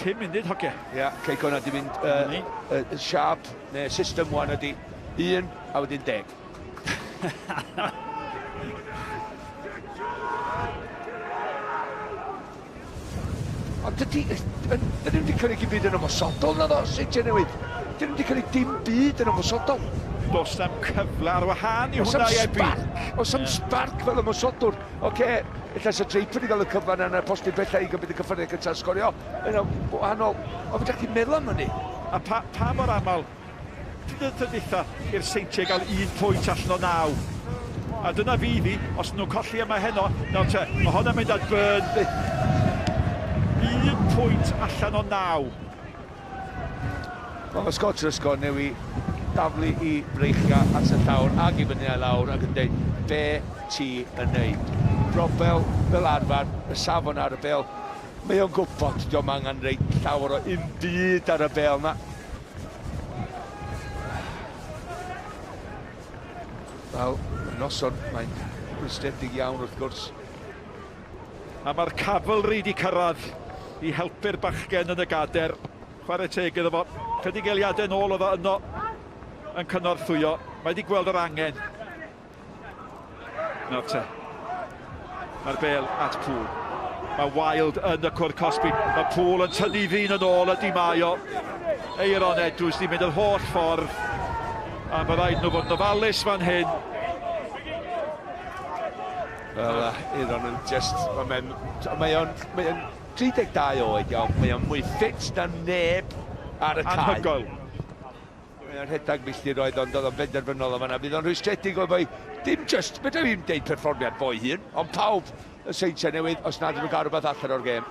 Pum munud hoge. Ia, cei Connah di mynd sharp, neu system 1 ydi 1 a wedyn 10. Ond dyn nhw wedi cynnig i byd yn ymosodol na ddo, Seintiau Newydd. Dyn nhw wedi cynnig dim byd yn ymosodol. Does na'm cyfle ar wahân i hwnna i Ebi. Os am spark fel ymosodwr. Oce, illa sy'n Draper i gael y cyfan yna postyn bellai i gymryd y cyffyrddiad gyntaf sgorio. Yna, wahanol. Ond fydda chi'n meddwl am hynny. A pa mor aml, ti'n eitha i'r Seintiau gael 1 pwynt allan o 9. A dyna fi, os nhw'n colli yma heno, nawr te, mae hwnna'n mynd at Byrne. 1 pwynt allan o 9. Mae Scott Rysgo newi daflu i breichia at y llawr ag i fyny a lawr ac yn dweud be ti yn neud. Robel fel arfer, y safon ar y bel. Mae o'n gwybod, diolch angen reit llawer o unbyd ar y bel na. Wel, y noson, mae'n rwystredig iawn wrth gwrs. A mae'r cavalry di cyrraedd i helpu'r bachgen yn y gader. Chwarae teg iddo fo. Chydig eiliadau nôl oedd o yno yn cynorthwyo. Mae wedi gweld yr angen. Nawr te. Mae'r bel at Pŵl. Mae Wild yn y cwrdd Cosby. Mae Pŵl yn tynnu ddyn yn ôl ydi mae o. Eiron Edwards di mynd yr holl ffordd. A mae rhaid nhw fod yn ofalus fan hyn. Wel, Eiron yn just... Mae o'n 32 oed iawn. Mae o'n mwy ffit na neb ar y cae. Anhygoel. Mae'n rhedag milltir oedd ond oedd o'n benderfynol am yna. Bydd o'n rwystredig o fwy. Dim just, beth yw'n deud perfformiad fwy hun, ond pawb y Seintiau Newydd os nad yw'n cael rhywbeth allan o'r gêm.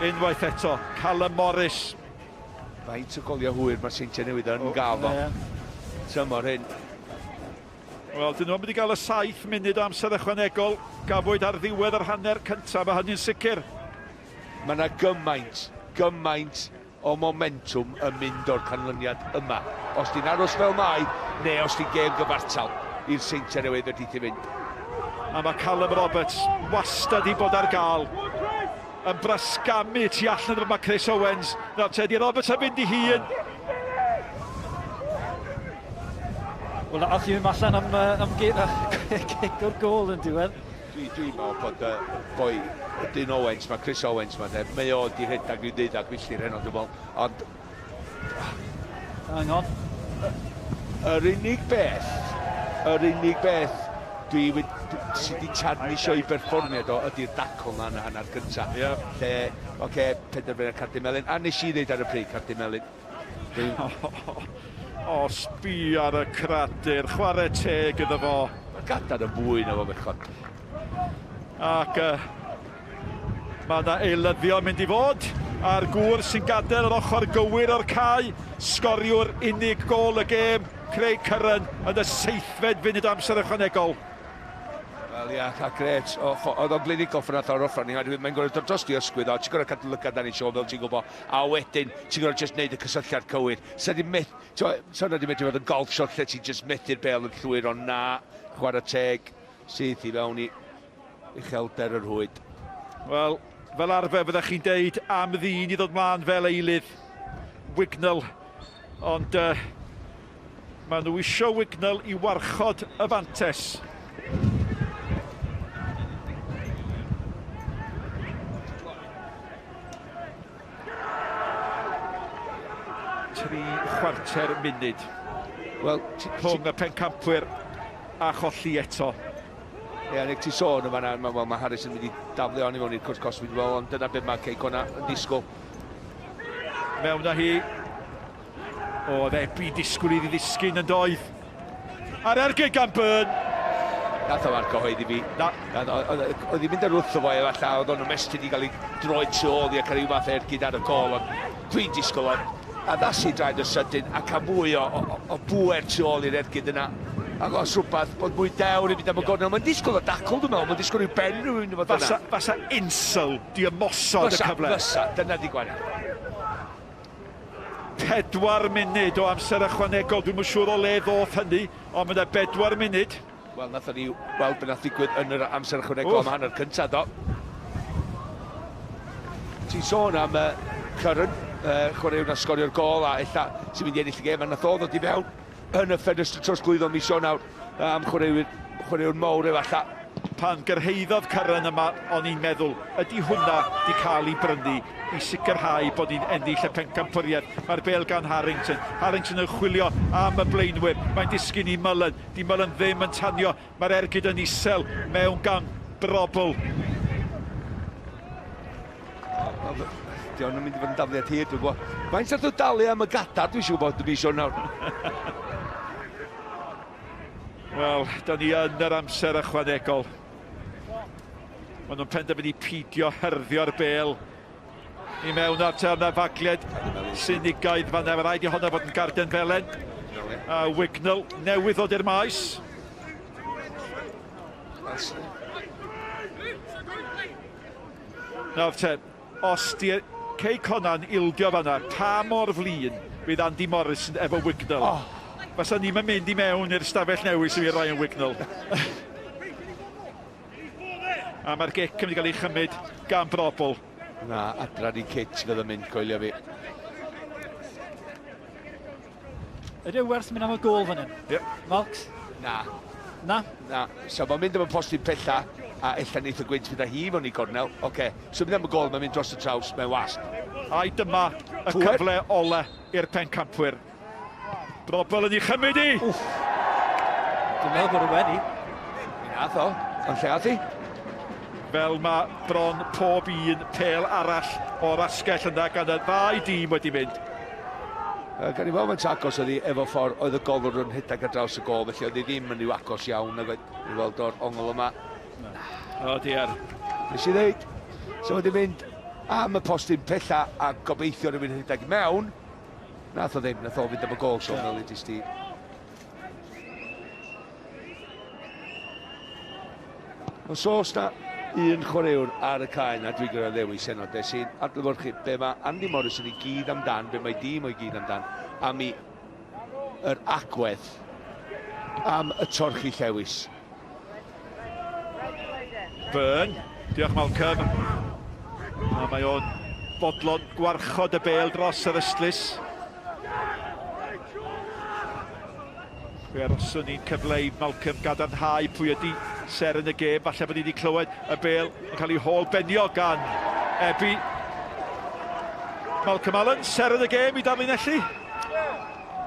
Unwaith eto, Callum Morris. Faint o goliau hwyr mae Seintiau Newydd yn gael fo. Tymor hyn. Wel, dyn nhw'n mynd i gael y 7 munud o amser ychwanegol. Gafwyd ar ddiwedd yr hanner cyntaf, mae hynny'n sicr. Mae yna gymaint o momentum yn mynd o'r canlyniad yma. Os di'n aros fel mai, neu os di'n gêm gyfartal i'r Seintiau Newydd wedi ti fynd. A mae Callum Roberts wastad i bod ar gael. Yn brasgamu tu allan mae Chris Owens. Nawr te, di Roberts yn mynd i hun. Wel, ath i ddim allan am gic o'r gol yn diwedd. Dwi'n meddwl bod boi dyn Owens, mae Chris Owens ma, mae o di rhedag i'w ddeudag milltir heno, dwi'n meddwl. Ond... Hang on. Yr unig beth sydd wedi tarnisio i berfformiad o ydy'r dacl na hanner gyntaf. Lle, oce, penderfynu Cardi Melin, a nes i ddeud ar y pryd Cardi Melin. O, sbi ar y cradur, chwarae teg iddo fo. Mae gadar yn fwy na fo bechod. Ac mae yna eilyddio mynd i fod a'r gŵr sy'n gadael yr ochr gywir o'r cae. Sgoriwr unig gol y gêm, Craig Curran yn y 7fed funud amser ychwanegol. Wel ia, gret. Oedd o'n blinigol ffynath o'r offran ni. Mae'n gorau dod dros di ysgwydd o. Ti'n gorau cadw lygad dan i sio fel ti'n gwybod. A wedyn, ti'n gorau just neud y cysylltiad cywir. Sa'n di medru fod yn golf shot lle ti'n just methu'r bel yn llwyr ond na. Chwarae teg sydd i fewn i uchelder yr hwyd. Wel, fel arfer fyddech chi'n deud am ddyn i ddod mlaen fel eilydd. Wignell. Ond maen nhw isio Wignell i warchod y fantes. Chwarter munud. Wel, rhwng y pencampwyr a cholli eto. Ie, neu ti sôn yma, mae Harris yn mynd i daflu on i mewn i'r cwrs Cosby, ond dyna beth mae Connah yn disgwyl. Mewn â hi. O, ddebi disgwyl iddi ddisgyn yn doedd. Ar ergyd gan Byrne. Nath o marco hoedd i fi. Oedd i'n mynd ar wrth o fo, efallai, oedd o'n ymestyn i gael ei droed tu ôl i ac ar ryw fath ergyd ar y gol, ond dwi'n disgwyl o'n addasu draed y sydyn a cael mwy o bwer tu ôl i'r ergyd yna. Ac os rhywbeth bod mwy dewr i fynd am y gornel, mae'n disgwyl o dacl, dwi'n meddwl, mae'n disgwyl i'w ben rhywun i fod yna. Fasa insel di ymosod y cyfle. Fysa, dyna di gwaith. 4 munud o amser ychwanegol, dwi'n siŵr o le ddoth hynny, ond mae'n 4 munud. Wel, nath ni weld beth nath ddigwydd yn yr amser ychwanegol am hanner cyntaf, do. Ti'n sôn am Curran, chwaraewn a sgorio'r gol a ella sy'n mynd i ennill y gêm, a nath o ddod i fewn yn y ffenestr trosglwyddo mis o nawr am chwaraewn mawr efallai. Pan gyrheiddodd Curran yma, o'n i'n meddwl, ydy hwnna di cael ei brynu i sicrhau bod ni'n ennill y pencampwriaeth. Mae'r bel gan Harrington. Harrington yn chwilio am y blaenwyr. Mae'n disgyn i Mullen. Di Mullen ddim yn tanio. Mae'r ergyd yn isel mewn gang brobl. Di o'n mynd i fod yn dafliad hir, dwi'n gwybod. Mae'n sarth o dalu am y gadar, dwi'n siŵr bod dwi'n misio nawr. Wel, da ni yn yr amser ychwanegol. Maen nhw'n penderfynu pidio hyrddio'r bel i mewn at arna fagliad Sinigaidd fan efo rhaid i honna fod yn garden felen. A Wignell newydd ddod i'r maes. Nawr te, os di Cei Connah'n ildio fanna, pa mor flin fydd Andy Morrison efo Wignall. Fasa ni'n mynd I mewn i'r stafell newydd sydd i'r Ryan Wignall. A mae'r gic yn mynd I gael ei chymryd gan Brobl. Na, adran I Kitch fydd yn mynd, coelio fi. Ydy werth mynd am y gol fan hyn? Yep. Malks? Na. Na? Na. So mae'n mynd am y postyn pella, a ella neith y gwynt fydd â hi fo'n I gornel. Oce. So mynd am y gol, mae'n mynd dros y traws, mae'n wasg. A'i dyma y cyfle ole i'r pencampwyr. Brobl yn ei chymryd I. Dwi'n meddwl bod y wedi. Mi nath o, ond lle ath I? Fel mae bron pob un pel arall o'r asgell yna gan y ddau dîm wedi mynd. Gan I fod mae'n agos oedd I efo ffordd oedd y golwr yn hydag ar draws y gol, felly oedd I ddim yn i'w agos iawn I weld o'r ongl yma. O, diar. Nes I ddeud, so wedi mynd am y postyn pella a gobeithio rhywun hydag mewn. Nath o ddim, nath o fynd am y gol, so fel ydy Steve. Os oes na un chwaraewr ar y cae na dwi'n gyda ddewis heno, sy'n adlewyrchu be mae Andy Morrison I gyd amdan, be mae dîm o'i gyd amdan, am yr agwedd, am y torchi llewis. Byrn, diolch Malcolm. A mae o'n bodlon gwarchod y bel dros yr ystlys. Fe aroswn ni'n cyfleu Malcolm gadarnhau pwy ydi ser yn y gêm, falle bod ni wedi clywed y bel yn cael ei hôl benio gan Ebi. Malcolm Allen, ser yn y gêm I darlinelli.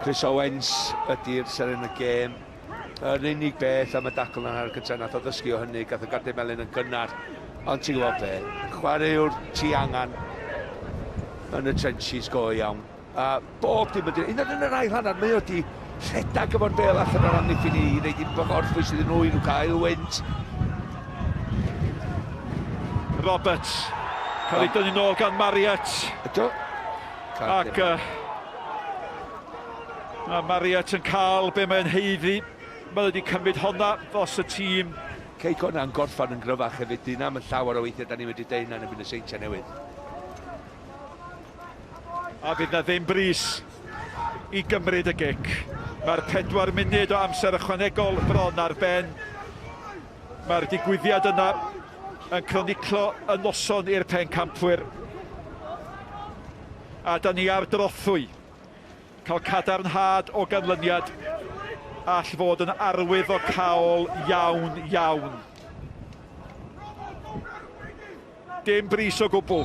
Chris Owens ydy'r ser yn y gêm. Yr unig beth am y dacl na'n ar y cyntaf, nath o ddysgu o hynny, gath o Gardy Melyn yn gynnar. Ond ti'n gwybod be, chwaraewr ti angen yn y trenches go iawn. A bob dim ydy, un yn yr ail hanner, mae o di rhedag efo'r bel allan o'r amddiffyn I, neu dim bygorffwys iddyn nhw I nhw cael wynt. Roberts, cael ei dynnu nôl gan Marriott. Ydw. Ac a Marriott yn cael be mae'n heiddi. Mae wedi cymryd honna dros y tîm. Cei Connah'n gorffan yn gryfach hefyd, dyna am y llawer o weithiau da ni wedi deud na'n ebyn y Seintiau Newydd. A bydd na ddim bris I gymryd y gic. Mae'r 4 munud o amser ychwanegol bron ar ben. Mae'r digwyddiad yna yn croniclo y noson i'r pencampwyr. A da ni ar drothwy. Cael cadarnhad o ganlyniad all fod yn arwydd o caol iawn, iawn. Dim bris o gwbl.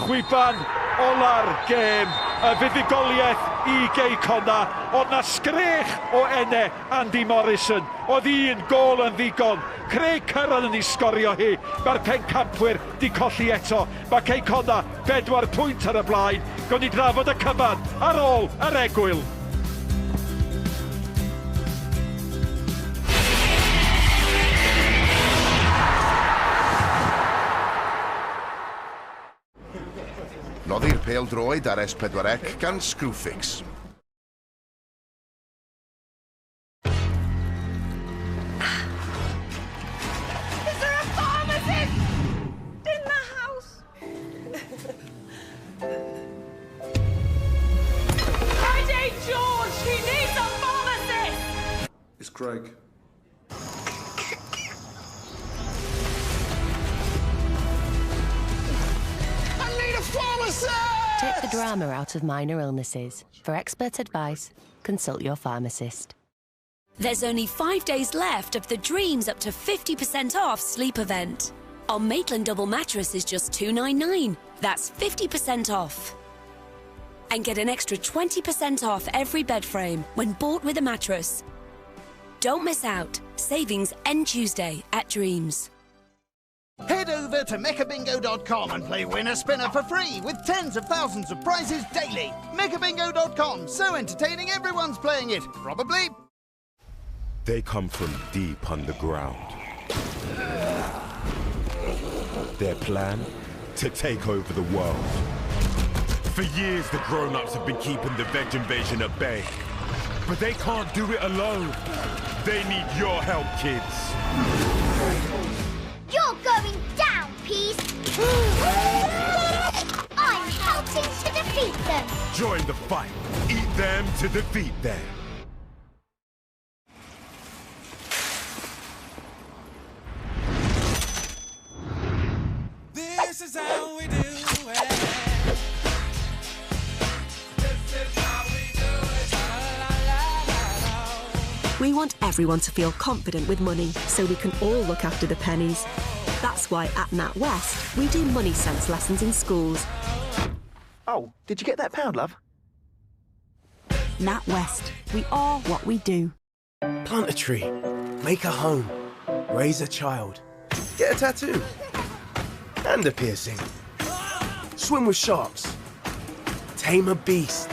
Chwiban ola'r gêm, y fuddugoliaeth I Cei Connah. Oedd na sgrech o enne Andy Morrison. Oedd un gol yn ddigon. Craig Curran yn ei sgorio hi. Mae'r pencampwyr di colli eto. Mae Cei Connah 4 pwynt ar y blaen. Gawn ni drafod y cyfan ar ôl yr egwyl. Noddi'r pêl droed ar S4C gan Screwfix. Is there a pharmacist in the house? Friday George, he needs a pharmacist! It's Craig. Take the drama out of minor illnesses. For expert advice, consult your pharmacist. There's only 5 days left of the Dreams up to 50% off sleep event. Our Maitland double mattress is just $299. That's 50% off. And get an extra 20% off every bed frame when bought with a mattress. Don't miss out. Savings end Tuesday at Dreams. Head over to mechabingo.com and play Winner Spinner for free with tens of thousands of prizes daily. Mechabingo.com, so entertaining everyone's playing it, probably. They come from deep underground. Their plan? To take over the world. For years, the grown-ups have been keeping the veg invasion at bay. But they can't do it alone. They need your help, kids. You're going down, Peace. I'm helping to defeat them. Join the fight. Eat them to defeat them. This is how we do it. We want everyone to feel confident with money, so we can all look after the pennies. That's why at NatWest, we do money sense lessons in schools. Oh, did you get that pound, love? NatWest, we are what we do. Plant a tree, make a home, raise a child, get a tattoo, and a piercing, swim with sharks, tame a beast,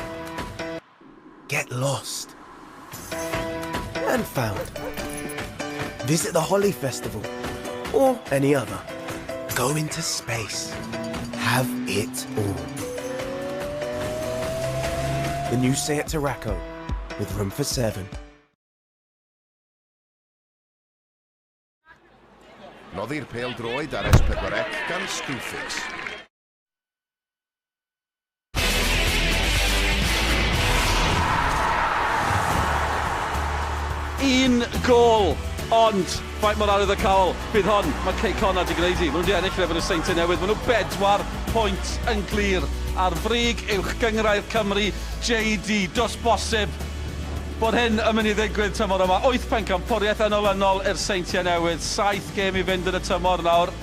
get lost, and found. Visit the Holly Festival, or any other. Go into space. Have it all. The new Seat Tarraco, with room for 7. Noddi'r pêl droed ar S4C gan Screwfix. Un gol, ond faint mor arwydd y cawl bydd hon. Mae Connah di gwneud hi. Maen nhw wedi ennill efo'r Seintiau Newydd. Maen nhw 4 pwynt yn glir ar frig uwch gyngrau'r Cymru. JD, dos bosib bod hyn yn mynd i ddigwydd tymor yma. 8 pencampwriaeth yn olynol i'r Seintiau Newydd. 7 gêm i fynd yn y tymor nawr.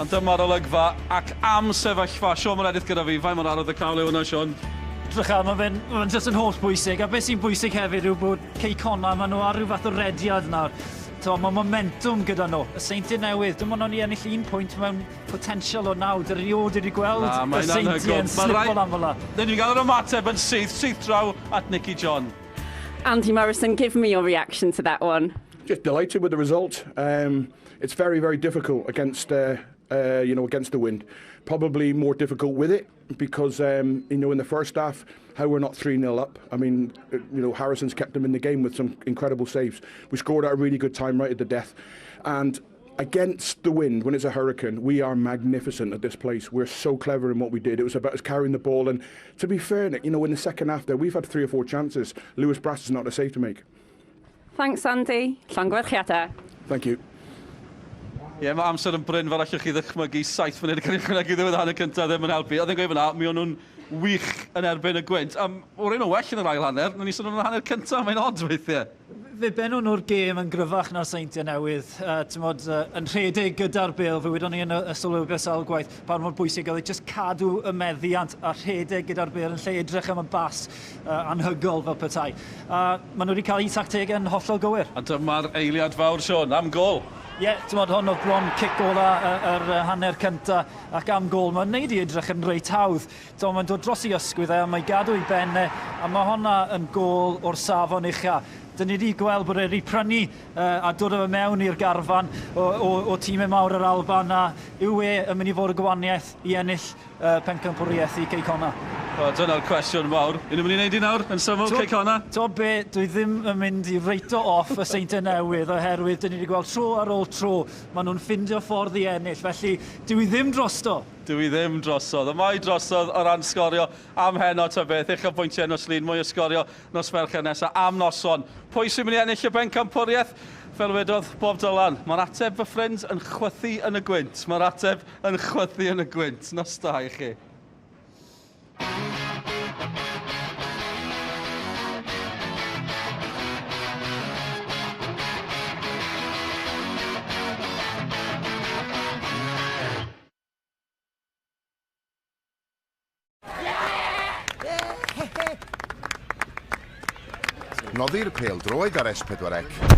Ond dyma'r olygfa ac am sefyllfa. Siôn mae'n edrych gyda fi. Faint mor arwydd y cawl yw hwnna, Siôn? Drychal, mae'n jyst yn holl bwysig, a beth sy'n bwysig hefyd yw bod Connah, maen nhw ar ryw fath o rediad nawr. Mae momentum gyda nhw. Y Seintiau Newydd, dim ond nhw'n ennill 1 pwynt mewn potensial o 9. Dy'r riod wedi gweld y Seintiau yn slipo lan fel la. Then you gael yr ymateb yn syth draw at Nicky John. Andy Morrison, give me your reaction to that one. Just delighted with the result. It's very, very difficult against against the wind. Probably more difficult with it because in the first half, how we're not 3-0 up. I mean, Harrison's kept them in the game with some incredible saves. We scored at a really good time right at the death, and against the wind, when it's a hurricane, we are magnificent at this place. We're so clever in what we did. It was about us carrying the ball, and to be fair, in the second half there, we've had 3 or 4 chances. Lewis Brass is not a save to make. Thanks, Andy. Llongyfarchiadau. Thank you. Ie, mae amser yn bryn fel allwch chi ddychmygu 7 munud yn cael ei chwnegu ddiwedd hanner cyntaf ddim yn helpu. Oedd yn gweud fyna, mi o'n nhw'n wych yn erbyn y gwynt. O'r un o well yn yr ail hanner, nhw'n sôn yn hanner cyntaf, mae'n od weithiau. Fe benw nhw'r gêm yn gryfach na'r Seintiau Newydd. Yn rhedeg gyda'r bêl, fe wedon ni yn y sylwybau sawl gwaith, pan mor bwysig oedd just cadw y meddiant a rhedeg gyda'r bêl yn lle edrych am y bas anhygol fel petai. Maen nhw wedi cael eu tactegau yn hollol gywir. A dyma'r eiliad fawr, Siôn, am gol. Ie, hwn oedd bron cic ola yr hanner cyntaf ac am gol. Mae'n neud i edrych yn reit hawdd. Mae'n dod dros i ysgwydd a mae'n gadw i benne a mae honna yn gol o'r safon ucha. Dyn ni wedi gweld bod e wedi prynu a dod o mewn i'r garfan o tîmau mawr yr Alban a yw e yn mynd i fod y gwahaniaeth i ennill pencampwriaeth i Connah. Dyna'r cwestiwn mawr. Y'n mynd i wneud i nawr yn syml Connah? Be, dwi ddim yn mynd i reito off y Seintiau Newydd oherwydd dyn ni wedi gweld tro ar ôl tro. Maen nhw'n ffindio ffordd i ennill, felly dwi ddim drosto. Dwi ddim drosodd. Y mai drosodd o ran sgorio am heno ta beth. Eich o bwyntiau nos lun, mwy o sgorio nos Fercher nesaf am noson. Pwy sy'n mynd i ennill y bencampwriaeth? Fel wedodd Bob Dylan, mae'r ateb fy ffrind yn chwythu yn y gwynt. Mae'r ateb yn chwythu yn y gwynt. Nos da i chi. Noddi'r pêl droed ar S4C